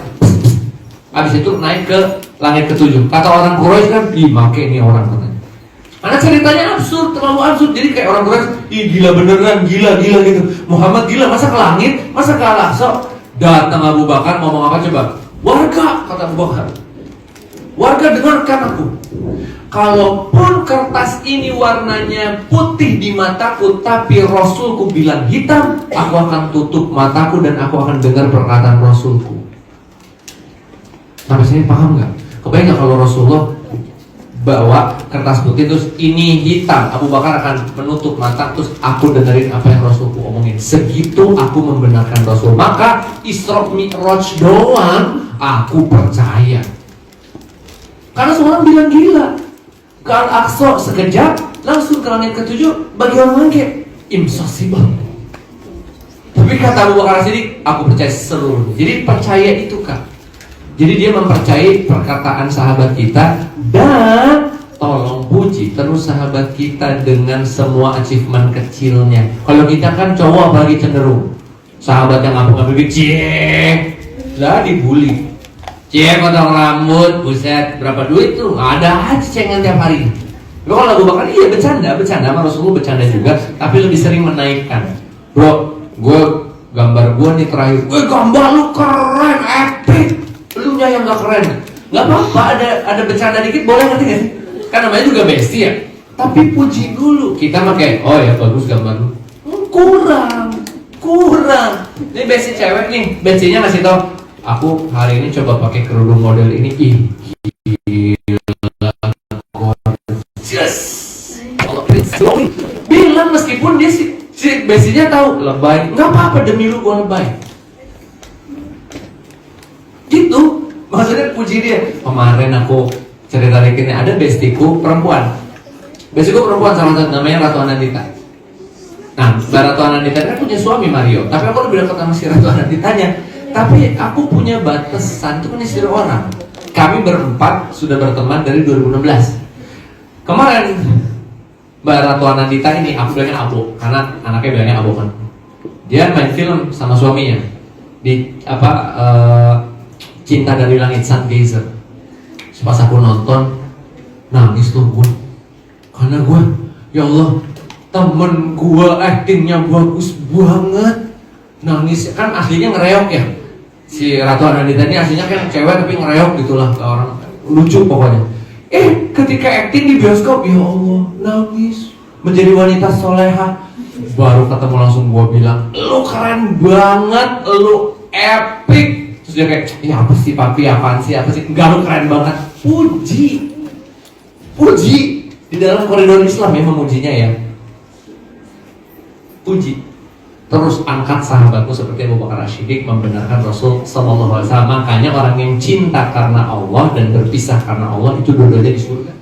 Habis itu naik ke langit ke-7. Kata orang Quraisy kan, ih make ini orang katanya. Karena ceritanya absurd, terlalu absurd. Jadi kayak orang Quraisy, ih gila beneran, gila gitu. Muhammad gila, masa ke langit, masa ke Al-Aqsa. Datang Abu Bakar ngomong apa coba? Warga, kata Abu Bakar. Warga dengarkan aku. Kalaupun kertas ini warnanya putih di mataku, tapi Rasulku bilang hitam, aku akan tutup mataku dan aku akan dengar perkataan Rasulku. Sampai sini paham nggak? Kebayang nggak kalau Rasulullah bawa kertas putih terus ini hitam, Abu Bakar akan menutup mata terus aku dengerin apa yang Rasulku omongin. Segitu aku membenarkan Rasul. Maka Isra Mi'raj doang aku percaya. Karena semua orang bilang gila. Ke Al-Aqsa sekejap, langsung ke langit ke-7. Bagi orang lain kayak impossible. Tapi kata Abu Bakar As-Siddiq, aku percaya seluruhnya. Jadi percaya itu Kak. Jadi dia mempercayai perkataan sahabat kita. Dan tolong puji terus sahabat kita dengan semua achievement kecilnya. Kalau kita kan cowok apalagi cenderung sahabat yang ngambek-ngambek cie lah dibully. Cie potong rambut, buset, berapa duit tuh? Ada aja cengan tiap hari. Lo kalau Abu Bakar iya bercanda sama Rasulullah bercanda juga, tapi lebih sering menaikkan. Bro, gue gambar gue nih terakhir. Gambar lu keren, epic. Lu nya yang gak keren. Gak apa-apa, ada bercanda dikit boleh ngerti gak sih? Kan namanya juga bestie ya. Tapi puji dulu. Kita mah kayak, oh ya bagus gambar lu. Kurang. Ini bestie cewek nih, bestie-nya ngasih tau. Aku hari ini coba pakai kerudung model ini. Ih, gila, gorgeous. Bilang meskipun dia si basinya tahu lebay, nggak apa-apa demi lu gua lebay. Gitu, maksudnya puji dia. Kemarin aku cerita dikit nih, ada bestiku perempuan. Bestiku perempuan salah satu namanya Ratu Anandita. Nah, Ratu Anandita kan punya suami Mario, tapi aku lebih dekat sama si Ratu Ananditanya. Tapi aku punya batasan, itu kan istri orang. Kami berempat sudah berteman dari 2016. Kemarin Mbak Ratu Anandita ini, aku bilangnya Abu, karena anaknya bilangnya Abu kan. Dia main film sama suaminya di Cinta dari Langit, Sungazer. Pas aku nonton, nangis tuh gue, karena gue, ya Allah, temen gue actingnya bagus banget. Nangis, kan aslinya ngereok ya. Si Ratu Anandita ini aslinya kan cewek tapi ngereok gitulah ke orang, lucu pokoknya. Ketika acting di bioskop, ya Allah, nangis. Menjadi wanita soleha. Baru ketemu langsung gue bilang, lu keren banget, lu epic. Terus dia kayak, ya apa sih papi, apaan sih, apa sih? Enggak, lu keren banget. Puji. Di dalam koridor Islam ya memujinya ya. Puji. Terus angkat sahabatmu seperti Abu Bakar As-Siddiq membenarkan Rasul Sallallahu Alaihi Wasallam. Makanya orang yang cinta karena Allah dan berpisah karena Allah itu dua-duanya di surga.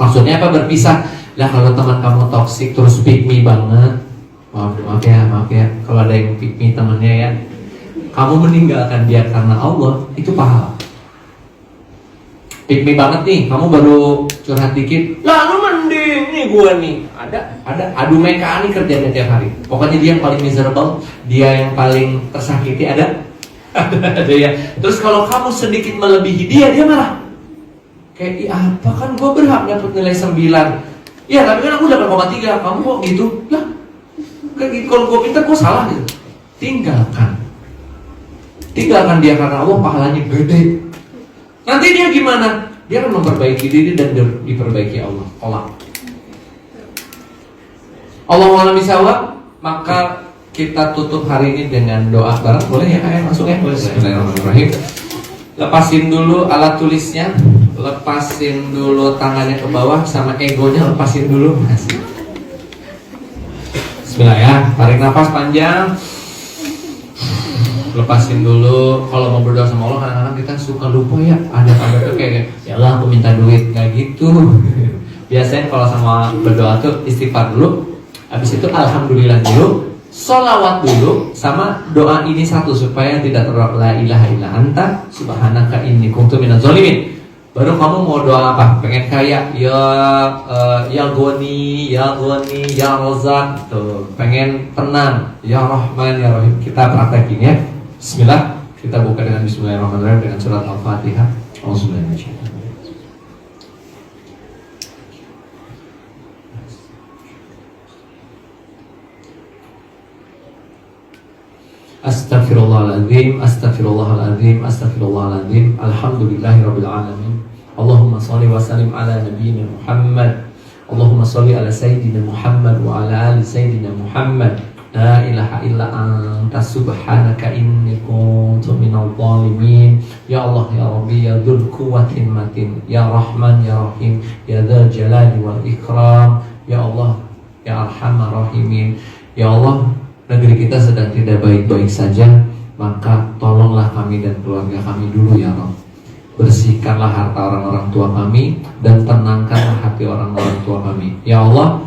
Maksudnya apa berpisah? Lah kalau teman kamu toksik terus pick me banget, maaf ya, kalau ada yang pick me temannya ya, kamu meninggalkan dia karena Allah, itu pahala. Pick me banget nih, kamu baru curhat dikit, lah lu mending nih gua nih. Ada adu meka nih kerjanya tiap hari. Pokoknya dia yang paling miserable, dia yang paling tersakiti ada ya. Terus kalau kamu sedikit melebihi dia marah. Kayak apa kan gua berhak dapat nilai 9. Ya tapi kan aku 8,3, kamu kok gitu? Lah kayak gitu, kalau gua pintar gua salah gitu. Tinggalkan dia karena Allah pahalanya gede. Nanti dia gimana? Dia akan memperbaiki diri dan diperbaiki Allah. Allahumma bisawab. Maka kita tutup hari ini dengan doa bareng. Boleh ya? Ayo masuk ya. Bismillahirrahmanirrahim. Lepasin dulu alat tulisnya, lepasin dulu tangannya ke bawah, sama egonya lepasin dulu. Bismillah ya. Tarik nafas panjang. Lepasin dulu. Kalau mau berdoa sama Allah, kadang-kadang kita suka lupa ya. Ada tuh kayak, ya Allah aku minta duit, nggak gitu. Biasanya kalau sama berdoa tuh istighfar dulu. Habis itu alhamdulillah dulu, sholawat dulu, sama doa ini satu supaya tidak terlalu la ilaha illa anta subhanaka inni kuntu minaz zalimin. Baru kamu mau doa apa? Pengen kaya, ya Goni, ya Razak, tuh. Pengen tenang, ya Rahman, ya Rahim. Kita praktekin ya. Bismillah. Kita buka dengan Bismillahirrahmanirrahim dengan surat Al-Fatihah. Auzubillahi. Astaghfirullahaladzim, astaghfirullahaladzim, astaghfirullahaladzim. Alhamdulillahirabbil alamin. Allahumma shalli wa sallim ala nabiyyina Muhammad. Allahumma shalli ala sayyidina Muhammad wa ala ali sayyidina Muhammad. La ilaha illa anta subhanaka inni kuntu minadh dhalimin. Ya Allah ya Rabbi ya dzul quwwatin matin, ya Rahman ya Rahim, ya dzal jalali wal ikram. Ya Allah ya Arhamar Rahimin. Ya Allah, negeri kita sedang tidak baik-baik saja, maka tolonglah kami dan keluarga kami dulu ya Rabb. Bersihkanlah harta orang-orang tua kami dan tenangkanlah hati orang-orang tua kami. Ya Allah,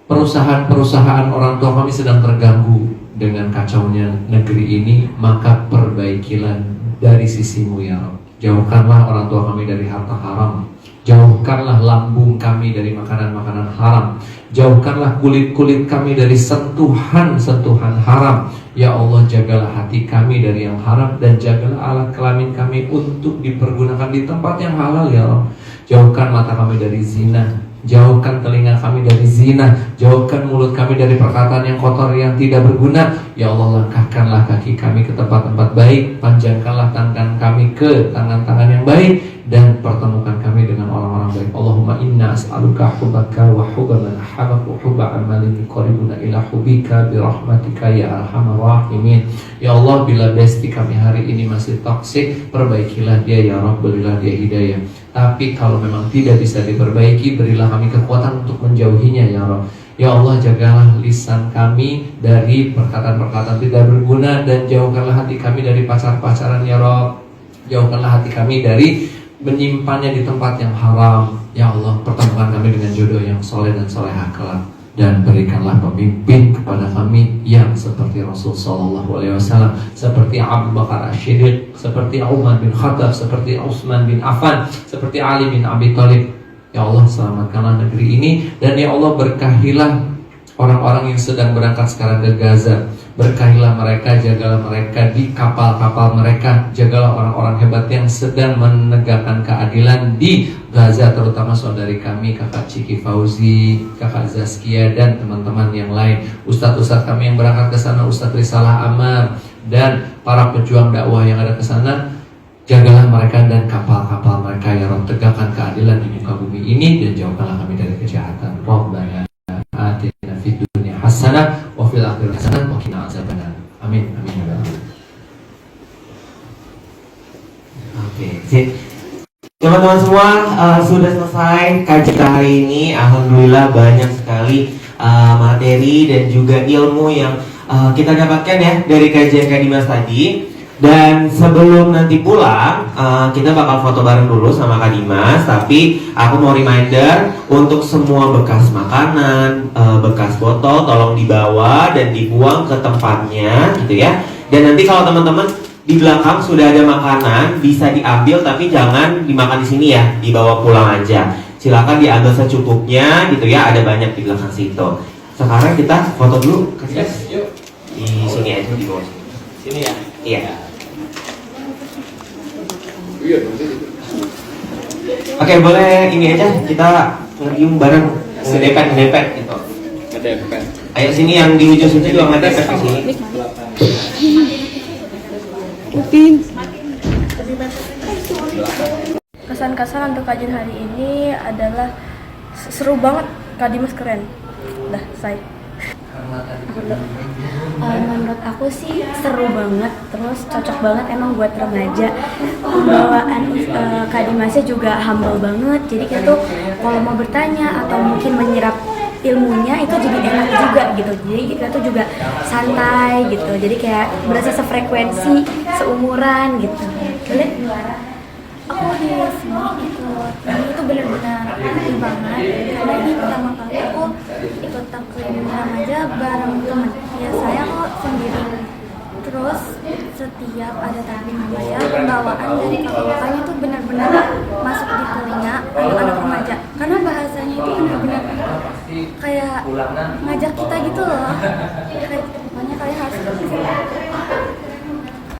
perusahaan-perusahaan orang tua kami sedang terganggu dengan kacaunya negeri ini, maka perbaikilah dari sisimu ya Rabb. Jauhkanlah orang tua kami dari harta haram. Jauhkanlah lambung kami dari makanan-makanan haram. Jauhkanlah kulit-kulit kami dari sentuhan-sentuhan haram. Ya Allah, jagalah hati kami dari yang haram, dan jagalah alat kelamin kami untuk dipergunakan di tempat yang halal ya Allah. Jauhkan mata kami dari zina, jauhkan telinga kami dari zina, jauhkan mulut kami dari perkataan yang kotor yang tidak berguna. Ya Allah, langkahkanlah kaki kami ke tempat-tempat baik, panjangkanlah tangan kami ke tangan-tangan yang baik, dan pertemukan kami dengan orang-orang baik. Allahumma inna as'aluka hubbaka wa hubba man ahabbaka wa hubba amalin yuqarribuna ila hubbika bi rahmatika ya arhamar rahimin. Ya Allah, bila bestie kami hari ini masih toksik, perbaikilah dia ya Rabb, berilah dia hidayah. Tapi kalau memang tidak bisa diperbaiki, berilah kami kekuatan untuk menjauhinya ya Rabb. Ya Allah, jagalah lisan kami dari perkataan-perkataan tidak berguna, dan jauhkanlah hati kami dari pacar-pacaran ya Rabb. Jauhkanlah hati kami dari menyimpannya di tempat yang haram. Ya Allah, pertemukan kami dengan jodoh yang soleh dan solehah kelak, dan berikanlah pemimpin kepada kami yang seperti Rasul Sallallahu Alaihi Wasallam, seperti Abu Bakar As-Siddiq, seperti Umar bin Khattab, seperti Utsman bin Affan, seperti Ali bin Abi Thalib. Ya Allah, selamatkanlah negeri ini, dan ya Allah, berkahilah orang-orang yang sedang berangkat sekarang ke Gaza. Berkahilah mereka, jagalah mereka di kapal-kapal mereka. Jagalah orang-orang hebat yang sedang menegakkan keadilan di Gaza, terutama saudari kami, kakak Ciki Fauzi, kakak Zaskia, dan teman-teman yang lain. Ustadz-ustadz kami yang berangkat ke sana, Ustadz Risalah Amar, dan para pejuang dakwah yang ada ke sana. Jagalah mereka dan kapal-kapal mereka ya Rabb. Tegakkan keadilan di muka bumi ini, dan jauhkanlah kami dari kejahatan. Rabbana atina fid dunya hasanah wa fil akhirati hasanah wa qina azabannar. Amin amin ya rabbal alamin. Oke, sip. Teman-teman semua, sudah selesai kajian kita hari ini. Alhamdulillah banyak sekali materi dan juga ilmu yang kita dapatkan ya dari kajian Kak Dimas tadi. Dan sebelum nanti pulang, kita bakal foto bareng dulu sama Kak Dimas. Tapi aku mau reminder untuk semua bekas makanan, bekas botol tolong dibawa dan dibuang ke tempatnya gitu ya. Dan nanti kalau teman-teman di belakang sudah ada makanan, bisa diambil tapi jangan dimakan di sini ya, dibawa pulang aja. Silakan diambil secukupnya gitu ya, ada banyak di belakang situ. Sekarang kita foto dulu, Kak Dimas. Yuk. Di sini aja, di bawah sini. Sini ya. Iya. Iya. Oke, boleh ini aja kita ngium bareng, ngedepet gitu. Ngedepet. Ayo sini yang di ujung situ juga ngedepet di sini. Kesan-kesan untuk kajian hari ini adalah seru banget, Kak Dimas keren. Udah, selesai. Menurut aku sih seru banget, terus cocok banget emang buat remaja. Pembawaan Kak Dimasnya juga humble banget, jadi kita tuh kalau mau bertanya atau mungkin menyerap ilmunya itu jadi enak juga gitu. Jadi kita tuh juga santai gitu, jadi kayak berasa sefrekuensi, seumuran gitu. Boleh? Aku di sini ikut ini tuh benar-benar aktif banget karena ini pertama kali aku ikut taklim remaja bareng temen. Ya saya kok sendiri. Terus setiap ada taklim remaja, pembawaan dari kakak-kakaknya tuh benar-benar masuk di telinga anak-anak remaja. Karena bahasanya itu benar-benar kayak ngajak kita gitu loh. Kayak pokoknya kalian harus